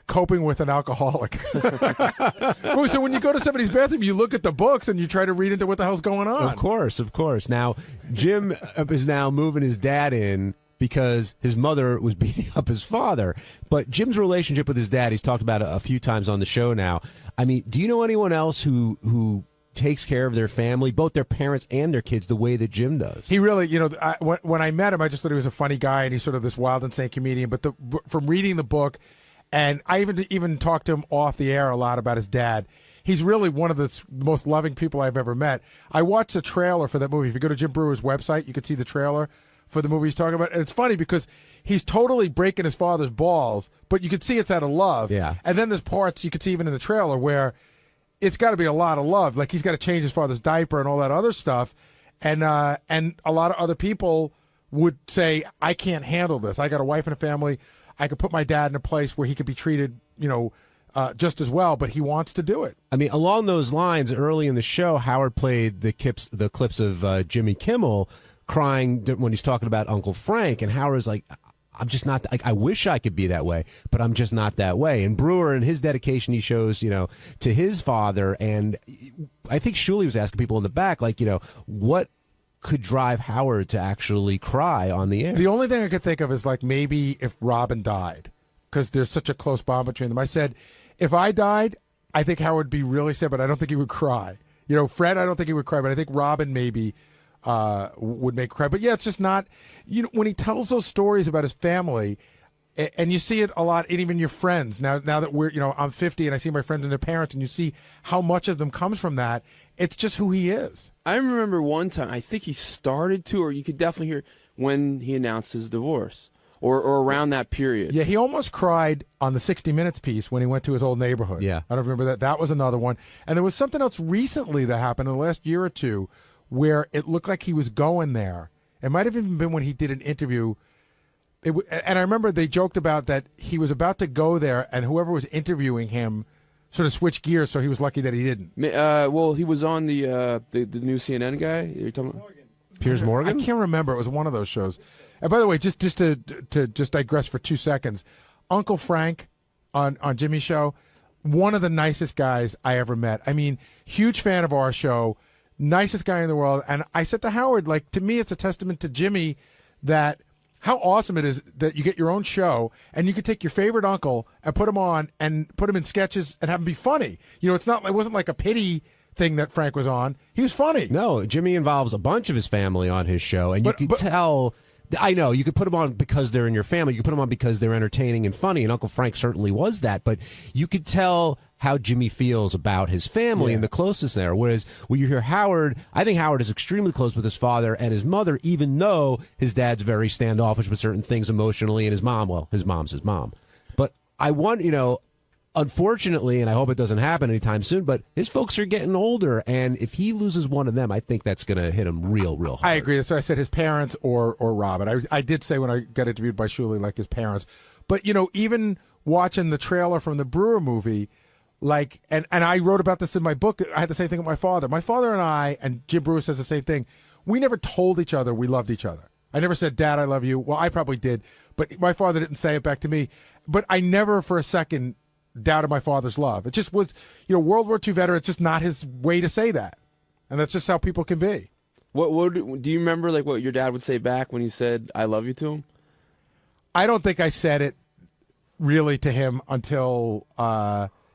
Coping with an Alcoholic. So when you go to somebody's bathroom, you look at the books and you try to read into what the hell's going on. Of course. Now, Jim is now moving his dad in because his mother was beating up his father. But Jim's relationship with his dad, he's talked about it a few times on the show now. I mean, do you know anyone else who takes care of their family, both their parents and their kids, the way that Jim does? He really, when I met him, I just thought he was a funny guy, and he's sort of this wild, insane comedian. But from reading the book, and I even talked to him off the air a lot about his dad, he's really one of the most loving people I've ever met. I watched the trailer for that movie. If you go to Jim Brewer's website, you can see the trailer for the movie he's talking about. And it's funny because he's totally breaking his father's balls, but you can see it's out of love. Yeah. And then there's parts you can see even in the trailer where it's got to be a lot of love. Like he's got to change his father's diaper and all that other stuff. And a lot of other people would say, I can't handle this. I got a wife and a family. I could put my dad in a place where he could be treated, just as well, but he wants to do it. I mean, along those lines, early in the show, Howard played the clips of Jimmy Kimmel crying when he's talking about Uncle Frank, and Howard's like, I'm just not, I wish I could be that way, but I'm just not that way. And Brewer and his dedication he shows, to his father, and I think Shuley was asking people in the back, like, what could drive Howard to actually cry on the air? The only thing I could think of is like maybe if Robin died, because there's such a close bond between them. I said, if I died, I think Howard would be really sad, but I don't think he would cry. Fred, I don't think he would cry, but I think Robin maybe would make cry. But yeah, it's just not, when he tells those stories about his family, and you see it a lot, and even your friends, now that we're, I'm 50 and I see my friends and their parents, and you see how much of them comes from that, it's just who he is. I remember one time, I think he started to, or you could definitely hear when he announced his divorce, or around that period. Yeah, he almost cried on the 60 Minutes piece when he went to his old neighborhood. Yeah. I don't remember that. That was another one. And there was something else recently that happened in the last year or two where it looked like he was going there. It might have even been when he did an interview. And I remember they joked about that he was about to go there, and whoever was interviewing him sort of switched gears, so he was lucky that he didn't. Well, he was on the new CNN guy. You're talking about Piers Morgan? I can't remember. It was one of those shows. And by the way, just to digress for 2 seconds, Uncle Frank on Jimmy's show, one of the nicest guys I ever met. I mean, huge fan of our show, nicest guy in the world. And I said to Howard, like, to me, it's a testament to Jimmy that how awesome it is that you get your own show and you can take your favorite uncle and put him on and put him in sketches and have him be funny. It wasn't like a pity thing that Frank was on. He was funny. No, Jimmy involves a bunch of his family on his show, and you could tell. I know you could put them on because they're in your family. You could put them on because they're entertaining and funny, and Uncle Frank certainly was that. But you could tell how Jimmy feels about his family and the closeness there. Whereas when you hear Howard, I think Howard is extremely close with his father and his mother, even though his dad's very standoffish with certain things emotionally, and his mom's his mom. But I want, unfortunately, and I hope it doesn't happen anytime soon, but his folks are getting older, and if he loses one of them, I think that's going to hit him real hard. I agree. So I said his parents or Robin. I did say when I got interviewed by Shuley, like his parents. But, even watching the trailer from the Brewer movie, like, and I wrote about this in my book. I had the same thing with my father. My father and I, and Jim Brewer says the same thing, we never told each other we loved each other. I never said, Dad, I love you. Well, I probably did, but my father didn't say it back to me. But I never for a second doubted my father's love. It just was, World War II veteran, it's just not his way to say that. And that's just how people can be. What do you remember, like, what your dad would say back when you said, I love you to him? I don't think I said it really to him until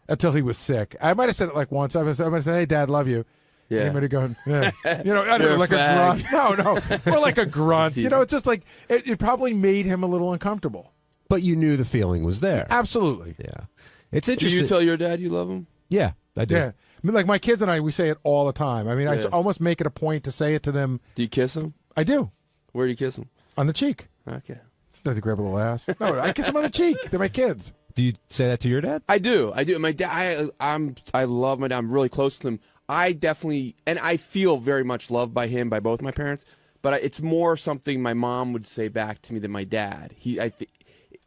he was sick. I might have said it like once. I might have said, hey, Dad, love you. Yeah. And he might have gone, yeah. I don't know, like a grunt. No. Or like a grunt. It's just like, it probably made him a little uncomfortable. But you knew the feeling was there. Absolutely. Yeah. It's interesting. Do you tell your dad you love him? Yeah, I do. Yeah. I mean, like my kids and I, we say it all the time. I mean, I almost make it a point to say it to them. Do you kiss them? I do. Where do you kiss them? On the cheek. Okay. It's not to grab a little ass. No, I kiss them on the cheek. They're my kids. Do you say that to your dad? I do. My dad, I love my dad. I'm really close to him. I definitely, and I feel very much loved by him, by both my parents, but it's more something my mom would say back to me than my dad.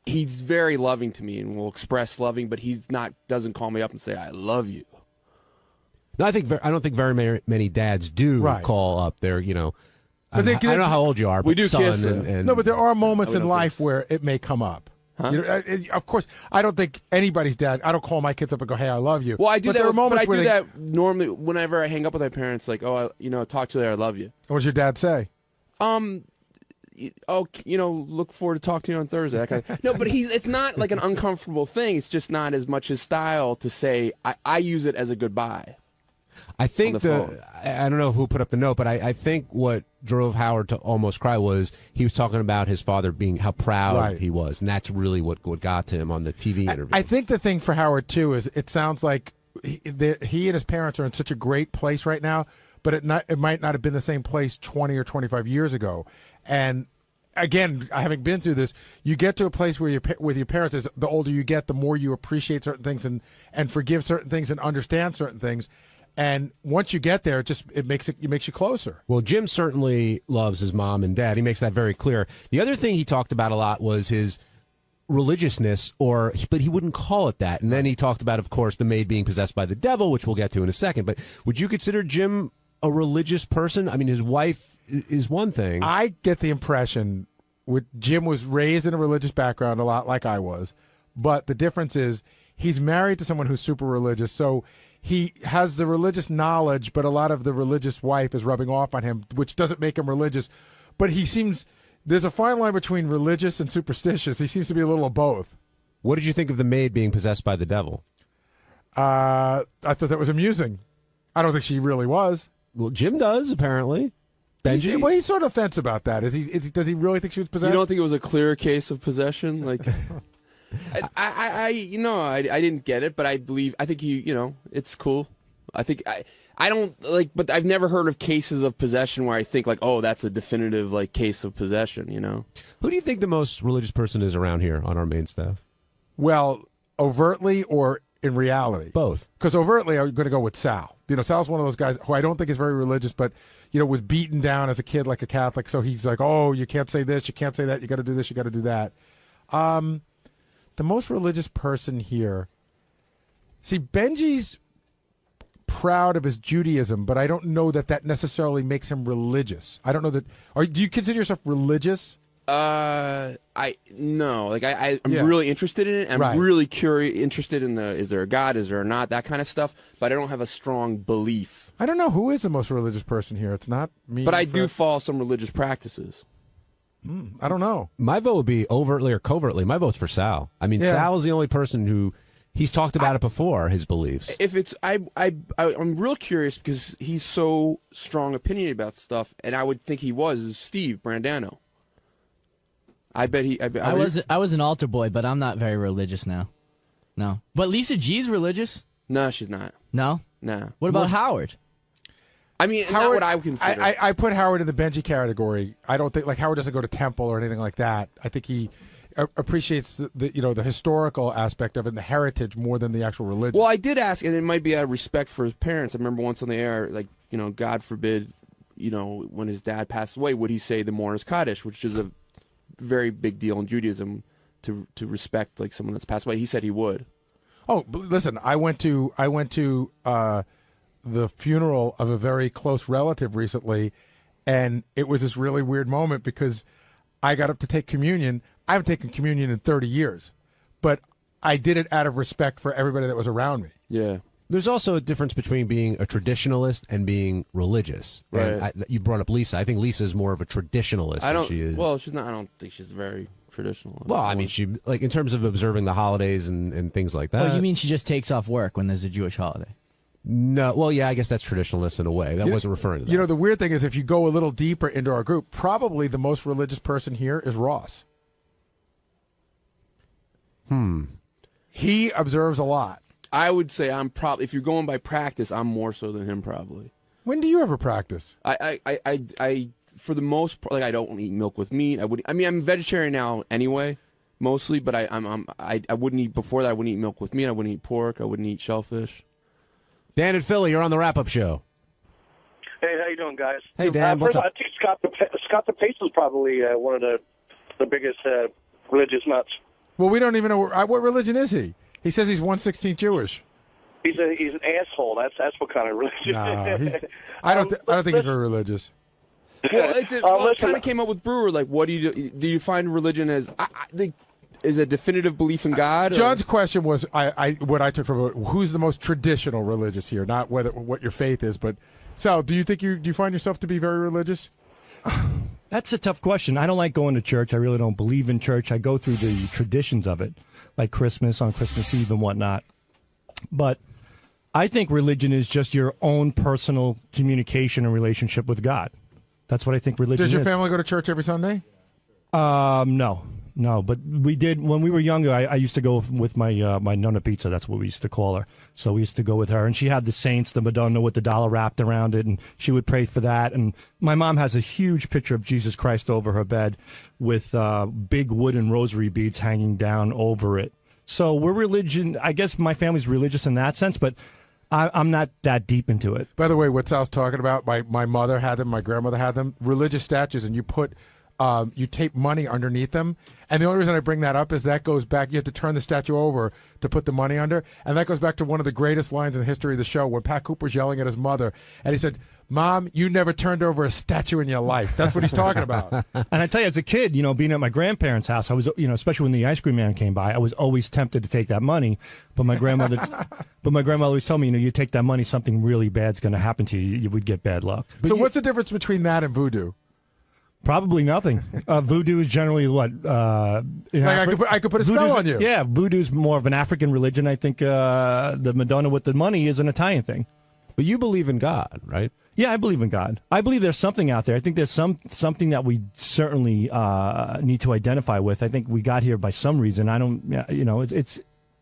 He's very loving to me and will express loving, but doesn't call me up and say, I love you. No, I don't think very many dads do call up their, I don't know how old you are, but we do son kiss No, but there are moments in life where it may come up. Huh? Of course, I don't think anybody's dad. I don't call my kids up and go, "Hey, I love you." Well, I do but that. There are moments but I do that normally whenever I hang up with my parents. Like, talk to you later. I love you. What does your dad say? Look forward to talking to you on Thursday. That kind of, no, but it's not like an uncomfortable thing. It's just not as much his style to say. I use it as a goodbye. I think I don't know who put up the note, but I think what drove Howard to almost cry was he was talking about his father being how proud he was, and that's really what got to him on the TV interview. I think the thing for Howard too is it sounds like he and his parents are in such a great place right now, but it might not have been the same place 20 or 25 years ago. And again, having been through this, you get to a place where with your parents, is the older you get, the more you appreciate certain things and forgive certain things and understand certain things. And once you get there, it makes you closer. Well, Jim certainly loves his mom and dad. He makes that very clear. The other thing he talked about a lot was his religiousness, but he wouldn't call it that. And then he talked about, of course, the maid being possessed by the devil, which we'll get to in a second. But would you consider Jim a religious person? I mean, his wife is one thing. I get the impression Jim was raised in a religious background a lot like I was, but the difference is he's married to someone who's super religious, so he has the religious knowledge, but a lot of the religious wife is rubbing off on him, which doesn't make him religious. But there's a fine line between religious and superstitious. He seems to be a little of both. What did you think of the maid being possessed by the devil? I thought that was amusing. I don't think she really was. Well, Jim does, apparently. Benji? He's sort of fence about that. Does he really think she was possessed? You don't think it was a clear case of possession? Like, I didn't get it, but I think it's cool. I don't like, but I've never heard of cases of possession where I think like, oh, that's a definitive like case of possession. Who do you think the most religious person is around here on our main staff? Well, overtly or in reality? Both. Because overtly, I'm going to go with Sal. Sal's one of those guys who I don't think is very religious, but was beaten down as a kid like a Catholic. So he's like, oh, you can't say this, you can't say that, you got to do this, you got to do that. The most religious person here. See, Benji's proud of his Judaism, but I don't know that necessarily makes him religious. I don't know that. Do you consider yourself religious? I'm really interested in it. I'm really interested in is there a God, is there not, that kind of stuff. But I don't have a strong belief. I don't know who is the most religious person here. It's not me. But I do follow some religious practices. I don't know. My vote would be overtly or covertly. My vote's for Sal. I mean, Sal is the only person who he's talked about it before, his beliefs. If it's, I'm real curious because he's so strong opinion about stuff, and I would think he was Steve Brandano. I was an altar boy, but I'm not very religious now. No, but Lisa G's religious. No, she's not. No, no. What about Howard? I mean, Howard, not what I would consider. I put Howard in the Benji category. I don't think Howard doesn't go to temple or anything like that. I think he appreciates the historical aspect of it and the heritage more than the actual religion. Well, I did ask, and it might be out of respect for his parents. I remember once on the air, like, God forbid, when his dad passed away, would he say the Mourner's Kaddish, which is a very big deal in Judaism to respect like someone that's passed away. He said he would. Oh, listen, I went to the funeral of a very close relative recently, and it was this really weird moment because I got up to take communion. I haven't taken communion in 30 years, but I did it out of respect for everybody that was around me. Yeah. There's also a difference between being a traditionalist and being religious. Right. And you brought up Lisa. I think Lisa is more of a traditionalist than she is. Well, she's not. I don't think she's very traditional. Well, I mean, she like in terms of observing the holidays and things like that. Oh, you mean she just takes off work when there's a Jewish holiday? No. Well, yeah, I guess that's traditionalist in a way. That wasn't referring to that. The weird thing is if you go a little deeper into our group, probably the most religious person here is Ross. He observes a lot. I would say I'm probably, if you're going by practice, I'm more so than him probably. When do you ever practice? I for the most part, like I don't eat milk with meat. I'm vegetarian now anyway, mostly. But I wouldn't eat before that. I wouldn't eat milk with meat. I wouldn't eat pork. I wouldn't eat shellfish. Dan and Philly, you're on the wrap-up show. Hey, how you doing, guys? Hey, Dan. What's up? I think Scott the Pace is probably one of the biggest religious nuts. Well, we don't even know what religion is he. He says he's 1/16 Jewish. He's an asshole. That's what kind of religion. No, I don't think he's very religious. Well, it kind of came up with Brewer. Like, what do you do? Do you find religion as is a definitive belief in God? John's question was, what I took from it, who's the most traditional religious here? Not what your faith is, but Sal, do you find yourself to be very religious? That's a tough question. I don't like going to church. I really don't believe in church. I go through the traditions of it, like Christmas on Christmas Eve and whatnot. But I think religion is just your own personal communication and relationship with God. That's what I think religion is. Does your family go to church every Sunday? No, but we did when we were younger. I used to go with my my Nonna Pizza. That's what we used to call her. So we used to go with her, and she had the saints, the Madonna with the dollar wrapped around it, and she would pray for that. And my mom has a huge picture of Jesus Christ over her bed with big wooden rosary beads hanging down over it. So we're religion. I guess my family's religious in that sense, but I'm not that deep into it. By the way, what Sal's talking about, my mother had them, my grandmother had them, religious statues, and you put, you tape money underneath them. And the only reason I bring that up is that goes back, you have to turn the statue over to put the money under. And that goes back to one of the greatest lines in the history of the show when Pat Cooper's yelling at his mother. And he said, Mom, you never turned over a statue in your life. That's what he's talking about. And I tell you, as a kid, being at my grandparents' house, I was, especially when the ice cream man came by, I was always tempted to take that money. But my grandmother, always told me, you take that money, something really bad's going to happen to you. You would get bad luck. So what's the difference between that and voodoo? Probably nothing. Voodoo is generally what? I could put a spell on you. Yeah, voodoo's more of an African religion. I think the Madonna with the money is an Italian thing. But you believe in God, right? Yeah, I believe in God. I believe there's something out there. I think there's something that we certainly need to identify with. I think we got here by some reason. I don't,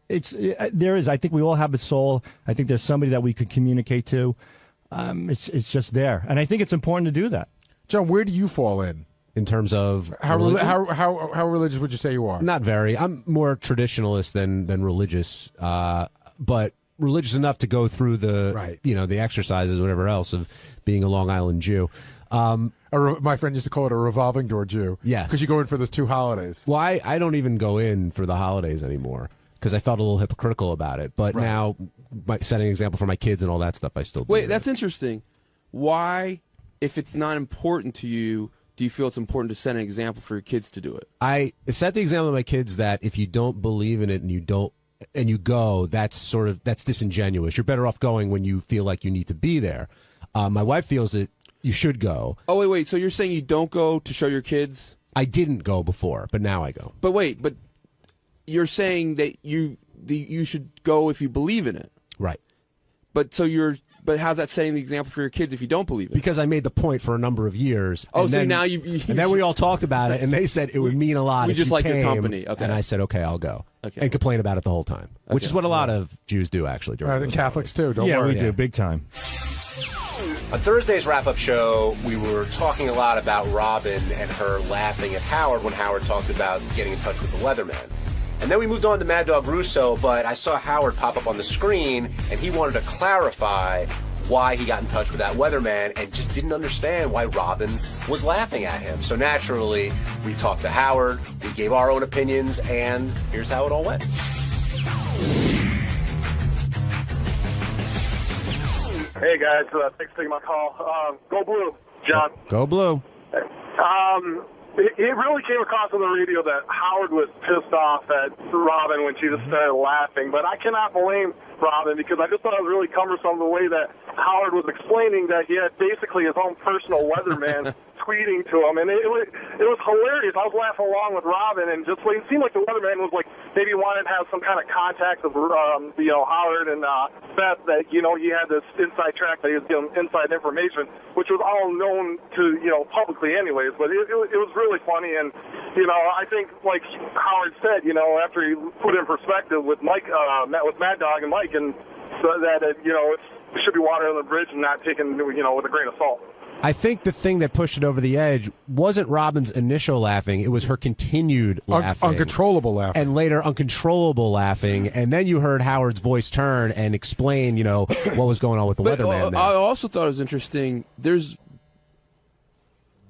there is. I think we all have a soul. I think there's somebody that we could communicate to. It's just there, and I think it's important to do that. John, where do you fall in terms of how religious would you say you are? Not very. I'm more traditionalist than religious, but religious enough to go through the the exercises, whatever else of being a Long Island Jew. My friend used to call it a revolving door Jew. Yes, because you go in for those 2 holidays. Well, I don't even go in for the holidays anymore because I felt a little hypocritical about it. But now, setting an example for my kids and all that stuff, I still do. Wait, that's interesting. Why, if it's not important to you, do you feel it's important to set an example for your kids to do it? I set the example to my kids that if you don't believe in it and you go, that's disingenuous. You're better off going when you feel like you need to be there. My wife feels that you should go. Oh, wait. So you're saying you don't go to show your kids? I didn't go before, but now I go. But wait, but you're saying that you should go if you believe in it. Right. But how's that setting the example for your kids if you don't believe it? Because I made the point for a number of years. Oh, and so then, now and then we all talked about it, and they said it would mean a lot. We if just you like your came, company. Okay. And I said, okay, I'll go. Okay. And complain about it the whole time, which is what a lot of Jews do, actually. I think Catholics too. Don't worry. worry. We do, big time. On Thursday's wrap-up show, we were talking a lot about Robin and her laughing at Howard when Howard talked about getting in touch with the weatherman. And then we moved on to Mad Dog Russo, but I saw Howard pop up on the screen, and he wanted to clarify why he got in touch with that weatherman and just didn't understand why Robin was laughing at him. So naturally, we talked to Howard, we gave our own opinions, and here's how it all went. Hey guys, thanks for taking my call. Go Blue, John. Go Blue. It really came across on the radio that Howard was pissed off at Robin when she just started laughing, but I cannot blame Robin because I just thought it was really cumbersome the way that Howard was explaining that he had basically his own personal weatherman tweeting to him, and it was hilarious. I was laughing along with Robin, and just it seemed like the weatherman was like maybe wanted to have some kind of contact with Howard and Beth that he had this inside track that he was giving inside information, which was all known to publicly anyways. But it was really funny, and I think like Howard said, after he put it in perspective with Mike, met with Mad Dog and Mike, and so that it should be water on the bridge and not taken with a grain of salt. I think the thing that pushed it over the edge wasn't Robin's initial laughing. It was her continued laughing. Uncontrollable laughing. And later uncontrollable laughing. And then you heard Howard's voice turn and explain, what was going on with the weatherman there. I also thought it was interesting.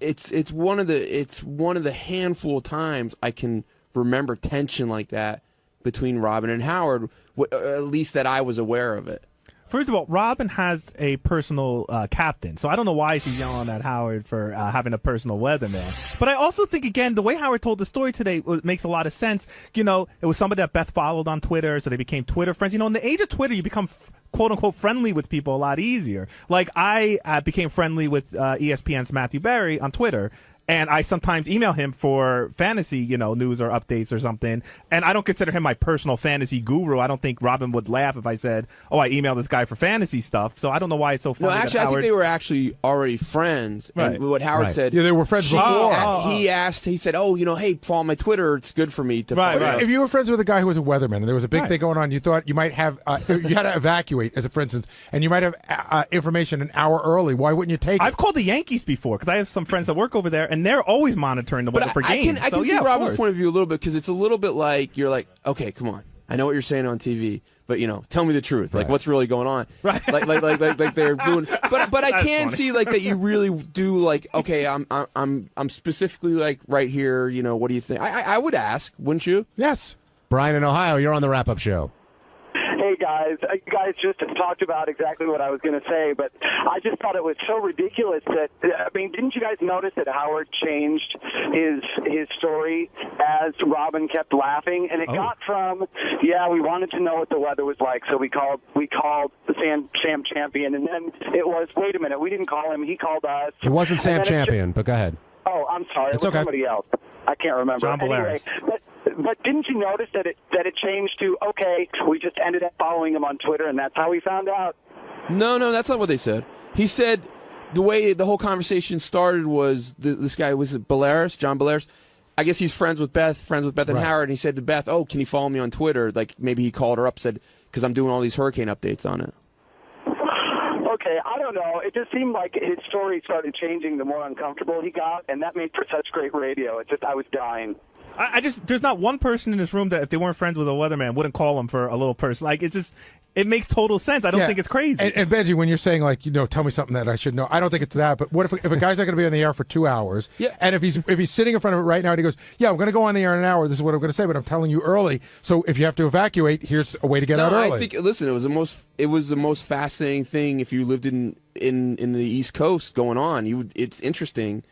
It's one of the handful of times I can remember tension like that between Robin and Howard, at least that I was aware of it. First of all, Robin has a personal captain, so I don't know why she's yelling at Howard for having a personal weatherman. But I also think, again, the way Howard told the story today makes a lot of sense. It was somebody that Beth followed on Twitter, so they became Twitter friends. In the age of Twitter, you become quote-unquote friendly with people a lot easier. Like, I became friendly with ESPN's Matthew Berry on Twitter, and I sometimes email him for fantasy, news or updates or something. And I don't consider him my personal fantasy guru. I don't think Robin would laugh if I said, "Oh, I emailed this guy for fantasy stuff." So I don't know why it's so funny. No, actually, I think they were actually already friends. Right. And what Howard said, they were friends before. He said, "Oh, hey, follow my Twitter. It's good for me to follow." Right. If you were friends with a guy who was a weatherman, and there was a big thing going on, you thought you might have you had to evacuate, for instance, and you might have information an hour early. Why wouldn't you take it? I've called the Yankees before because I have some friends that work over there, and they're always monitoring the weather for games. I can see Robin's point of view a little bit because it's a little bit like you're like, okay, come on, I know what you're saying on TV, but tell me the truth. Like, Right. what's really going on? Right. Like they're doing. But I That's can funny. see like that you really do like. Okay, I'm specifically like right here. What do you think? I would ask, wouldn't you? Yes. Brian in Ohio, you're on the wrap-up show. Hey guys, you guys just talked about exactly what I was going to say, but I just thought it was so ridiculous that didn't you guys notice that Howard changed his story as Robin kept laughing, and it got from we wanted to know what the weather was like, so we called the Sam Champion, and then it was wait a minute, we didn't call him, he called us. It wasn't And Sam then Champion, but go ahead. Oh, I'm sorry. It's It was okay. somebody else. I can't remember. John Anyway, Bolaris. but didn't you notice that it changed to we just ended up following him on Twitter, and that's how we found out. No, that's not what they said. He said the way the whole conversation started was this guy, was it Bolaris, John Bolaris? I guess he's friends with Beth and Right. Howard, and he said to Beth, "Oh, can you follow me on Twitter?" Like maybe he called her up, said, "Because I'm doing all these hurricane updates on it." Okay, I don't know. It just seemed like his story started changing the more uncomfortable he got, and that made for such great radio. I was dying. I just there's not one person in this room that if they weren't friends with a weatherman wouldn't call him for a little person. Like it makes total sense. I don't think it's crazy. And Benji, when you're saying tell me something that I should know, I don't think it's that. But what if a guy's not going to be on the air for 2 hours? Yeah. And if he's sitting in front of it right now and he goes, "Yeah, I'm going to go on the air in an hour. This is what I'm going to say, but I'm telling you early. So if you have to evacuate, here's a way to get out early." I think listen, it was the most fascinating thing if you lived in the East Coast going on. It's interesting.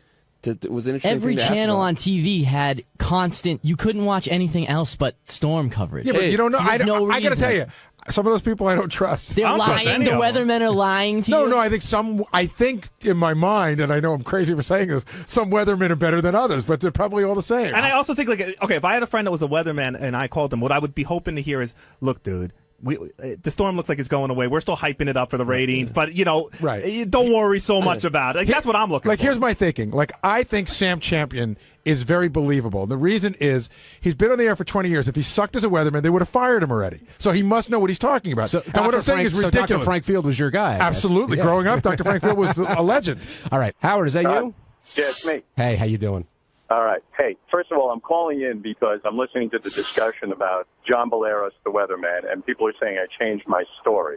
It was an interesting Every thing to ask channel about. on TV had constant. You couldn't watch anything else but storm coverage. Yeah, but you don't know. So there's no I got to reason. tell you, some of those people I don't trust. They're lying. The weathermen are lying to you. No, I think in my mind, and I know I'm crazy for saying this, some weathermen are better than others, but they're probably all the same. And I also think if I had a friend that was a weatherman and I called him, what I would be hoping to hear is, look, dude. The storm looks like it's going away. We're still hyping it up for the ratings, but don't worry so much about it. That's what I'm looking for. Here's my thinking. I think Sam Champion is very believable. The reason is he's been on the air for 20 years. If he sucked as a weatherman, they would have fired him already. So he must know what he's talking about. So and what I'm saying is ridiculous. Dr. Frank Field was your guy. I guess. Absolutely. Yeah. Growing up, Dr. Frank Field was a legend. All right. Howard, is that you? Yeah, it's me. Hey, how you doing? All right. Hey, first of all, I'm calling in because I'm listening to the discussion about John Bolaris, the weatherman, and people are saying I changed my story.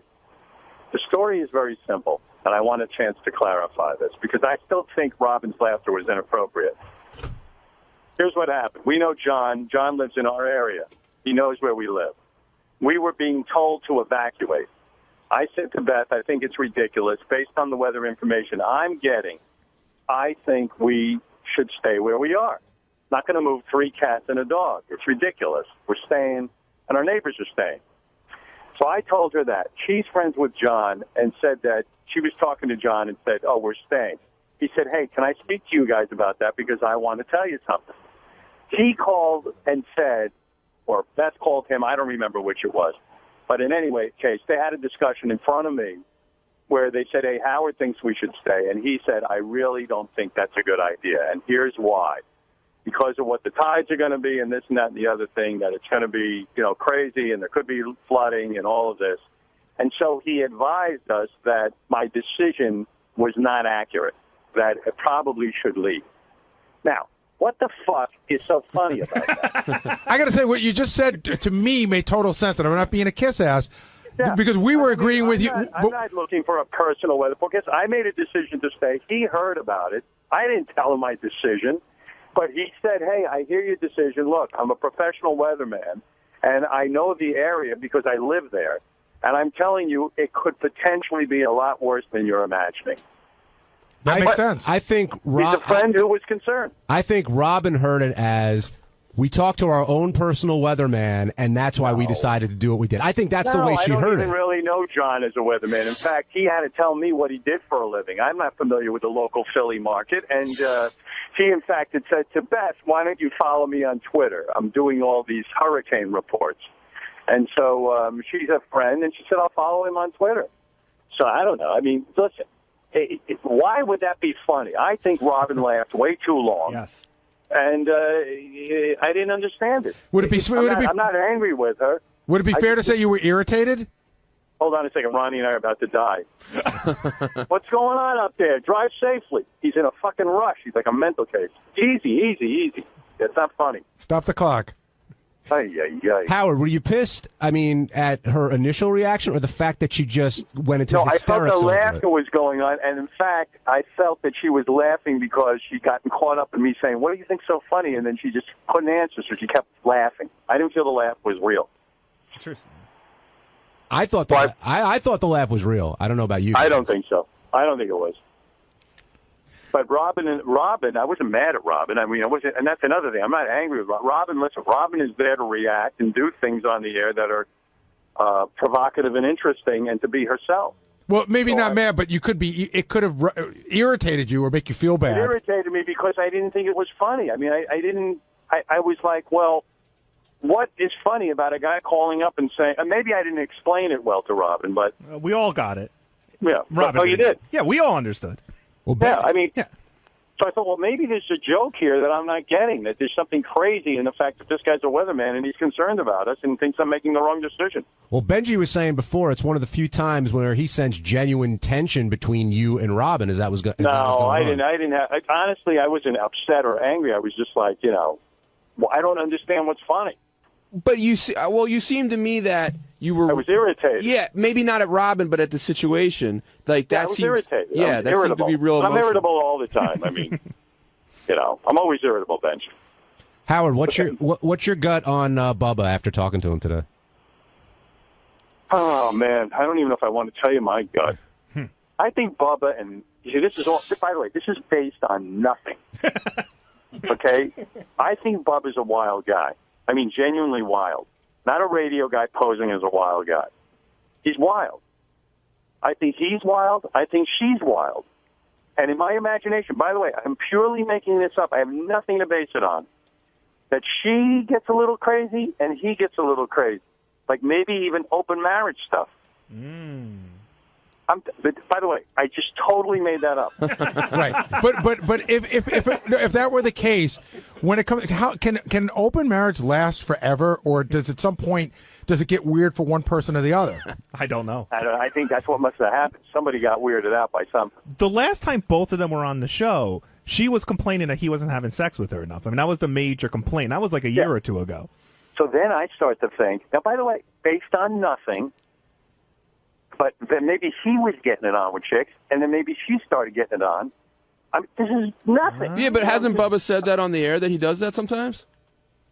The story is very simple, and I want a chance to clarify this because I still think Robin's laughter was inappropriate. Here's what happened. We know John. John lives in our area. He knows where we live. We were being told to evacuate. I said to Beth, I think it's ridiculous. Based on the weather information I'm getting, I think we should stay where we are. Not going to move 3 cats and a dog. It's ridiculous. We're staying, and our neighbors are staying. So I told her that. She's friends with John and said that she was talking to John and said, "Oh, we're staying." He said, "Hey, can I speak to you guys about that because I want to tell you something." He called and said, or Beth called him, I don't remember which it was. But in any case, they had a discussion in front of me where they said, "Hey, Howard thinks we should stay." And he said, "I really don't think that's a good idea. And here's why. Because of what the tides are going to be and this and that and the other thing, that it's going to be, crazy and there could be flooding and all of this." And so he advised us that my decision was not accurate, that it probably should leave. Now, what the fuck is so funny about that? I got to say, what you just said to me made total sense, and I'm not being a kiss ass. Yeah. Because we were agreeing with you. I'm not looking for a personal weather forecast. I made a decision to stay. He heard about it. I didn't tell him my decision. But he said, "Hey, I hear your decision. Look, I'm a professional weatherman, and I know the area because I live there. And I'm telling you, it could potentially be a lot worse than you're imagining." That makes sense. I think He's a friend who was concerned. I think Robin heard it as we talked to our own personal weatherman, and that's why we decided to do what we did. I think that's the way she heard I don't even it. really know John as a weatherman. In fact, he had to tell me what he did for a living. I'm not familiar with the local Philly market. And he, in fact, had said to Beth, "Why don't you follow me on Twitter? I'm doing all these hurricane reports." And so she's a friend, and she said, "I'll follow him on Twitter." So I don't know. I mean, listen, why would that be funny? I think Robin laughed way too long. Yes. And I didn't understand it. Would it be? I'm not angry with her. Would it be fair to say you were irritated? Hold on a second. Ronnie and I are about to die. What's going on up there? Drive safely. He's in a fucking rush. He's like a mental case. Easy. It's not funny. Stop the clock. Howard, were you pissed? I mean, at her initial reaction, or the fact that she just went into No, I felt hysterics? the over it? laughter was going on, and in fact, I felt that she was laughing because she got caught up in me saying, "What do you think so funny?" And then she just couldn't answer, so she kept laughing. I didn't feel the laugh was real. Interesting. I thought I thought the laugh was real. I don't know about you. I don't think so. I don't think it was. But Robin, I wasn't mad at Robin. I mean, I wasn't, and that's another thing. I'm not angry with Robin. Listen, Robin is there to react and do things on the air that are provocative and interesting, and to be herself. Well, maybe not mad, but you could be. It could have irritated you or make you feel It bad. irritated me because I didn't think it was funny. I mean, I didn't. I was like, well, what is funny about a guy calling up and saying? And maybe I didn't explain it well to Robin, but We all got it. yeah, Robin, oh, you did. Yeah, we all understood. Yeah, I mean, so I thought, well, maybe there's a joke here that I'm not getting, that there's something crazy in the fact that this guy's a weatherman and he's concerned about us and thinks I'm making the wrong decision. Well, Benji was saying before, it's one of the few times where he sensed genuine tension between you and Robin. Is that was, is that was No, going I on? didn't. I didn't have. Honestly, I wasn't upset or angry. I was just like, well, I don't understand what's funny. But you seem to me that you were. I was irritated. Yeah, maybe not at Robin, but at the situation. Like that I was seems. irritated. Yeah, I was that irritable. seemed to be real. I'm emotional. irritable all the time. I mean, I'm always irritable, Bench. Howard, what's your gut on Bubba after talking to him today? Oh man, I don't even know if I want to tell you my gut. I think Bubba and you see, this is all. By the way, this is based on nothing. Okay, I think Bubba's a wild guy. I mean, genuinely wild. Not a radio guy posing as a wild guy. He's wild. I think he's wild. I think she's wild. And in my imagination, by the way, I'm purely making this up. I have nothing to base it on. That she gets a little crazy and he gets a little crazy. Like maybe even open marriage stuff. But by the way, I just totally made that up. Right, but if that were the case, when it comes, how can an open marriage last forever, or does at some point does it get weird for one person or the other? I don't know. I think that's what must have happened. Somebody got weirded out by something. The last time both of them were on the show, she was complaining that he wasn't having sex with her enough. I mean, that was the major complaint. That was like a year or two ago. So then I start to think, now, by the way, based on nothing, but then maybe he was getting it on with chicks, and then maybe she started getting it on. This is nothing. Yeah, but hasn't Bubba said that on the air that he does that sometimes?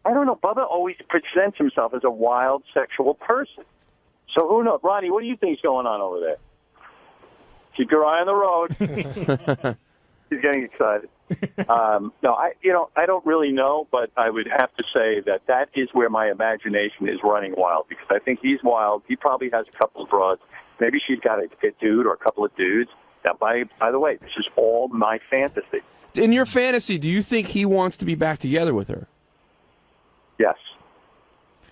I don't know. Bubba always presents himself as a wild sexual person. So who knows? Ronnie, what do you think's going on over there? Keep your eye on the road. He's getting excited. No, I don't really know, but I would have to say that is where my imagination is running wild, because I think he's wild. He probably has a couple of broads. Maybe she's got a dude or a couple of dudes. Now, by the way, this is all my fantasy. In your fantasy, do you think he wants to be back together with her? Yes.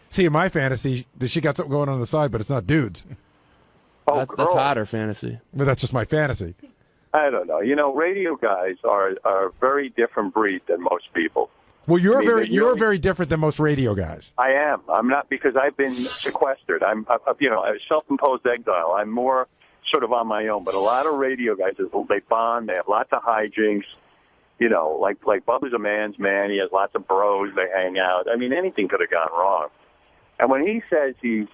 See, in my fantasy, she got something going on the side, but it's not dudes. Oh, that's hotter fantasy. But that's just my fantasy. I don't know. Radio guys are a very different breed than most people. Well, you're I mean, you're very different than most radio guys. I am. I'm not, because I've been sequestered. I'm a self-imposed exile. I'm more sort of on my own. But a lot of radio guys, they bond. They have lots of hijinks. Like Bubba's a man's man. He has lots of bros. They hang out. I mean, anything could have gone wrong. And when he says he's,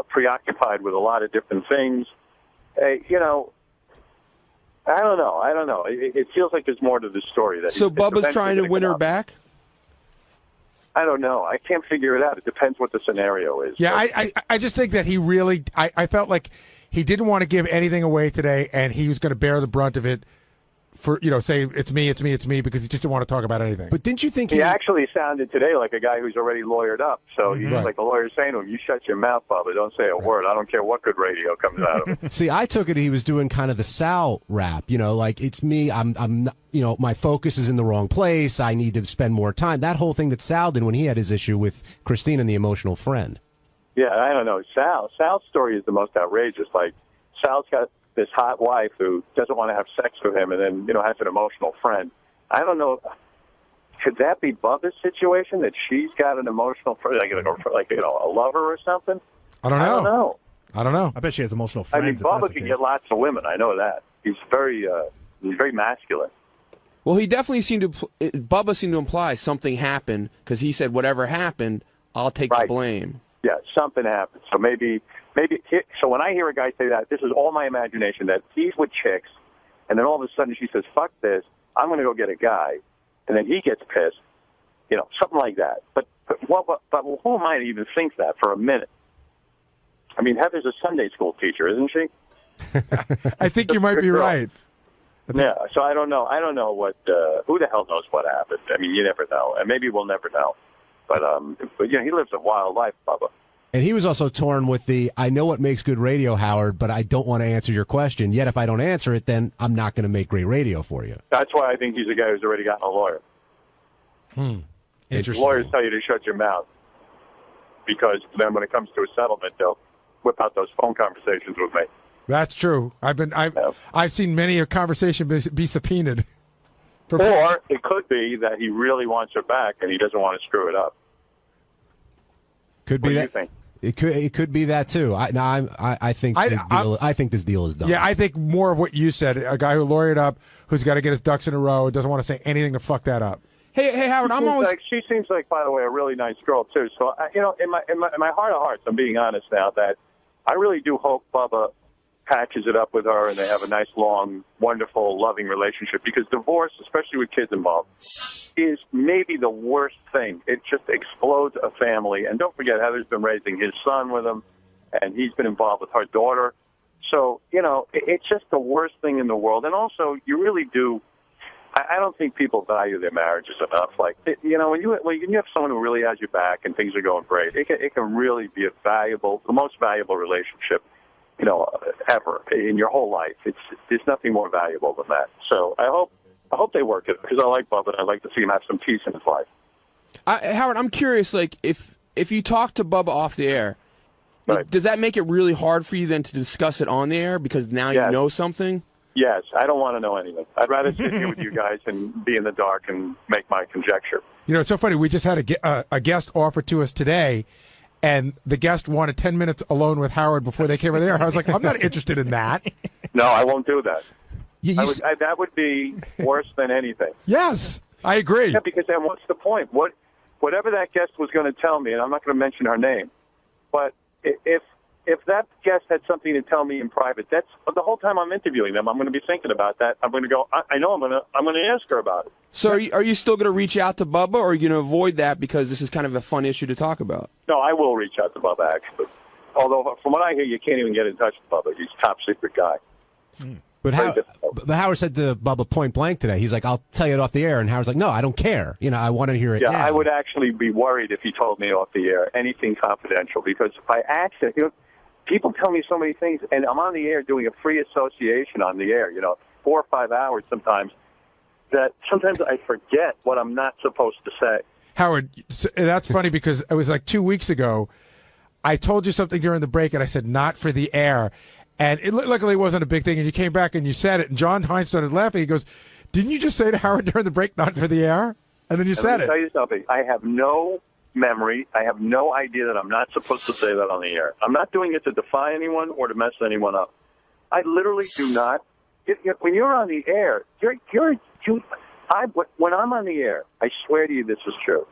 preoccupied with a lot of different things, I don't know. It feels like there's more to the story. So Bubba's trying to win her back? I don't know. I can't figure it out. It depends what the scenario is. Yeah, I just think that he really, I felt like he didn't want to give anything away today, and he was going to bear the brunt of it for, say, it's me, because he just didn't want to talk about anything. But didn't you think he actually sounded today like a guy who's already lawyered up. So he's like the lawyer saying to him, you shut your mouth, Bubba. Don't say a word. I don't care what good radio comes out of it. See, I took it he was doing kind of the Sal rap, like it's me. I'm my focus is in the wrong place. I need to spend more time. That whole thing that Sal did when he had his issue with Christine and the emotional friend. Yeah, I don't know. Sal's story is the most outrageous. Like, Sal's got this hot wife who doesn't want to have sex with him, and then has an emotional friend. I don't know. Could that be Bubba's situation, that she's got an emotional friend, like a lover or something? I don't know. I bet she has emotional friends. I mean, Bubba can get lots of women. I know that. He's very masculine. Well, he definitely Bubba seemed to imply something happened because he said, whatever happened, I'll take the blame. Yeah, something happened. So maybe. So when I hear a guy say that, this is all my imagination, that he's with chicks, and then all of a sudden she says, fuck this, I'm going to go get a guy, and then he gets pissed, something like that. But who am I to even think that for a minute? I mean, Heather's a Sunday school teacher, isn't she? I think you might be right. Yeah, so I don't know. I don't know who the hell knows what happened. I mean, you never know, and maybe we'll never know. But he lives a wild life, Bubba. And he was also torn with I know what makes good radio, Howard, but I don't want to answer your question. Yet if I don't answer it, then I'm not going to make great radio for you. That's why I think he's a guy who's already gotten a lawyer. Interesting. Lawyers tell you to shut your mouth because then when it comes to a settlement, they'll whip out those phone conversations with me. That's true. I've seen many a conversation be subpoenaed. Or it could be that he really wants her back and he doesn't want to screw it up. Could be that. Think? It could be that too. I think this deal is done. Yeah, I think more of what you said. A guy who lawyered up, who's got to get his ducks in a row, doesn't want to say anything to fuck that up. Hey, Howard, She seems like, by the way, a really nice girl too. So, in my heart of hearts, I'm being honest now that I really do hope Bubba patches it up with her and they have a nice, long, wonderful, loving relationship. Because divorce, especially with kids involved, is maybe the worst thing. It just explodes a family. And don't forget, Heather's been raising his son with him, and he's been involved with her daughter. So, it's just the worst thing in the world. And also, you really do. I don't think people value their marriages enough. Like, when you have someone who really has your back and things are going great, it can really be the most valuable relationship, ever in your whole life. There's nothing more valuable than that. So I hope they work it because I like Bubba and I'd like to see him have some peace in his life. Howard, I'm curious, like, if you talk to Bubba off the air, does that make it really hard for you then to discuss it on the air because now you know something? Yes, I don't want to know anything. I'd rather sit here with you guys and be in the dark and make my conjecture. It's so funny. We just had a guest offered to us today, and the guest wanted 10 minutes alone with Howard before they came on the air. I was like, I'm not interested in that. No, I won't do that. That would be worse than anything. Yes, I agree. Yeah, because then what's the point? Whatever that guest was going to tell me, and I'm not going to mention her name, but if that guest had something to tell me in private, that's the whole time I'm interviewing them. I'm going to be thinking about that. I'm going to go. I know I'm going to ask her about it. So are you still going to reach out to Bubba, or are you going to avoid that because this is kind of a fun issue to talk about? No, I will reach out to Bubba actually. Although from what I hear, you can't even get in touch with Bubba. He's a top secret guy. But Howard said to Bubba point blank today, he's like, I'll tell you it off the air. And Howard's like, no, I don't care. I want to hear it now. I would actually be worried if he told me off the air anything confidential because if I asked people tell me so many things, and I'm on the air doing a free association on the air, 4 or 5 hours sometimes, that sometimes I forget what I'm not supposed to say. Howard, that's funny because it was like 2 weeks ago. I told you something during the break, and I said, not for the air. And luckily it wasn't a big thing, and you came back and you said it, and John Hines started laughing. He goes, didn't you just say to Howard during the break, not for the air? And then you said it. Let me tell you something. I have no memory. I have no idea that I'm not supposed to say that on the air. I'm not doing it to defy anyone or to mess anyone up. I literally do not. When you're on the air, when I'm on the air, I swear to you this is true.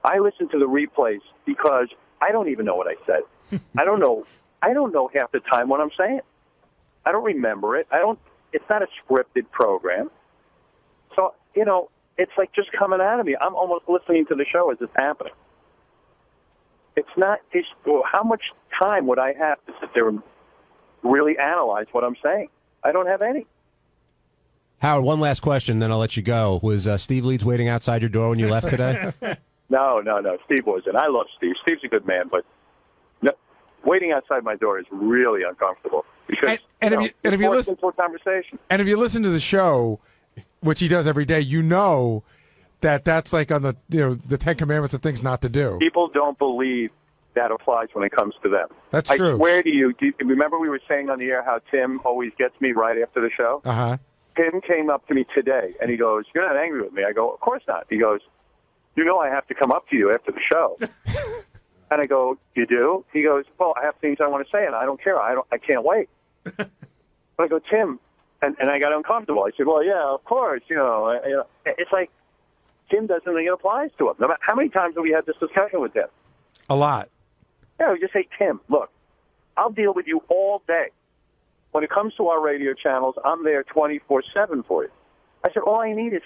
I listen to the replays because I don't even know what I said. I don't know half the time what I'm saying. I don't remember it. It's not a scripted program. So, it's like just coming out of me. I'm almost listening to the show as it's happening. It's not, how much time would I have to sit there and really analyze what I'm saying? I don't have any. Howard, one last question, then I'll let you go. Was Steve Leeds waiting outside your door when you left today? No. Steve wasn't. I love Steve. Steve's a good man, but waiting outside my door is really uncomfortable. Because, if you listen to a conversation. And if you listen to the show, which he does every day, that's like on the the 10 Commandments of things not to do. People don't believe that applies when it comes to them. That's true. I swear to you, remember we were saying on the air how Tim always gets me right after the show? Uh-huh. Tim came up to me today, and he goes, you're not angry with me? I go, of course not. He goes, I have to come up to you after the show. And I go, you do? He goes, well, I have things I want to say, and I don't care. I can't wait. But I go, Tim, And I got uncomfortable. I said, well, yeah, of course, It's like Tim doesn't think it applies to him. No matter how many times have we had this discussion with Tim? A lot. Yeah, we just say, Tim, look, I'll deal with you all day. When it comes to our radio channels, I'm there 24/7 for you. I said, all I need is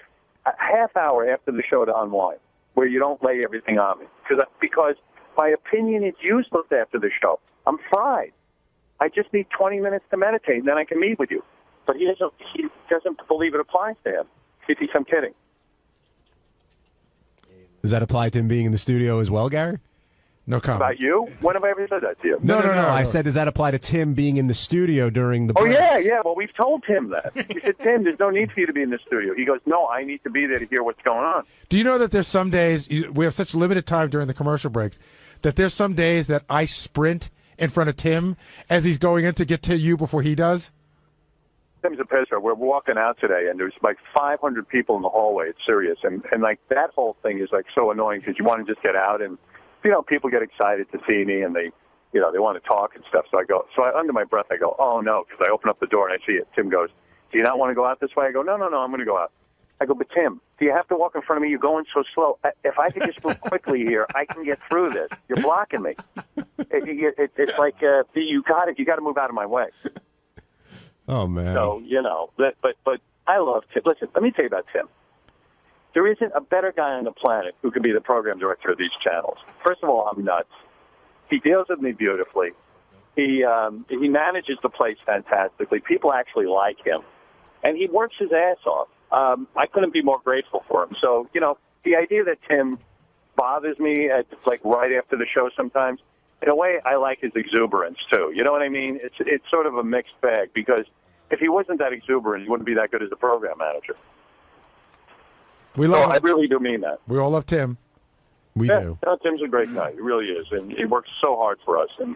a half hour after the show to unwind, where you don't lay everything on me. Because my opinion is useless after the show. I'm fried. I just need 20 minutes to meditate, and then I can meet with you. But he doesn't believe it applies to him. He thinks I'm kidding. Does that apply to him being in the studio as well, Gary? No comment. About you? When have I ever said that to you? No. I said, does that apply to Tim being in the studio during the Oh, breaks? yeah. Well, we've told Tim that. We said, Tim, there's no need for you to be in the studio. He goes, no, I need to be there to hear what's going on. Do you know that there's some days, we have such limited time during the commercial breaks, that there's some days that I sprint in front of Tim as he's going in to get to you before he does? Tim's a pisser. We're walking out today, and there's like 500 people in the hallway. It's serious. And like that whole thing is like so annoying because you want to just get out and, people get excited to see me and they want to talk and stuff. So under my breath, I go, oh no, because I open up the door and I see it. Tim goes, do you not want to go out this way? I go, no, I'm going to go out. I go, but Tim, do you have to walk in front of me? You're going so slow. If I could just move quickly here, I can get through this. You're blocking me. It's like you got to move out of my way. Oh man. So but I love Tim. Listen, let me tell you about Tim. There isn't a better guy on the planet who could be the program director of these channels. First of all, I'm nuts. He deals with me beautifully. He manages the place fantastically. People actually like him, and he works his ass off. I couldn't be more grateful for him. So the idea that Tim bothers me right after the show sometimes. In a way, I like his exuberance too. You know what I mean? It's sort of a mixed bag because if he wasn't that exuberant, he wouldn't be that good as a program manager. I really do mean that. We all love Tim. We do. No, Tim's a great guy. He really is, and he works so hard for us, and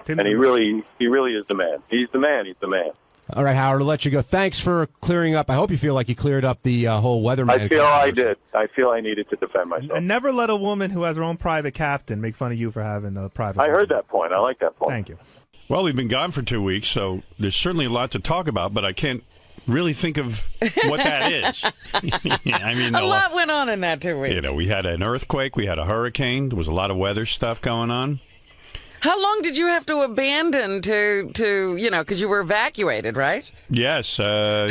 he really is the man. He's the man. He's the man. All right, Howard, I'll let you go. Thanks for clearing up. I hope you feel like you cleared up the whole weatherman. I feel I did. I feel I needed to defend myself. And never let a woman who has her own private captain make fun of you for having a private. I heard that point. I like that point. Thank you. Well, we've been gone for 2 weeks, so there's certainly a lot to talk about, but I can't really think of what that is. I mean, a lot went on in that 2 weeks. We had an earthquake, we had a hurricane, there was a lot of weather stuff going on. How long did you have to abandon to because you were evacuated, right? Yes. I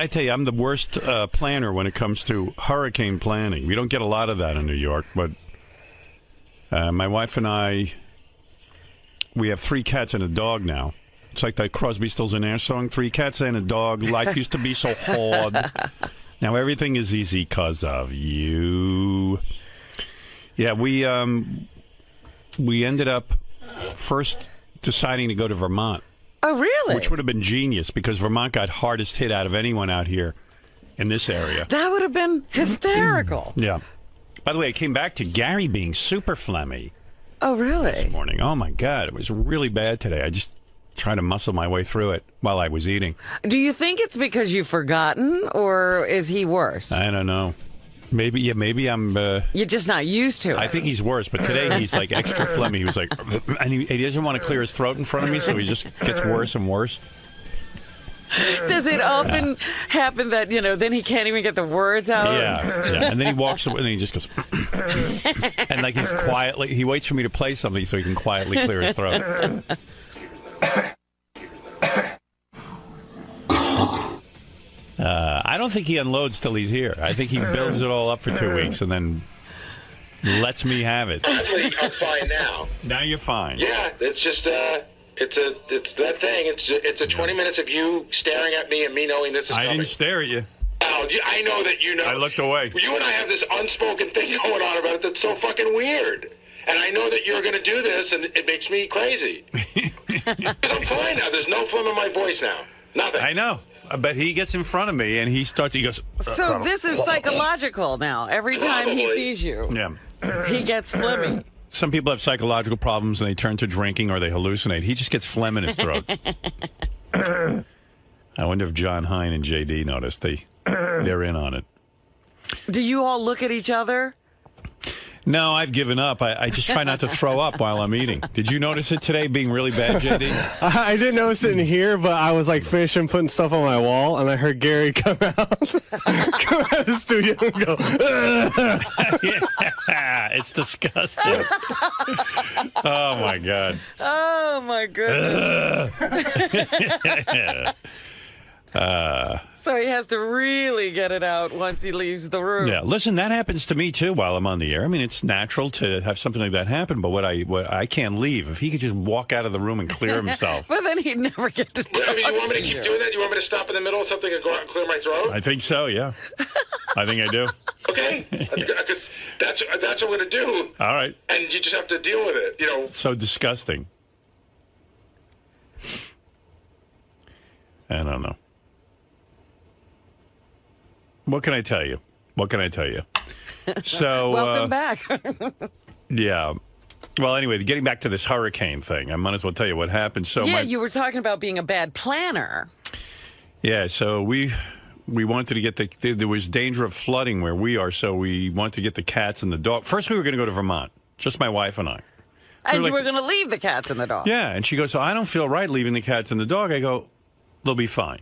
tell you, I'm the worst planner when it comes to hurricane planning. We don't get a lot of that in New York, but my wife and I, we have 3 cats and a dog now. It's like that Crosby, Stills and Nash song, 3 cats and a dog. Life used to be so hard. Now everything is easy because of you. Yeah, we ended up first deciding to go to Vermont. Oh, really? Which would have been genius because Vermont got hardest hit out of anyone out here in this area. That would have been hysterical. Yeah. By the way, I came back to Gary being super phlegmy. Oh, really? This morning. Oh, my God. It was really bad today. I just tried to muscle my way through it while I was eating. Do you think it's because you've forgotten, or is he worse? I don't know. Maybe I'm... You're just not used to it. I think he's worse, but today he's like extra phlegmy. He was like... And he doesn't want to clear his throat in front of me, so he just gets worse and worse. Does it often happen that, then he can't even get the words out? Yeah. And then he walks away and he just goes... and like he's quietly... He waits for me to play something so he can quietly clear his throat. I don't think he unloads till he's here. I think he builds it all up for 2 weeks and then lets me have it. I'm fine now. Now you're fine. Yeah, it's just it's that thing. It's a 20 minutes of you staring at me and me knowing this is coming. I didn't stare at you. Al, I know that you know. I looked away. You and I have this unspoken thing going on about it that's so fucking weird. And I know that you're going to do this, and it makes me crazy. I'm fine now. There's no phlegm in my voice now. Nothing. I know. But he gets in front of me, and he goes... So this is psychological now. Every time he sees you, he gets phlegmy. Some people have psychological problems, and they turn to drinking, or they hallucinate. He just gets phlegm in his throat. I wonder if John Hine and JD noticed. They're in on it. Do you all look at each other? No, I've given up. I just try not to throw up while I'm eating. Did you notice it today being really bad, JD? I didn't notice it in here, but I was like finishing putting stuff on my wall, and I heard Gary come out of the studio and go, yeah, it's disgusting. Oh, my God. Oh, my goodness. So he has to really get it out once he leaves the room. Yeah, listen, that happens to me too while I'm on the air. I mean, it's natural to have something like that happen, but what I can't leave. If he could just walk out of the room and clear himself. But then he'd never get to talk I mean, you want me to to keep you. doing that? You want me to stop in the middle of something and go out and clear my throat? I think so, yeah. I think I do. Okay, because that's what I'm going to do. All right. And you just have to deal with it, you know. So disgusting. I don't know. What can I tell you? So, welcome back. Yeah. Well, anyway, getting back to this hurricane thing, I might as well tell you what happened. So, You were talking about being a bad planner. Yeah, so we wanted to get there was danger of flooding where we are, so we wanted to get the cats and the dog. First, we were going to go to Vermont, just my wife and I. And you were going to leave the cats and the dog. Yeah, and she goes, so I don't feel right leaving the cats and the dog. I go, they'll be fine.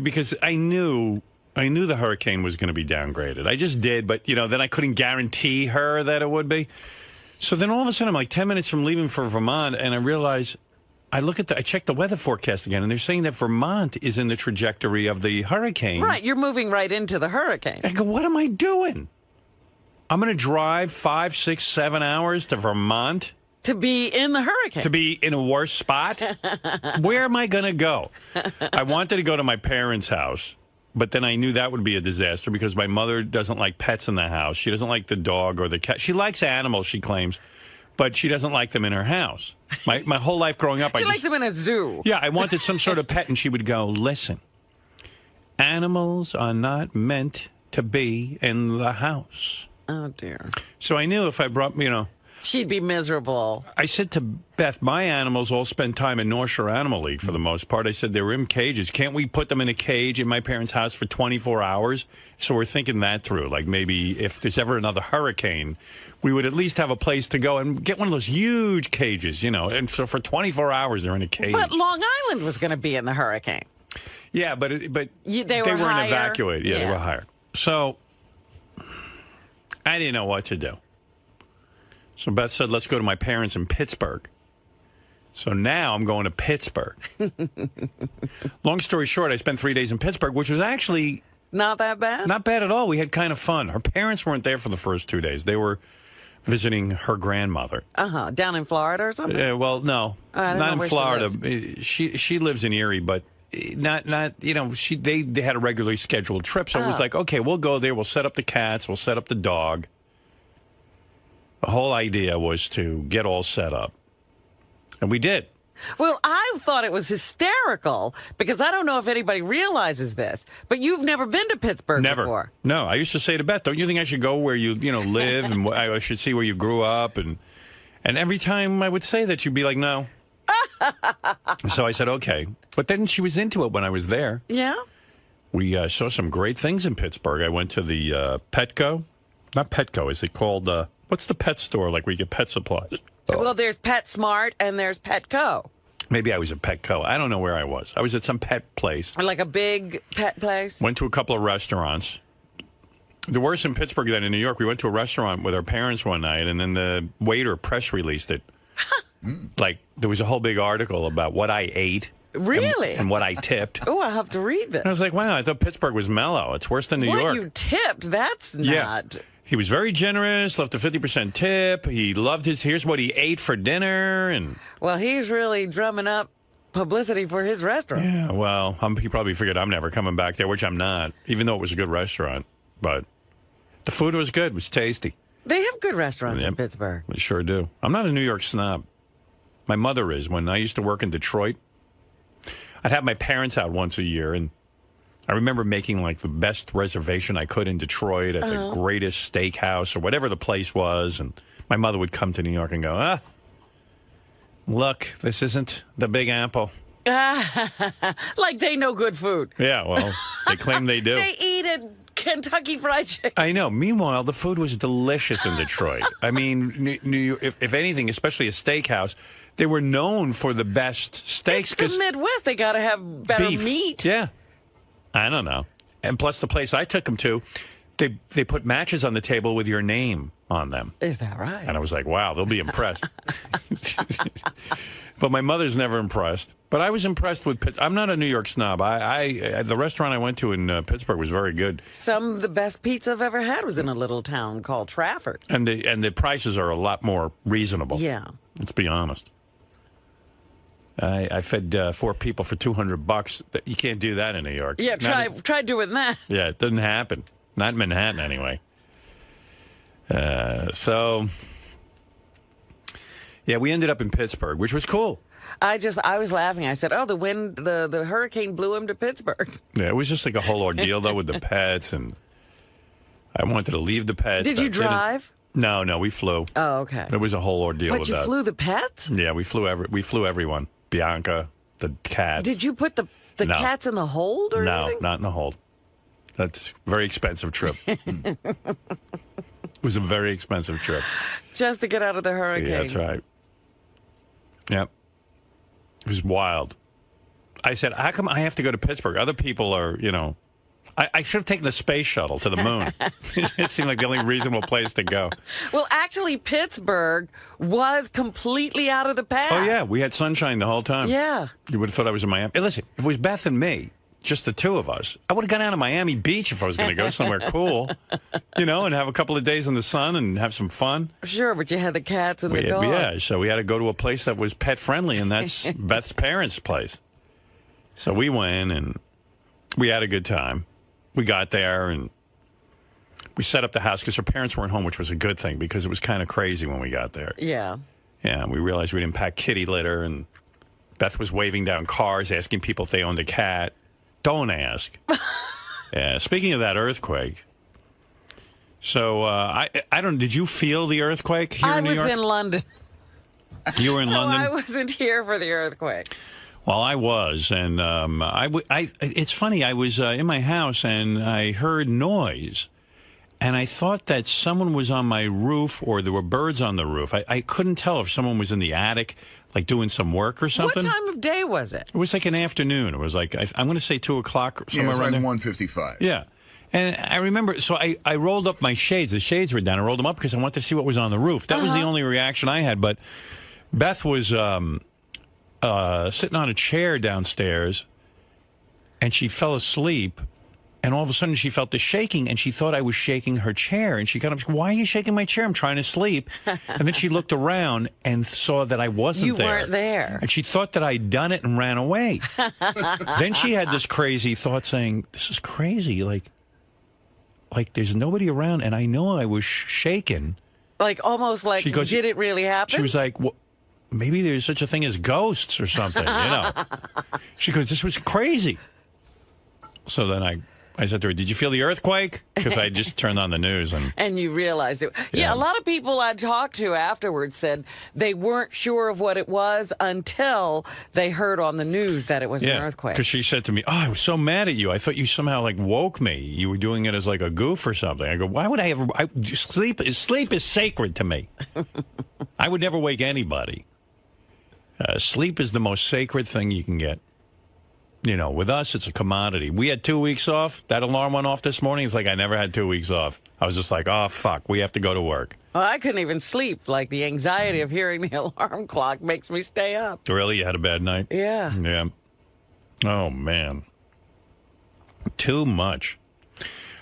Because I knew the hurricane was going to be downgraded. I just did, but then I couldn't guarantee her that it would be. So then all of a sudden I'm like 10 minutes from leaving for Vermont, and I realize I checked the weather forecast again, and they're saying that Vermont is in the trajectory of the hurricane. Right, you're moving right into the hurricane. I go, what am I doing? I'm going to drive 5, 6, 7 hours to Vermont. To be in the hurricane. To be in a worse spot? Where am I going to go? I wanted to go to my parents' house, but then I knew that would be a disaster because my mother doesn't like pets in the house. She doesn't like the dog or the cat. She likes animals, she claims, but she doesn't like them in her house. My whole life growing up, She likes them in a zoo. Yeah, I wanted some sort of pet, and she would go, listen, animals are not meant to be in the house. Oh, dear. So I knew if I brought, she'd be miserable. I said to Beth, my animals all spend time in North Shore Animal League for the most part. I said, they were in cages. Can't we put them in a cage in my parents' house for 24 hours? So we're thinking that through. Like maybe if there's ever another hurricane, we would at least have a place to go and get one of those huge cages, And so for 24 hours, they're in a cage. But Long Island was going to be in the hurricane. Yeah, but they weren't hired. evacuated. Yeah, they were hired. So I didn't know what to do. So Beth said, let's go to my parents in Pittsburgh. So now I'm going to Pittsburgh. Long story short, I spent 3 days in Pittsburgh, which was actually not that bad. Not bad at all. We had kind of fun. Her parents weren't there for the first 2 days. They were visiting her grandmother. Down in Florida or something? Well, no. Not in Florida. She lives in Erie, but not they had a regularly scheduled trip. So it was like, okay, we'll go there. We'll set up the cats. We'll set up the dog. The whole idea was to get all set up. And we did. Well, I thought it was hysterical because I don't know if anybody realizes this, but you've never been to Pittsburgh before. No, I used to say to Beth, don't you think I should go where you live and I should see where you grew up? And every time I would say that, you'd be like, no. So I said, okay. But then she was into it when I was there. Yeah? We saw some great things in Pittsburgh. I went to the Petco. Not Petco, is it called... what's the pet store like where you get pet supplies? Well, there's PetSmart and there's Petco. Maybe I was at Petco. I don't know where I was. I was at some pet place. Like a big pet place? Went to a couple of restaurants. The worse in Pittsburgh than in New York. We went to a restaurant with our parents one night, and then the waiter press released it. Like, there was a whole big article about what I ate. Really? And what I tipped. Oh, I'll have to read this. And I was like, wow, I thought Pittsburgh was mellow. It's worse than New York. What you tipped? That's not... Yeah. He was very generous, left a 50% tip. He loved here's what he ate for dinner. And well, he's really drumming up publicity for his restaurant. Yeah, well, he probably figured I'm never coming back there, which I'm not, even though it was a good restaurant. But the food was good. It was tasty. They have good restaurants in Pittsburgh. They sure do. I'm not a New York snob. My mother is. When I used to work in Detroit, I'd have my parents out once a year, and I remember making like the best reservation I could in Detroit at the greatest steakhouse or whatever the place was. And my mother would come to New York and go, look, this isn't the Big Apple. Like they know good food. Yeah, well, They claim they do. They eat at Kentucky Fried Chicken. I know. Meanwhile, the food was delicious in Detroit. I mean, New York, if anything, especially a steakhouse, they were known for the best steaks. It's the Midwest. They got to have better beef. meat. Yeah. I don't know. And plus, the place I took them to, they put matches on the table with your name on them. Is that right? And I was like, wow, they'll be impressed. But my mother's never impressed. But I was impressed with Pittsburgh. I'm not a New York snob. The restaurant I went to in Pittsburgh was very good. Some of the best pizza I've ever had was in a little town called Trafford. And the prices are a lot more reasonable. Yeah. Let's be honest. I fed 4 people for $200. You can't do that in New York. Yeah, try doing that. Yeah, it doesn't happen. Not in Manhattan, anyway. Yeah, we ended up in Pittsburgh, which was cool. I was laughing. I said, "Oh, the hurricane blew him to Pittsburgh." Yeah, it was just like a whole ordeal though with the pets, and I wanted to leave the pets. Did you drive? No, we flew. Oh, okay. It was a whole ordeal But with you that. flew the pets? Yeah, we flew everyone. Bianca, the cats. Did you put the No. cats in the hold or No, anything? not in the hold. That's a very expensive trip. It was a very expensive trip. Just to get out of the hurricane. Yeah, that's right. Yep. It was wild. I said, how come I have to go to Pittsburgh? Other people are, I should have taken the space shuttle to the moon. It seemed like the only reasonable place to go. Well, actually, Pittsburgh was completely out of the path. Oh, yeah. We had sunshine the whole time. Yeah. You would have thought I was in Miami. Hey, listen, if it was Beth and me, just the two of us, I would have gone out to Miami Beach if I was going to go somewhere cool, and have a couple of days in the sun and have some fun. Sure, but you had the cats and the dog. Yeah, so we had to go to a place that was pet friendly, and that's Beth's parents' place. So we went and we had a good time. We got there and we set up the house because her parents weren't home, which was a good thing because it was kind of crazy when we got there. Yeah. Yeah, and we realized we didn't pack kitty litter, and Beth was waving down cars, asking people if they owned a cat. Don't ask. Yeah. Speaking of that earthquake, so I don't. Did you feel the earthquake here in New York? I was in London. You were in London. I wasn't here for the earthquake. Well, I was, and it's funny. I was in my house, and I heard noise, and I thought that someone was on my roof, or there were birds on the roof. I couldn't tell if someone was in the attic, like doing some work or something. What time of day was it? It was like an afternoon. It was like I'm going to say 2 o'clock or somewhere it was around like there. 1:55. Yeah. And I remember, so I rolled up my shades. The shades were down. I rolled them up because I wanted to see what was on the roof. That was the only reaction I had. But Beth was sitting on a chair downstairs, and she fell asleep. And all of a sudden, she felt the shaking, and she thought I was shaking her chair. And she got up, why are you shaking my chair? I'm trying to sleep. And then she looked around and saw that I wasn't there. You weren't there. And she thought that I'd done it and ran away. Then she had this crazy thought saying, this is crazy. Like there's nobody around, and I know I was shaken. Like, almost like, She goes- did it really happen? She was like, well, maybe there's such a thing as ghosts or something, She goes, this was crazy. So then I said to her, did you feel the earthquake? Because I just turned on the news. And you realized it. Yeah. Yeah, a lot of people I talked to afterwards said they weren't sure of what it was until they heard on the news that it was an earthquake. Because she said to me, I was so mad at you. I thought you somehow woke me. You were doing it as like a goof or something. I go, why would I ever? Sleep is sacred to me. I would never wake anybody. Sleep is the most sacred thing you can get. With us, it's a commodity. We had 2 weeks off. That alarm went off this morning. It's like I never had 2 weeks off. I was just like, oh, fuck, we have to go to work. Well, I couldn't even sleep. Like, the anxiety of hearing the alarm clock makes me stay up. Really? You had a bad night? Yeah. Yeah. Oh, man. Too much.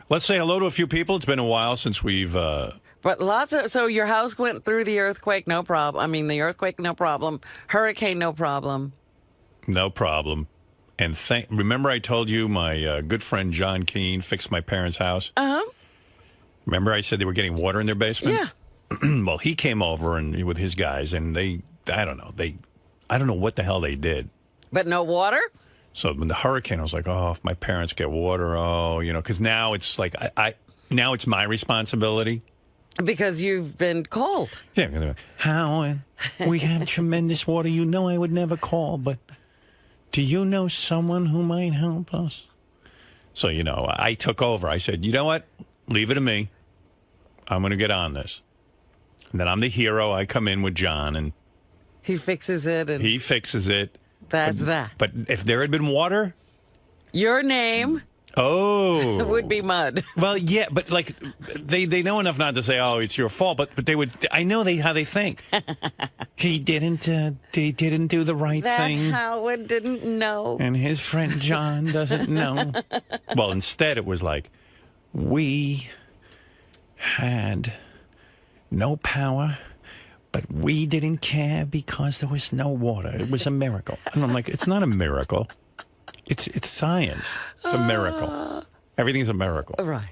Let's say hello to a few people. It's been a while since we've... But so your house went through the earthquake, no problem. I mean, the earthquake, no problem. Hurricane, no problem. No problem. And remember I told you my good friend John Keene fixed my parents' house? Uh-huh. Remember I said they were getting water in their basement? Yeah. Well, he came over and with his guys, and I don't know what the hell they did. But no water? So when the hurricane, I was like, oh, if my parents get water, because now it's like, now it's my responsibility. Because you've been called. Yeah. Howard, we have tremendous water. I would never call, but do you know someone who might help us? So, you know, I took over. I said, you know what? Leave it to me. I'm going to get on this. And then I'm the hero. I come in with John, and he fixes it. And he fixes it. That's that. But if there had been water, your name would be Mud. Well, yeah, but like they know enough not to say, "Oh, it's your fault," but they would. I know how they think. He didn't do the right thing. That Howard didn't know, and his friend John doesn't know. Well, instead, it was like we had no power, but we didn't care because there was no water. It was a miracle. And I'm like, it's not a miracle. It's science. It's a miracle. Everything's a miracle. Right.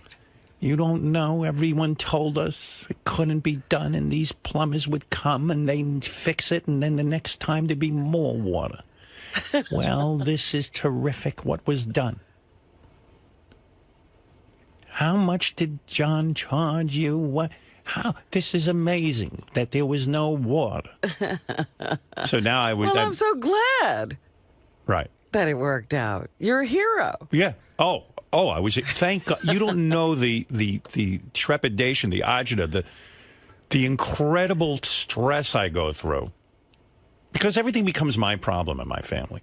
You don't know. Everyone told us it couldn't be done, and these plumbers would come and they'd fix it, and then the next time there'd be more water. Well, this is terrific what was done. How much did John charge you? What? How? This is amazing that there was no water. So now I was. Well, I'm so glad. Right. That it worked out. You're a hero. Yeah. Oh, I was. Thank God. You don't know the trepidation, the agita, the incredible stress I go through, because everything becomes my problem in my family.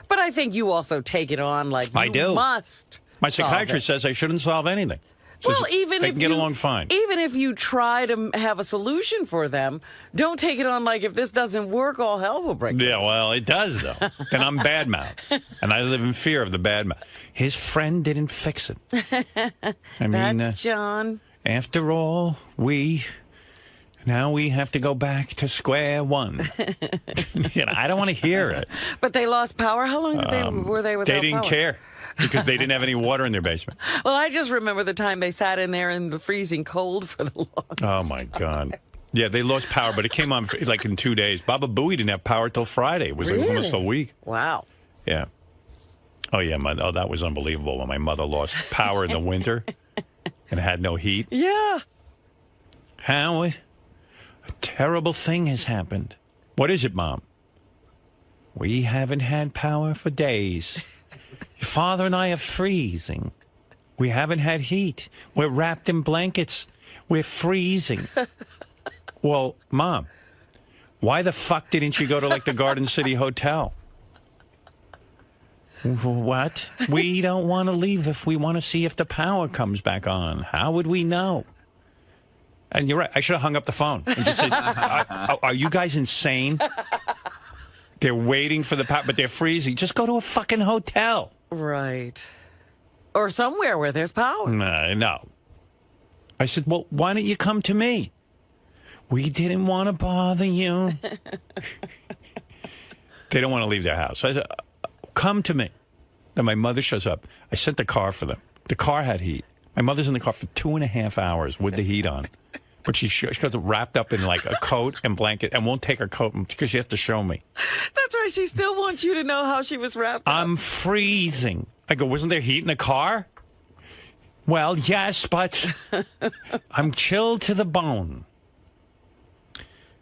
But I think you also take it on like you I do. Must. My psychiatrist says I shouldn't solve anything. Well, even they if can get along fine. Even if you try to have a solution for them, don't take it on like if this doesn't work, all hell will break loose. Yeah, well, it does, though. Then I'm bad mouth. And I live in fear of the bad mouth. His friend didn't fix it. I mean, John. After all, now we have to go back to square one. You know, I don't want to hear it. But they lost power? How long were they without power? They didn't care. Because they didn't have any water in their basement. Well, I just remember the time they sat in there in the freezing cold for the longest. Oh, my God. Yeah, they lost power, but it came on like in 2 days. Baba Booey didn't have power till Friday. It was like almost a week. Wow. Yeah. Oh, yeah. That was unbelievable when my mother lost power in the winter and had no heat. Yeah. Howard, a terrible thing has happened. What is it, Mom? We haven't had power for days. Your father and I are freezing. We haven't had heat. We're wrapped in blankets. We're freezing. Well, Mom, why the fuck didn't you go to, like, the Garden City Hotel? What? We don't want to leave if we want to see if the power comes back on. How would we know? And you're right. I should have hung up the phone and just said, are you guys insane? They're waiting for the power, but they're freezing. Just go to a fucking hotel. Right. Or somewhere where there's power. No. I said, well, why don't you come to me? We didn't want to bother you. They don't want to leave their house. So I said, come to me. Then my mother shows up. I sent the car for them. The car had heat. My mother's in the car for 2.5 hours with the heat on. But she goes wrapped up in like a coat and blanket and won't take her coat because she has to show me. That's right. She still wants you to know how she was wrapped up. I'm freezing. I go, wasn't there heat in the car? Well, yes, but I'm chilled to the bone.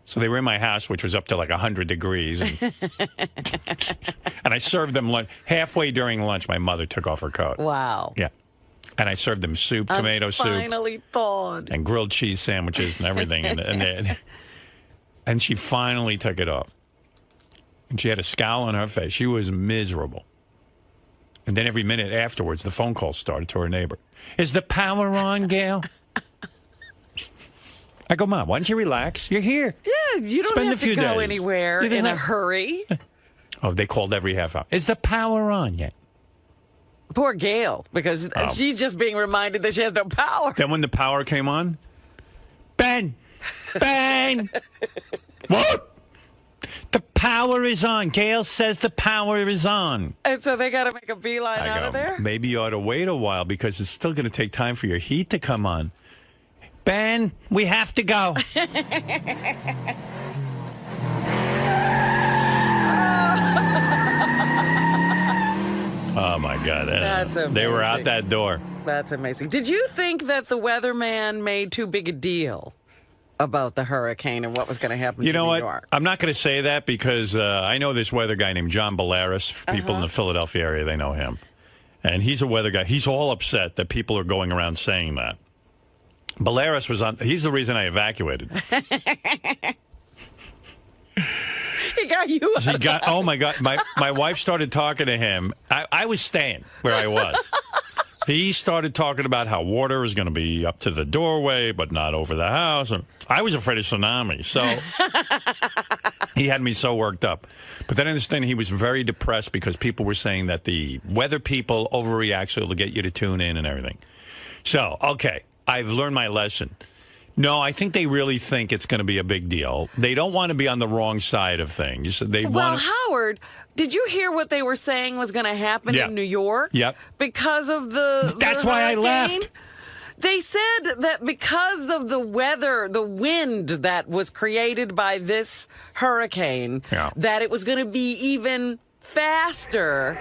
So they were in my house, which was up to like 100 degrees. And I served them lunch. Halfway during lunch, my mother took off her coat. Wow. Yeah. And I served them soup, tomato soup. Finally thawed. And grilled cheese sandwiches and everything. And she finally took it off. And she had a scowl on her face. She was miserable. And then every minute afterwards, the phone call started to her neighbor. Is the power on, Gail? I go, Mom, why don't you relax? You're here. Yeah, you don't Spend have a few to go days. anywhere in a hurry. Oh, they called every half hour. Is the power on yet? Poor Gail, because she's just being reminded that she has no power. Then when the power came on, Ben! What? The power is on. Gail says the power is on. And so they got to make a beeline out of there? Maybe you ought to wait a while because it's still going to take time for your heat to come on. Ben, we have to go. Oh, my God. That's amazing. They were out that door. That's amazing. Did you think that the weatherman made too big a deal about the hurricane and what was going to happen You know New what? York? I'm not going to say that because I know this weather guy named John Bolaris. People in the Philadelphia area, they know him. And he's a weather guy. He's all upset that people are going around saying that. Balearis was on. He's the reason I evacuated. He got you. Oh my God! My wife started talking to him. I was staying where I was. He started talking about how water was going to be up to the doorway, but not over the house. And I was afraid of tsunami, so he had me so worked up. But then I understand he was very depressed because people were saying that the weather people overreact, so they'll get you to tune in and everything. So, okay, I've learned my lesson. No, I think they really think it's going to be a big deal. They don't want to be on the wrong side of things. Well, Howard, did you hear what they were saying was going to happen in New York? Yep. Because of the That's why I left. They said that because of the weather, the wind that was created by this hurricane, that it was going to be even faster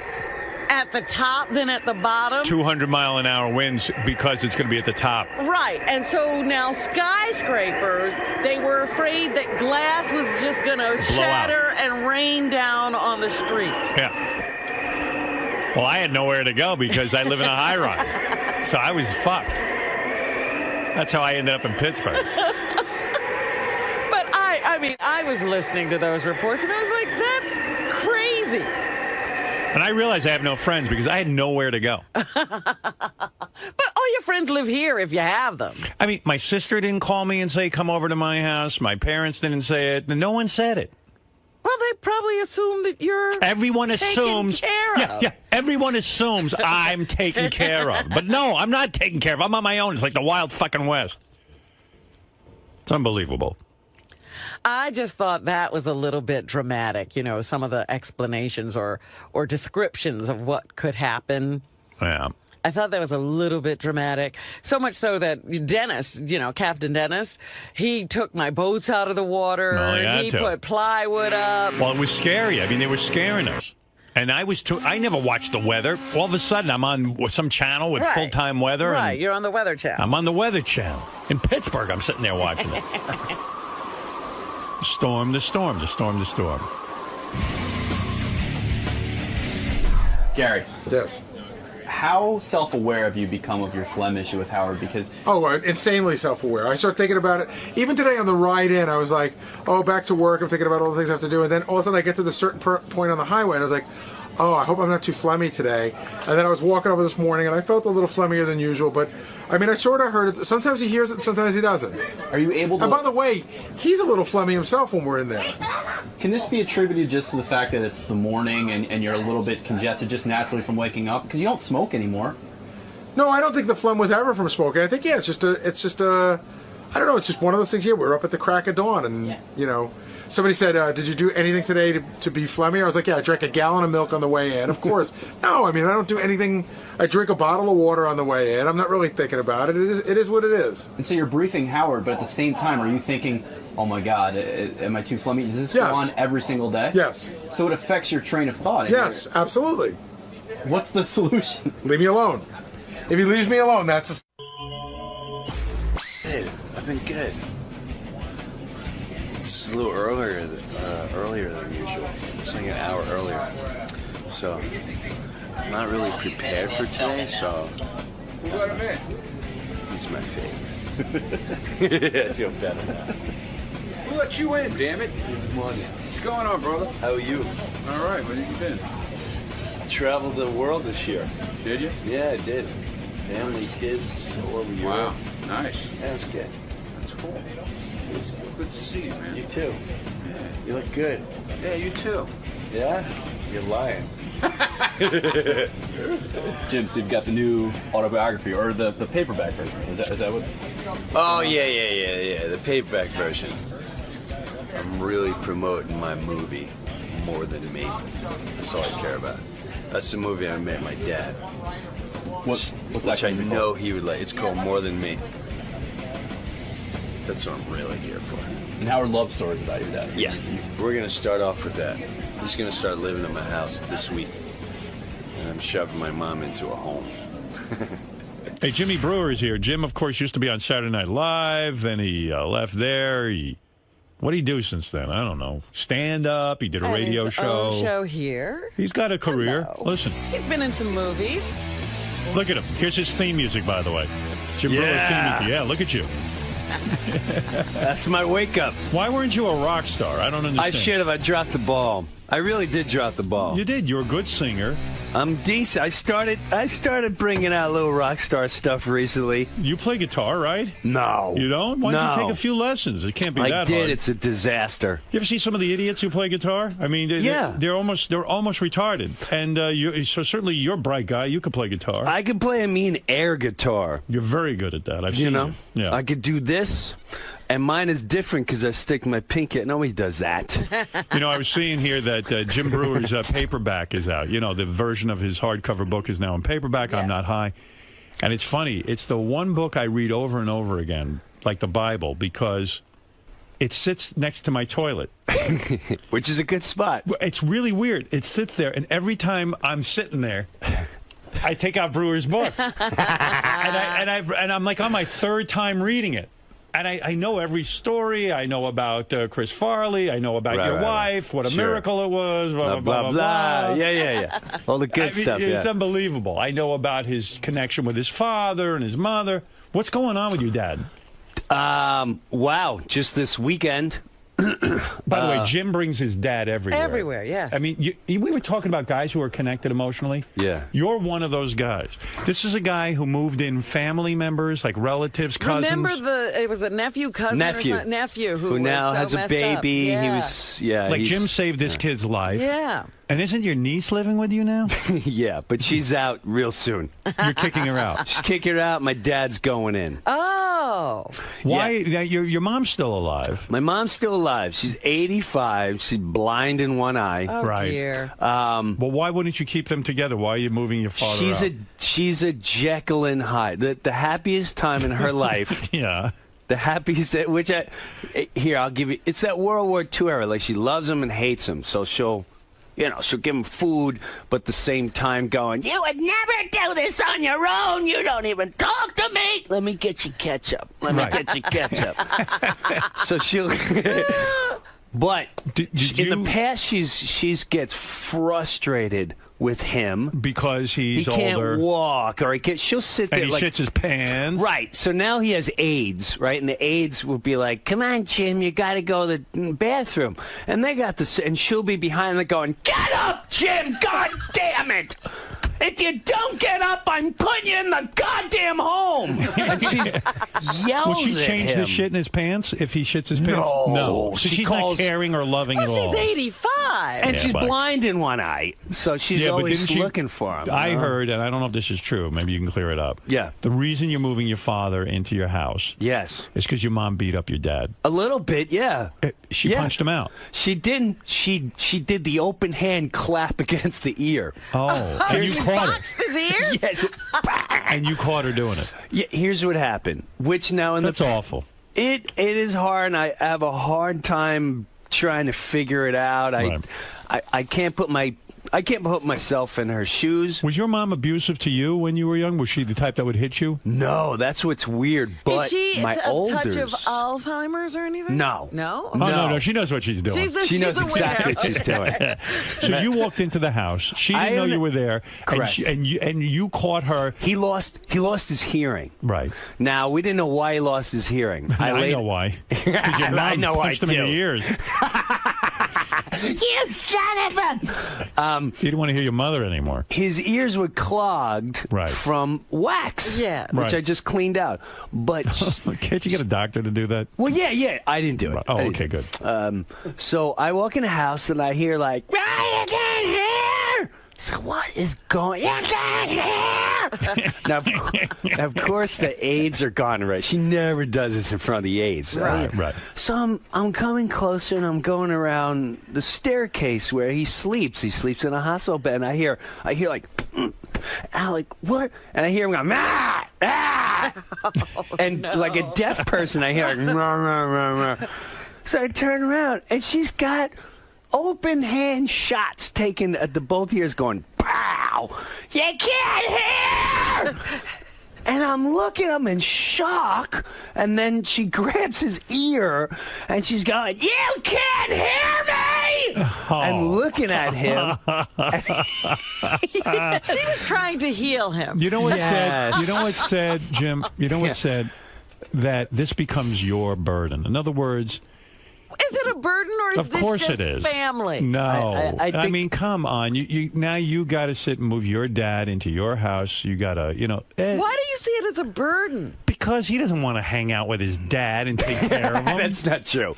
at the top than at the bottom. 200-mile-an-hour winds because it's going to be at the top. Right. And so now skyscrapers, they were afraid that glass was just going to shatter and rain down on the street. Yeah. Well, I had nowhere to go because I live in a high-rise. So I was fucked. That's how I ended up in Pittsburgh. But I was listening to those reports and I was like, that's crazy. And I realized I have no friends because I had nowhere to go. But all your friends live here if you have them. I mean, my sister didn't call me and say, come over to my house. My parents didn't say it. No one said it. Well, they probably assume that you're Everyone assumes. Yeah, everyone assumes I'm taken care of. But no, I'm not taken care of. I'm on my own. It's like the Wild fucking West. It's unbelievable. I just thought that was a little bit dramatic, some of the explanations or descriptions of what could happen. Yeah. I thought that was a little bit dramatic. So much so that Dennis, Captain Dennis, he took my boats out of the water. Well, he put plywood up. Well, it was scary. I mean, they were scaring us. And I never watched the weather. All of a sudden, I'm on some channel with full-time weather. Right, you're on the Weather Channel. I'm on the Weather Channel. In Pittsburgh, I'm sitting there watching it. Storm, the storm, the storm, the storm. Gary. Yes. How self-aware have you become of your phlegm issue with Howard? Because insanely self-aware. I start thinking about it. Even today on the ride in, I was like, back to work. I'm thinking about all the things I have to do. And then all of a sudden I get to the certain point on the highway, and I was like, I hope I'm not too phlegmy today. And then I was walking over this morning, and I felt a little phlegmier than usual. But, I mean, I sort of heard it. Sometimes he hears it, sometimes he doesn't. Are you able to... And by the way, he's a little phlegmy himself when we're in there. Can this be attributed just to the fact that it's the morning and you're a little bit congested just naturally from waking up? Because you don't smoke anymore. No, I don't think the phlegm was ever from smoking. I think, it's just I don't know, it's just one of those things. Yeah, we were up at the crack of dawn, and, somebody said, did you do anything today to be phlegmy? I was like, yeah, I drank a gallon of milk on the way in. Of course. No, I mean, I don't do anything. I drink a bottle of water on the way in. I'm not really thinking about it. It is what it is. And so you're briefing Howard, but at the same time, are you thinking, oh my God, am I too phlegmy? Does this go on every single day? Yes. So it affects your train of thought. Yes, absolutely. What's the solution? Leave me alone. If he leaves me alone, that's Hey, I've been good. It's a little earlier than usual. It's like an hour earlier. So, I'm not really prepared for today, so... Who let him in? He's my favorite. I feel better now. Who let you in, damn it? What's going on, brother? How are you? All right, where have you been? I traveled the world this year. Did you? Yeah, I did. Family, kids, all over Europe. Wow, nice. Yeah, it's good. That's cool. It's good to see you, man. You too. You look good. Yeah, you too. Yeah? You're lying. Jim, so you've got the new autobiography, or the paperback version. Is that what? Oh, yeah. The paperback version. I'm really promoting my movie more than me. That's all I care about. That's the movie I made my dad. What's which I know he would like. It's called More Than Me. That's what I'm really here for. And Howard loves stories about your dad. Yeah. We're going to start off with that. He's going to start living in my house this week. And I'm shoving my mom into a home. Hey, Jimmy Brewer is here. Jim, of course, used to be on Saturday Night Live. Then he left there. What did he do since then? I don't know. Stand up. He did a radio show. Show here. He's got a career. Hello. Listen. He's been in some movies. Look at him. Here's his theme music, by the way. Jim Brewer theme music. Yeah, look at you. That's my wake up. Why weren't you a rock star? I don't understand. I should have. I dropped the ball. I really did drop the ball. You did. You're a good singer. I'm decent. I started bringing out a little rock star stuff recently. You play guitar, right? No. You don't? Why don't you take a few lessons? It can't be that hard. I did. It's a disaster. You ever see some of the idiots who play guitar? I mean, they're almost retarded. And so certainly you're a bright guy. You could play guitar. I could play a mean air guitar. You're very good at that. I've seen you. Yeah. I could do this. And mine is different because I stick my pinky. Nobody does that. I was seeing here that Jim Brewer's paperback is out. The version of his hardcover book is now in paperback. Yeah. I'm Not High. And it's funny. It's the one book I read over and over again, like the Bible, because it sits next to my toilet. Which is a good spot. It's really weird. It sits there, and every time I'm sitting there, I take out Brewer's book. and I'm like on my third time reading it. And I know every story. I know about Chris Farley. I know about your wife, what a miracle it was, blah, blah, blah. Yeah. All the good stuff, It's unbelievable. I know about his connection with his father and his mother. What's going on with your dad? Wow, just this weekend. By the way, Jim brings his dad everywhere. Everywhere, yeah. I mean, we were talking about guys who are connected emotionally. Yeah. You're one of those guys. This is a guy who moved in family members, like relatives, cousins. Remember it was a nephew, cousin, nephew who now has a baby. Yeah. He was, Jim saved this kid's life. Yeah. And isn't your niece living with you now? Yeah, but she's out real soon. You're kicking her out. She's kicking her out. My dad's going in. Oh. Why? Yeah. Your mom's still alive. My mom's still alive. She's 85. She's blind in one eye. Oh, right. Dear. Well, why wouldn't you keep them together? Why are you moving your father out? She's a Jekyll and Hyde. The happiest time in her life. Yeah. The happiest, I'll give you. It's that World War II era. Like, she loves him and hates him. So she'll give him food, but at the same time going, you would never do this on your own. You don't even talk to me. Let me get you ketchup. So she'll... But in the past, she's gets frustrated with him because he can't walk, or she'll sit there and he shits his pants. Right. So now he has AIDS, right? And the AIDS will be like, "Come on, Jim, you got to go to the bathroom." And they got this, and she'll be behind them going, "Get up, Jim! God damn it! If you don't get up, I'm putting you in the goddamn home." And she yells Will she change at him. the shit in his pants if he shits his pants? No. So she's not caring or loving at all. She's 85. And she's blind in one eye, so she's always looking for him. I heard, and I don't know if this is true. Maybe you can clear it up. Yeah. The reason you're moving your father into your house. Yes. Is because your mom beat up your dad. A little bit, yeah. She punched him out. She didn't. She did the open hand clap against the ear. Oh. And you caught boxed his ears? And you caught her doing it. Yeah, here's what happened. That's awful. It is hard, and I have a hard time trying to figure it out. I can't put myself in her shoes. Was your mom abusive to you when you were young? Was she the type that would hit you? No, that's what's weird. But is she my a touch olders, of Alzheimer's or anything? No. No? Oh, no. She knows what she's doing. She knows exactly what she's doing. So you walked into the house. She didn't know you were there. Correct. And you caught her. He lost his hearing. Right. Now, we didn't know why he lost his hearing. I know why. Because your mom punched him in the ears. You son of a... You didn't want to hear your mother anymore. His ears were clogged from wax, which I just cleaned out. But can't you get a doctor to do that? Well, yeah. I didn't do it. Oh, okay, good. So I walk in the house and I hear like, "I can't hear." So what is going? You can't hear. Now, of course, the aides are gone. Right? She never does this in front of the aides. Right. So I'm coming closer and I'm going around the staircase where he sleeps. He sleeps in a hospital bed. And I hear like, Alec, what? And I hear him going, ah, ah. And like a deaf person, I hear like, rah, rah, rah, rah. So I turn around and she's got open hand shots taken at the both ears going, pow! You can't hear! And I'm looking at him in shock, and then she grabs his ear, and she's going, you can't hear me! and looking at him. She was trying to heal him. You know what Yes. said? You know what said, Jim? You know what said? That this becomes your burden. In other words, Is it a burden or is of course this just it is. family? No, I think- mean, come on. You now you got to sit and move your dad into your house. You got to, Why do you see it as a burden? because he doesn't want to hang out with his dad and take care of him. That's not true.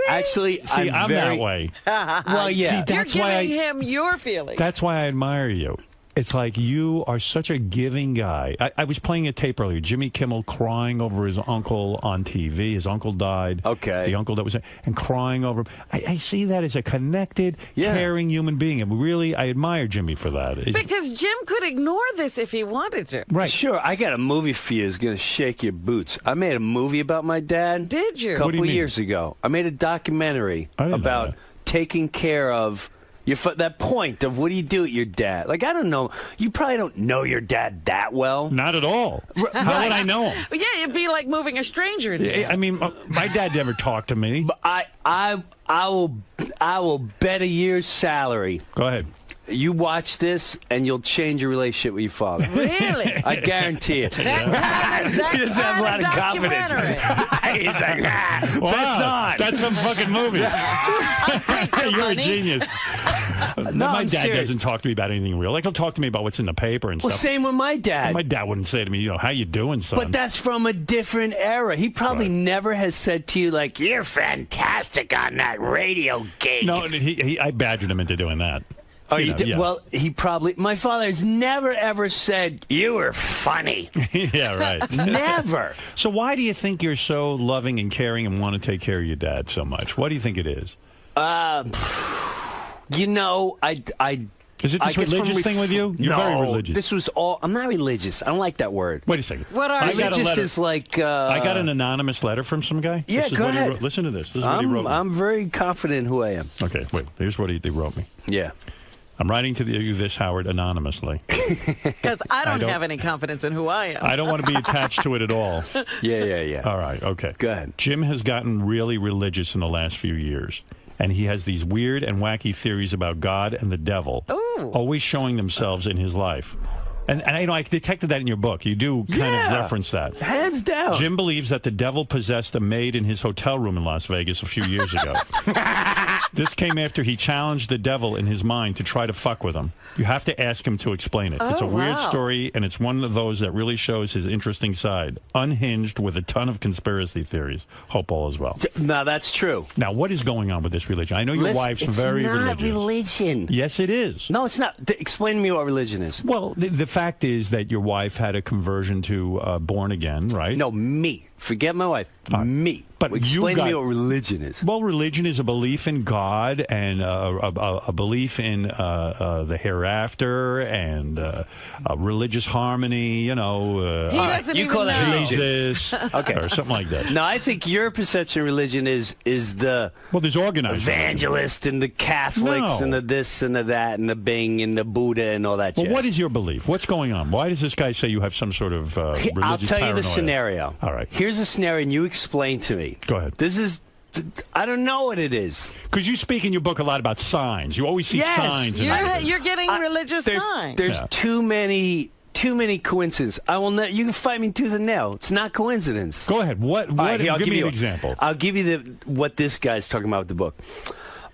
Actually, See, I'm very, that way. Well, yeah. See, that's You're why giving him your feelings. That's why I admire you. It's like you are such a giving guy. I was playing a tape earlier. Jimmy Kimmel crying over his uncle on TV. His uncle died. Okay. The uncle that was... And crying over him. I see that as a connected, caring human being. And really, I admire Jimmy for that. Because Jim could ignore this if he wanted to. Right. Sure, I got a movie for you that's going to shake your boots. I made a movie about my dad. Did you? A What do couple you mean? years ago. I made a documentary I didn't know about that. taking care of that point of what do you do with your dad? Like, I don't know. You probably don't know your dad that well. Not at all. How would I know him? Yeah, it'd be like moving a stranger into I mean, my dad never talked to me. But I will bet a year's salary. Go ahead. You watch this, and you'll change your relationship with your father. Really? I guarantee it. That He doesn't have a lot of confidence. He's like, that's on. That's some fucking movie. You're a genius. My I'm dad serious. doesn't talk to me about anything real. Like, he'll talk to me about what's in the paper and Well, stuff. same with my dad. My dad wouldn't say to me, how you doing, son? But that's from a different era. He probably never has said to you, like, you're fantastic on that radio gig. No, I badgered him into doing that. Oh, You you know, did? yeah. Well, he probably... My father has never, ever said, you were funny. Yeah, right. Never. So why do you think you're so loving and caring and want to take care of your dad so much? What do you think it is? You know, I Is it this guess from religious thing with you? You're no, very religious. This was all... I'm not religious. I don't like that word. Wait a second. What are I you? got a Religious letter. is like... I got an anonymous letter from some guy. Yeah, This is go what he ahead. wrote. Listen to this. This is what he wrote me. I'm very confident in who I am. Okay, wait. Here's what they wrote me. Yeah. I'm writing to you this, Howard, anonymously. Because I don't don't- have any confidence in who I am. I don't want to be attached to it at all. Yeah. All right, okay. Go ahead. Jim has gotten really religious in the last few years. And he has these weird and wacky theories about God and the devil always showing themselves in his life. And I detected that in your book. You do kind of reference that. Hands down. Jim believes that the devil possessed a maid in his hotel room in Las Vegas a few years ago. This came after he challenged the devil in his mind to try to fuck with him. You have to ask him to explain it. It's a weird story, and it's one of those that really shows his interesting side. Unhinged with a ton of conspiracy theories. Hope all is well. No, that's true. Now, what is going on with this religion? I know your Listen, wife's it's very not religious. religion. Yes, it is. No, it's not. Explain to me what religion is. Well, the fact is that your wife had a conversion to born again, right? No, me. Forget my wife. Me. But explain you to me what religion is. Well, religion is a belief in God and a belief in the hereafter and religious harmony. You know, He doesn't you even call that know. religion. Jesus, Okay. or something like that. No, I think your perception of religion is the There's organized evangelist and the Catholics No. and the this and the that and the Bing and the Buddha and all that. Well, jazz. what is your belief? What's going on? Why does this guy say you have some sort of religious I'll tell you the paranoia? scenario. All right. Here's a scenario, and you explain to me. Go ahead. This is... I don't know what it is. Because you speak in your book a lot about signs. You always see Yes. signs. in everything. You're getting religious signs. There's too many coincidences. I will not. You can fight me tooth and nail. It's not coincidence. Go ahead. What? All right, here, I'll give me an one. example. I'll give you what this guy's talking about with the book.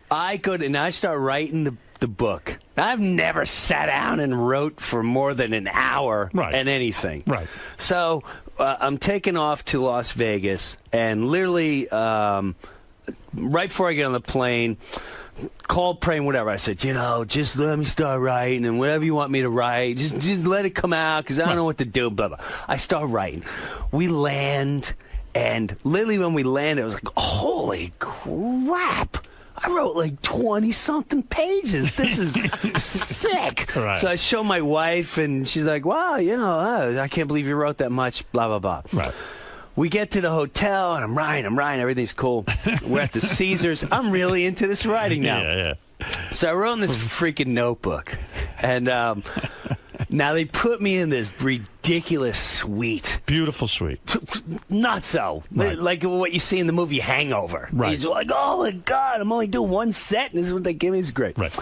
I go to, and I start writing the book. I've never sat down and wrote for more than an hour and anything. Right. So I'm taking off to Las Vegas, and literally right before I get on the plane, called, praying, whatever. I said, just let me start writing, and whatever you want me to write, just let it come out, because I don't know what to do, blah, blah. I start writing. We land, and literally when we landed, I was like, holy crap. I wrote like 20-something pages. This is sick. Right. So I show my wife, and she's like, wow, I can't believe you wrote that much, blah, blah, blah. Right. We get to the hotel, and I'm writing, everything's cool. We're at the Caesars. I'm really into this writing now. Yeah. So I wrote in this freaking notebook. And now they put me in this ridiculous ridiculous sweet. Beautiful sweet. Not so. Right. Like what you see in the movie Hangover. Right. He's like, oh my God, I'm only doing one set, and this is what they give me. It's great. Right.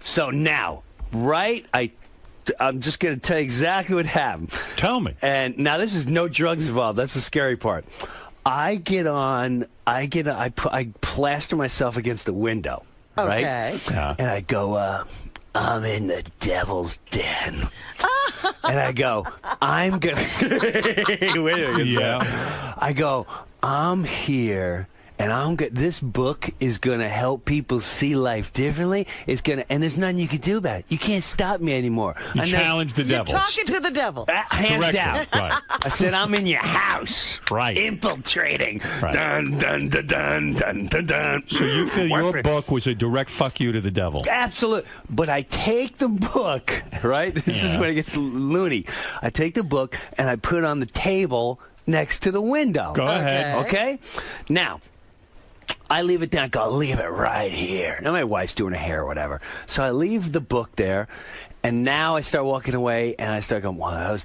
So now, I'm just going to tell you exactly what happened. Tell me. And now this is no drugs involved. That's the scary part. I plaster myself against the window. Right? Okay. Yeah. And I go, I'm in the devil's den. And I go, I'm going to... Wait a minute. Yeah. I go, I'm here... And this book is going to help people see life differently. And there's nothing you can do about it. You can't stop me anymore. You challenge the devil. You're talking to the devil. Hands down. Right. I said, I'm in your house. Right. Infiltrating. Right. Dun, dun, dun, dun, dun, dun, dun. So you feel your book was a direct fuck you to the devil? Absolutely. But I take the book, right? This is when it gets loony. I take the book and I put it on the table next to the window. Go ahead. Okay? Now, I leave it down. I'll leave it right here. Now my wife's doing her hair or whatever. So I leave the book there, and now I start walking away, and I start going, wow,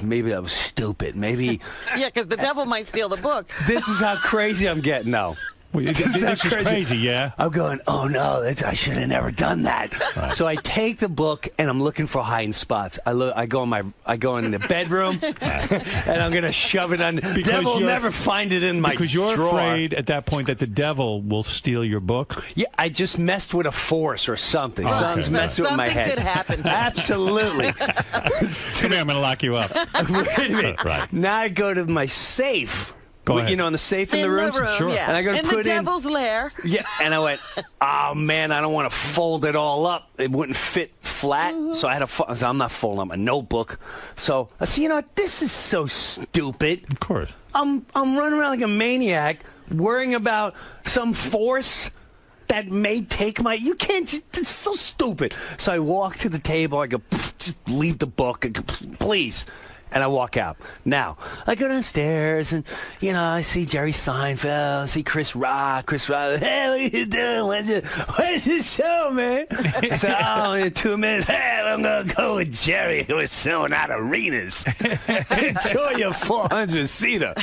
maybe that was stupid. Maybe. Yeah, because the devil might steal the book. This is how crazy I'm getting now. Well, this is crazy, yeah. I'm going, oh no, I should have never done that. Right. So I take the book and I'm looking for hiding spots. I go in the bedroom and I'm gonna shove it on. The devil will never find it in my because you're drawer. afraid at that point that the devil will steal your book. Yeah, I just messed with a force or something. Oh, okay. Something's messing with my head. Something could happen. Absolutely. Come here, I'm gonna lock you up. Wait a minute. Right. Now I go to my safe. Go ahead. You know, in the safe in the room. Sure. Yeah. And I gotta in put the devil's lair. Yeah, and I went, oh man, I don't want to fold it all up. It wouldn't fit flat, so I had to. So I'm not folding up my notebook. So I said, you know what? This is so stupid. Of course. I'm running around like a maniac, worrying about some force that may take my. You can't. It's so stupid. So I walk to the table. I go, just leave the book. I go, please. And I walk out. Now, I go downstairs and, you know, I see Jerry Seinfeld, I see Chris Rock. Hey, what you doing? Where's your show, man? I said, oh, in 2 minutes. Hey, I'm going to go with Jerry, who is selling out arenas. Enjoy your 400-seater.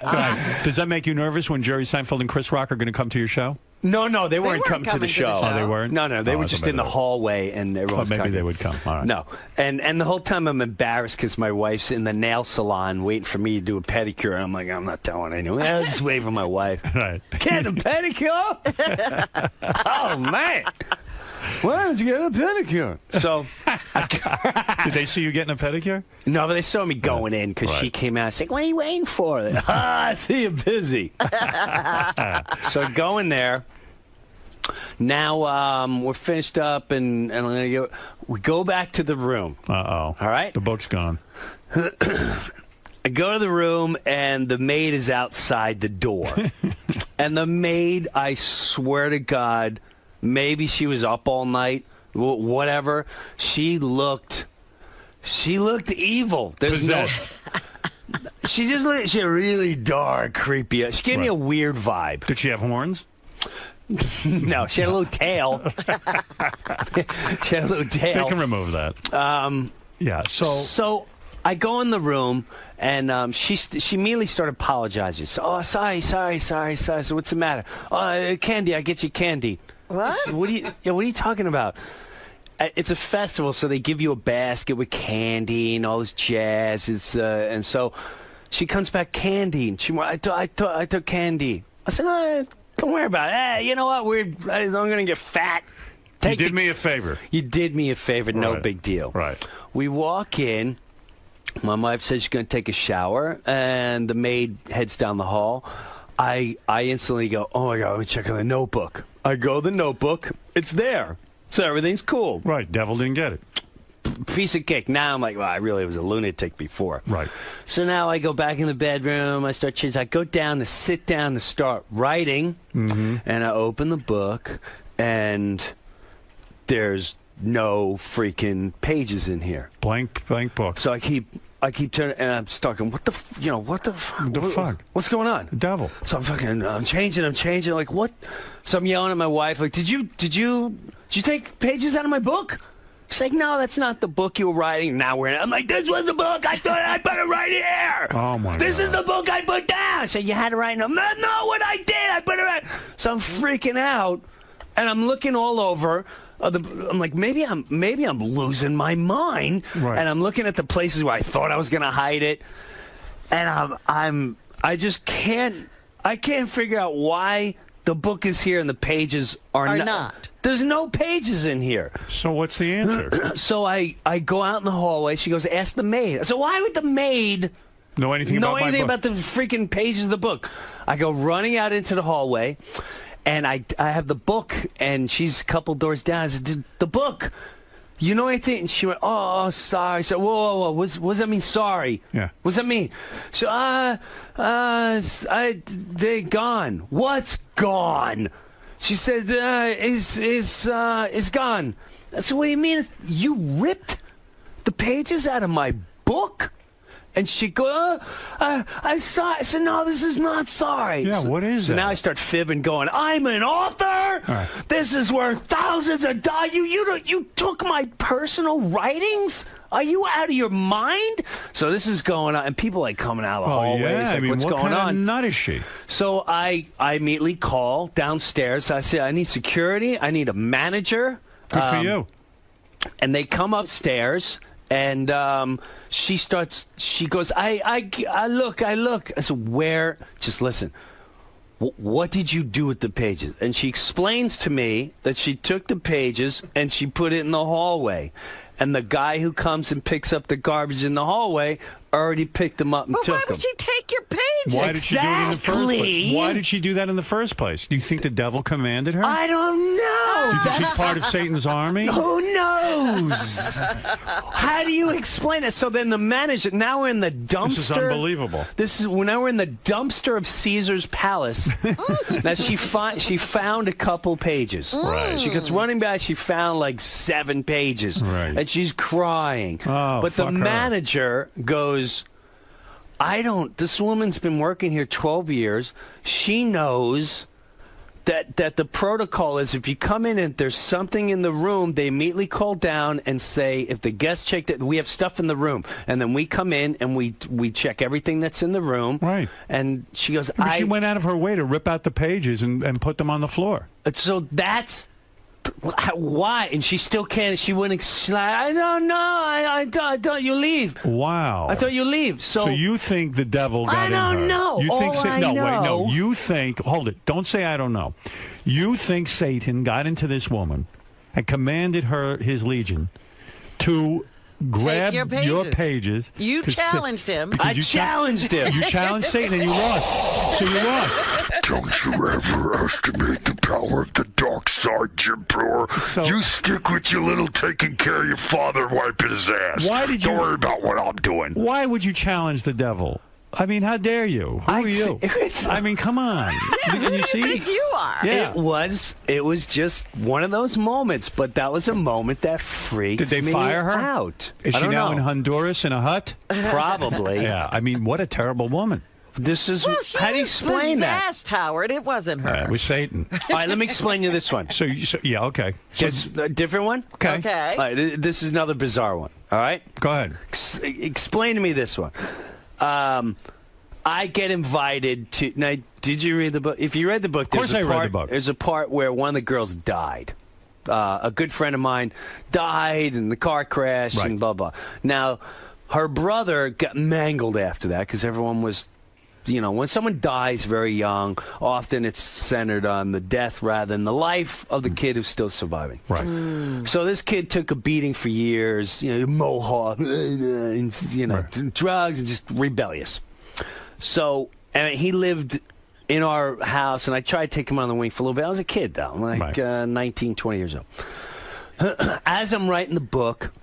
Right. Does that make you nervous when Jerry Seinfeld and Chris Rock are going to come to your show? No, they weren't coming to the show. Oh, they weren't? No, they were just in the hallway, and everyone was maybe coming. they would come. All right. No, and the whole time I'm embarrassed because my wife's in the nail salon waiting for me to do a pedicure, and I'm like, I'm not telling anyone. I'll just wait for my wife. Right. Get a pedicure? Oh, man. Why don't you get a pedicure? So, did they see you getting a pedicure? No, but they saw me going in because she came out. She's like, "What are you waiting for?" I see you're busy. So go in there. Now we're finished up, and we go back to the room. Uh-oh. All right? The book's gone. I go to the room, and the maid is outside the door. And the maid, I swear to God, maybe she was up all night, whatever. She looked evil. There's Possessed. She just looked. She had really dark, creepy. She gave me a weird vibe. Did she have horns? No, she had a little tail. She had a little tail. They can remove that. Yeah. So I go in the room, and she immediately started apologizing. So, oh, sorry. So what's the matter? Oh, candy. I get you candy. What? What are you talking about? It's a festival, so they give you a basket with candy and all this jazz. And so she comes back candy, and I took candy. I said, no, don't worry about it. Hey, you know what? I'm gonna get fat. You did me a favor. You did me a favor. No Right. big deal. Right. We walk in. My wife says she's gonna take a shower, and the maid heads down the hall. I instantly go, oh my God, let me check on the notebook. I go to the notebook. It's there. So everything's cool. Right. Devil didn't get it. Piece of cake. Now I'm like, well, I really was a lunatic before. Right. So now I go back in the bedroom. I start changing. I go down to sit down to start writing. Mm-hmm. And I open the book, and there's no freaking pages in here. Blank book. So I keep turning, and I'm stuck. What the fuck? What's going on? The devil. So I'm changing. Like what? So I'm yelling at my wife. Like, did you take pages out of my book? She's like, no, that's not the book you were writing. Now we're in it. I'm like, this was the book. I thought I put it right here. Oh, my This God. is the book I put down. I said, you had to write it. That's not what I did. I put it right. So I'm freaking out, and I'm looking all over. I'm like, maybe I'm losing my mind. Right. And I'm looking at the places where I thought I was going to hide it. And I just can't figure out why the book is here and the pages are not. There's no pages in here. So what's the answer? So I go out in the hallway. She goes, ask the maid. So why would the maid know anything about the freaking pages of the book? I go running out into the hallway, and I have the book, and she's a couple doors down. I said, the book. You know anything? And she went, oh, sorry. I said, whoa. What does that mean, sorry? Yeah. What does that mean? So, they're gone. What's gone? She said, is gone. So what do you mean? You ripped the pages out of my book? And she go, I saw it. I said, no, this is not sorry. Yeah, what is so that? now I start fibbing, going, I'm an author. Right. This is worth thousands of dollars. You took my personal writings? Are you out of your mind? So this is going on, and people like coming out of the hallways. Yeah, like, what's what going kind on? of nut is she? So I immediately call downstairs. I say, I need security. I need a manager. Good for you. And they come upstairs. And she goes, I look. I said, where? Just listen. What did you do with the pages? And she explains to me that she took the pages and she put it in the hallway. And the guy who comes and picks up the garbage in the hallway already picked them up and took them. Why would she take your pages? Why did she do it in the first place? Why did she do that in the first place? Do you think the devil commanded her? I don't know. Do you think she's part of Satan's army? Who knows? How do you explain it? So then the manager, now we're in the dumpster. This is unbelievable. Now we're in the dumpster of Caesar's Palace. Now she found a couple pages. Right. She gets running back. She found like 7 pages. Right. And she's crying. Oh, but the fuck her. manager goes, this woman's been working here 12 years. She knows that the protocol is if you come in and there's something in the room, they immediately call down and say, if the guest checked it, we have stuff in the room. And then we come in and we check everything that's in the room. Right. And she goes, But she went out of her way to rip out the pages and put them on the floor. So that's why, and she still can't. She wouldn't. She's like, I don't know. I thought you leave. Wow. I thought you leave. So you think the devil got in her? I don't know. You think All I no, wait, no. know- You think? Hold it. Don't say I don't know. You think Satan got into this woman and commanded his legion to grab your pages. You 'cause challenged him. because I you challenged him. You challenged Satan and you lost. So you lost. Don't you ever estimate the power of the dark side, Jim Brewer. You stick with your little taking care of your father and wiping his ass. Why did Don't you- worry about what I'm doing. Why would you challenge the devil? I mean, how dare you? Who are you? I mean, come on. You see? You are. Yeah. It was just one of those moments, but that was a moment that freaked Did they me fire her? out. Is I she don't now know. in Honduras in a hut? Probably. Yeah. I mean, what a terrible woman. This is Well, she how do you was explain that? possessed, Howard. It wasn't her. It was Satan. All right, let me explain you this one. So yeah, okay. So, It's a different one. okay. Okay. All right, this is another bizarre one. All right, Go ahead. explain to me this one. I get invited to. Now, did you read the book? If you read the book, Of course there's a I read part, the book. There's a part where one of the girls died. A good friend of mine died in the car crash Right. and blah blah. Now, her brother got mangled after that because everyone was. You know, when someone dies very young, often it's centered on the death rather than the life of the kid who's still surviving. Right. So this kid took a beating for years, you know, mohawk, and, you know, drugs and just rebellious. So, and he lived in our house, and I tried to take him on the wing for a little bit. I was a kid, though, like 19, 20 years old. As I'm writing the book,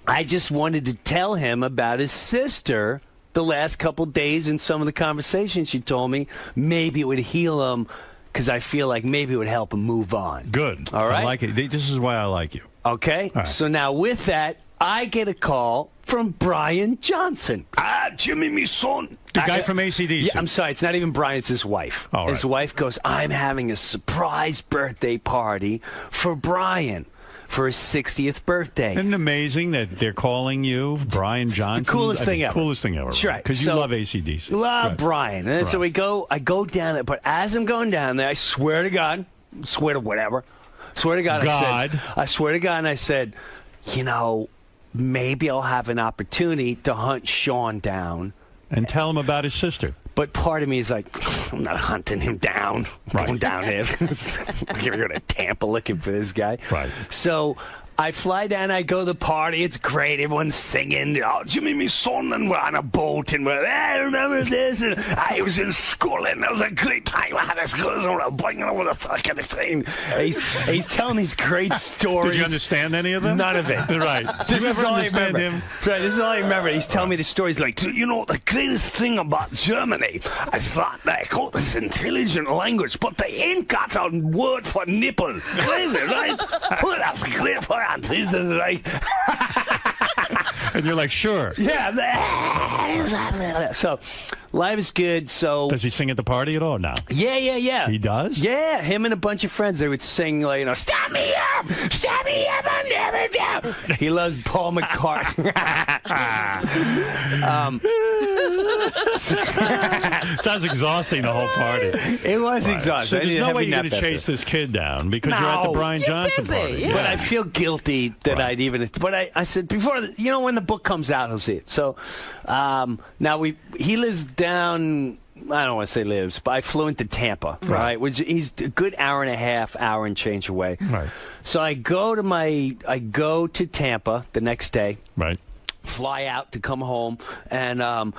I just wanted to tell him about his sister the last couple days. In some of the conversations she told me, maybe it would heal him because I feel like maybe it would help him move on. Good. All right. I like it. This is why I like you. Okay. All right. So now with that, I get a call from Brian Johnson. Jimmy, me son. The guy from AC/DC. Yeah, I'm sorry. It's not even Brian. It's his wife. All His right. wife goes, I'm having a surprise birthday party for Brian. for his 60th birthday. Isn't it amazing that they're calling you Brian Johnson? The coolest thing ever. Coolest thing ever. That's right. Because you love AC/DC. Love Right. Brian. And so I go down there, but as I'm going down there, I swear to God, swear to whatever, swear to God, I swear to God, and I said, you know, maybe I'll have an opportunity to hunt Sean down. And tell him about his sister. But part of me is like, I'm not hunting him down. I'm going down there. I'm going to go to Tampa looking for this guy. Right. So I fly down, I go to the party. It's great. Everyone's singing. Oh, Jimmy, me son, and we're on a boat. And we're, I remember this. And I was in school, and it was a great time. I had a school on a bike, and I kind of thing. He's telling these great stories. Did you understand any of them? None of it. Right. This you is ever all I understand remember. him? Right, this is all I remember. He's telling me the stories like, you know, the greatest thing about Germany is that they got this intelligent language, but they ain't got a word for nipple. Crazy, right? Oh, that's great for this is like. And you're like, sure. Yeah. So, life is good. So, does he sing at the party at all now? Yeah. He does? Yeah, him and a bunch of friends, they would sing, like, you know, stop me up, I'll never down. He loves Paul McCartney. Sounds exhausting, the whole party. It was exhausting. So there's no way you're going to chase this kid down because you're at the Brian Johnson party. But I feel guilty that I'd even. But I said before, you know, when the book comes out, he'll see it. So now he lives down. I don't want to say lives, but I flew into Tampa, right? Which he's a good hour and change away. Right. So I go to Tampa the next day. Right. Fly out to come home, and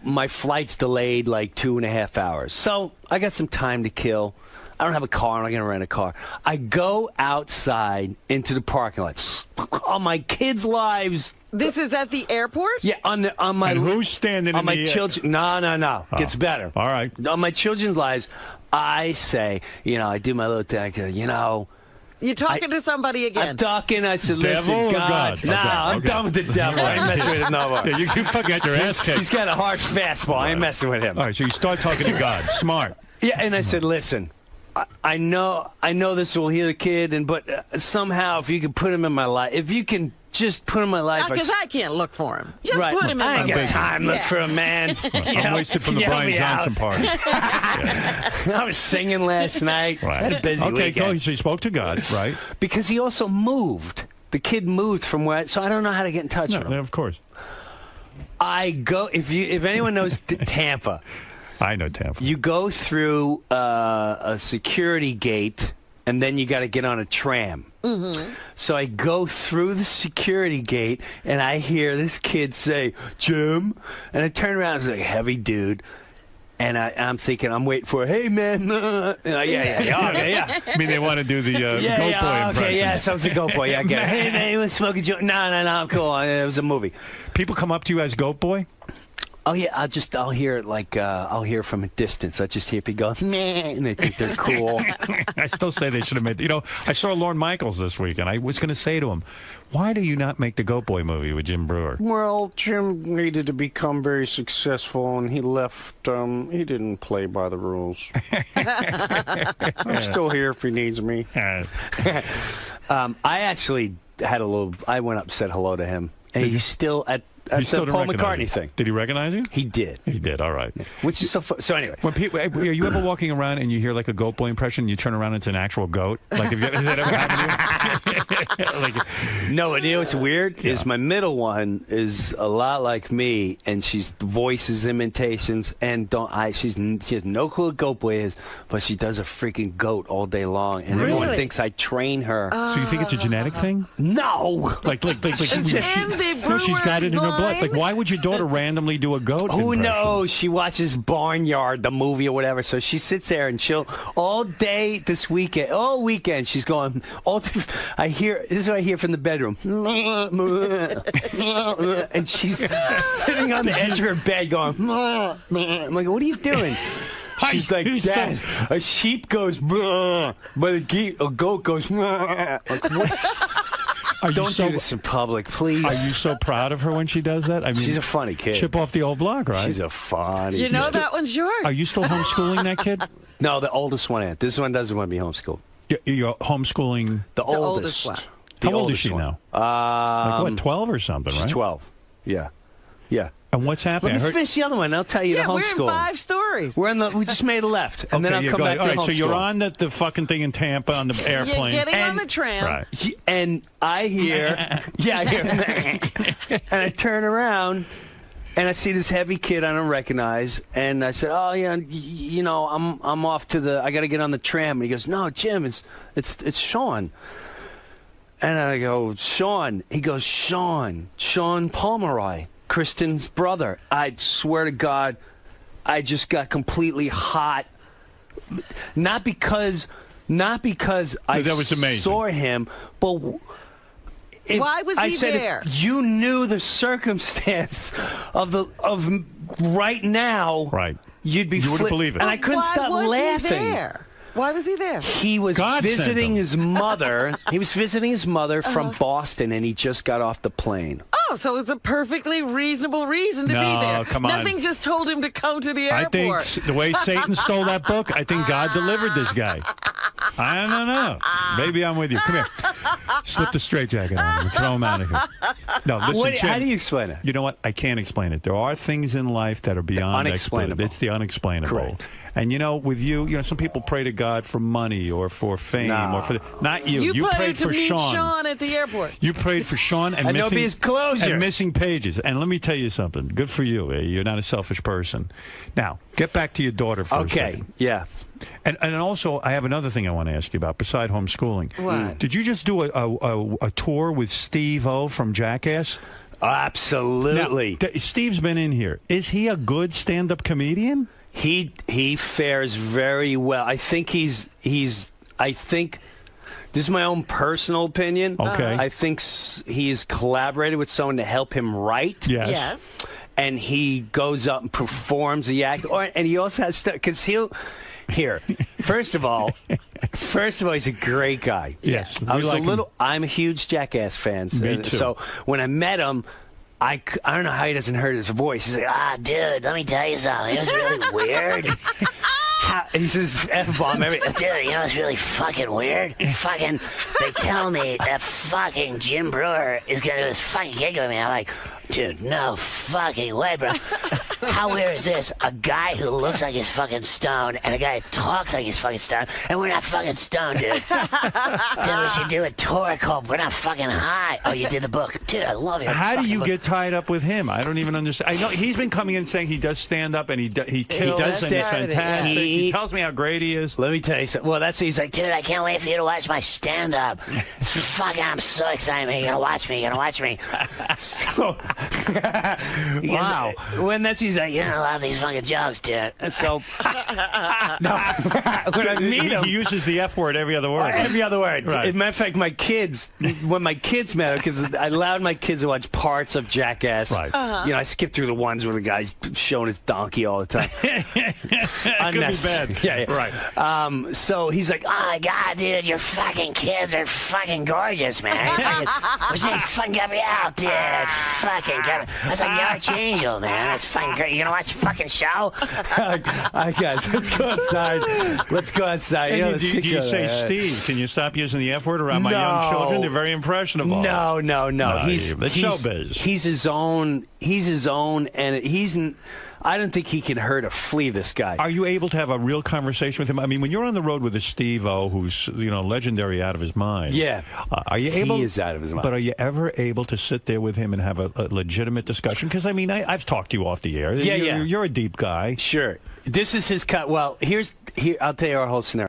my flight's delayed like 2.5 hours. So I got some time to kill. I don't have a car. I'm not going to rent a car. I go outside into the parking lot. On my kids' lives. This is at the airport? Yeah, on my. And who's standing on in my the children? No. Oh. Gets better. All right. On my children's lives, I say, you know, I do my little thing. You know. You're talking to somebody again. I'm talking. I said, Devil listen, or God. God? Nah, Okay, I'm okay. done with the devil. I ain't messing with him no more. Yeah, you fucking got your ass kicked. He's got a hard fastball. I ain't messing with him. All right, so you start talking to God. Smart. Yeah, and I said, listen, I know this will heal the kid, but somehow if you can put him in my life, if you can just put him in my life. Because I can't look for him. Just Right. put him in I my ain't got life. time to look for a man. I'm wasted from the Brian Johnson party. I was singing last night. I had a busy Okay, weekend. go. So you spoke to God, right? Because he also moved. The kid moved from where, so I don't know how to get in touch with him. Of course. I go if anyone knows Tampa. I know Tampa. You go through a security gate, and then you got to get on a tram. Mm-hmm. So I go through the security gate, and I hear this kid say, Jim. And I turn around, it's like a heavy dude. And I'm thinking, I'm waiting for, hey, man. Yeah. I mean, they want to do the goat boy impression. Okay, yeah, so I was the goat boy. Yeah, I get it. Hey, man, you want to smoke a joint? No, I'm cool. It was a movie. People come up to you as goat boy? Oh yeah, I'll hear it like I'll hear from a distance. I just hear people go, man, and they think they're cool. I still say they should have made. You know, I saw Lorne Michaels this week, and I was going to say to him, "Why do you not make the Goat Boy movie with Jim Brewer?" Well, Jim needed to become very successful, and he left. He didn't play by the rules. I'm still here if he needs me. I actually had a little. I went up and said hello to him, and he's still at He still the didn't Paul recognize McCartney you. thing. Did he recognize you? He did. He did. All right. Which is so anyway. When people, are you ever walking around and you hear like a goat boy impression, and you turn around and it's an actual goat? Like, has that ever happened to you? No, and you know what's weird is my middle one is a lot like me, and she's voices imitations, and she has no clue what goat boy is, but she does a freaking goat all day long, and everyone Really? thinks I train her. So you think it's a genetic thing? No. Like It's just- no, she's got it in her blood. Like, why would your daughter randomly do a goat? Who impression? knows? She watches Barnyard, the movie or whatever. So she sits there and she'll all day this weekend, all weekend. She's going. This is what I hear from the bedroom, and she's sitting on the edge of her bed going. I'm like, what are you doing? She's like, Dad, a sheep goes, but a goat goes. Like, what? Don't do this in public, please. Are you so proud of her when she does that? I mean, she's a funny kid. Chip off the old block, right? She's a funny. You know that one's yours. Are you still homeschooling that kid? No, the oldest one. This one doesn't want to be homeschooled. You're homeschooling the oldest. How old is she now? Like what, 12 or something, she's right? 12. Yeah. Yeah. And what's happening? Let me finish the other one. I'll tell you the we're in homeschool. 5 stories. We just made a left, and then I'll you're come going- back to all right, so you're homeschool. on the fucking thing in Tampa on the airplane. You're getting on the tram. Right. And I hear, I hear, and I turn around, and I see this heavy kid I don't recognize, and I said, "Oh yeah, you know, I'm off to I got to get on the tram." And he goes, "No, Jim, it's Sean." And I go, "Sean." He goes, Sean Pomeroy, Kristen's brother. I swear to God, I just got completely hot. Not because I that was amazing. saw him, but Why was I he said, there? If you knew the circumstance of right now, right? You'd be You wouldn't believe it. and I couldn't Why stop was laughing. He there? Why was he there? He was God sent visiting him. his mother. He was visiting his mother from Boston, and he just got off the plane. Oh, so it's a perfectly reasonable reason to No, be there. come on. Nothing just told him to come to the I airport. think the way Satan stole that book, I think God delivered this guy. I don't know. Maybe I'm with you. Come here. Slip the straitjacket on him and throw him out of here. No, listen, Jim, how do you explain it? You know what? I can't explain it. There are things in life that are beyond unexplainable. explainable. It's the unexplainable. Correct. And you know, with you know, some people pray to God for money or for fame or for not you. You prayed to for meet Sean. at the airport. You prayed for Sean and there'll missing be his closure. and missing pages. And let me tell you something. Good for you. You're not a selfish person. Now, get back to your daughter for a second. Yeah. And also, I have another thing I want to ask you about beside homeschooling. What? Did you just do a tour with Steve-O from Jackass? Absolutely. Now, Steve's been in here. Is he a good stand-up comedian? He fares very well. I think I think this is my own personal opinion. Okay. I think he's collaborated with someone to help him write. Yes. And he goes up and performs the act, and he also has stuff because First of all, he's a great guy. Yes, I'm a huge Jackass fan. Me too. So when I met him, I don't know how he doesn't hear his voice. He's like, dude, let me tell you something. It was really weird. He says F-bomb every. Dude, you know what's really fucking weird? Fucking, they tell me that fucking Jim Brewer is gonna do this fucking gig with me. I'm like, dude, no fucking way, bro. How weird is this? A guy who looks like he's fucking stoned and a guy who talks like he's fucking stoned, and we're not fucking stoned, dude. Dude, we should do a tour called We're Not Fucking High. Oh, you did the book. Dude, I love it. How do you get tied up with him? I don't even understand. I know he's been coming in saying he does stand up and he kills does and he's stand- fantastic. He tells me how great he is. Let me tell you something. Well, he's like, dude, I can't wait for you to watch my stand-up. It's fucking, I'm so excited, man. You're gonna watch me. So, wow. He's like, you're gonna love these fucking jokes, dude. And so, no, when I meet him, he uses the F word every other word. Every other word. Right. As a matter of fact, when my kids met him, because I allowed my kids to watch parts of Jackass. Right. You know, I skipped through the ones where the guy's showing his donkey all the time. Could be bad. Yeah. Right. So he's like, oh my God, dude, your fucking kids are fucking gorgeous, man. Wish they fucking got me out, dude. Fucking got me. That's like the Archangel, man. That's fucking great. You gonna watch the fucking show? All right, guys, let's go outside. And do you say Steve? Can you stop using the F word around my young children? They're very impressionable. No. He's showbiz. He's his own, and I don't think he can hurt a flea, this guy. Are you able to have a real conversation with him? I mean, when you're on the road with a Steve-O who's, legendary out of his mind. Yeah. Are you able? He is out of his mind. But are you ever able to sit there with him and have a legitimate discussion? Because, I mean, I've talked to you off the air. Yeah. You're a deep guy. Sure. This is his cut. Well, here, I'll tell you our whole scenario.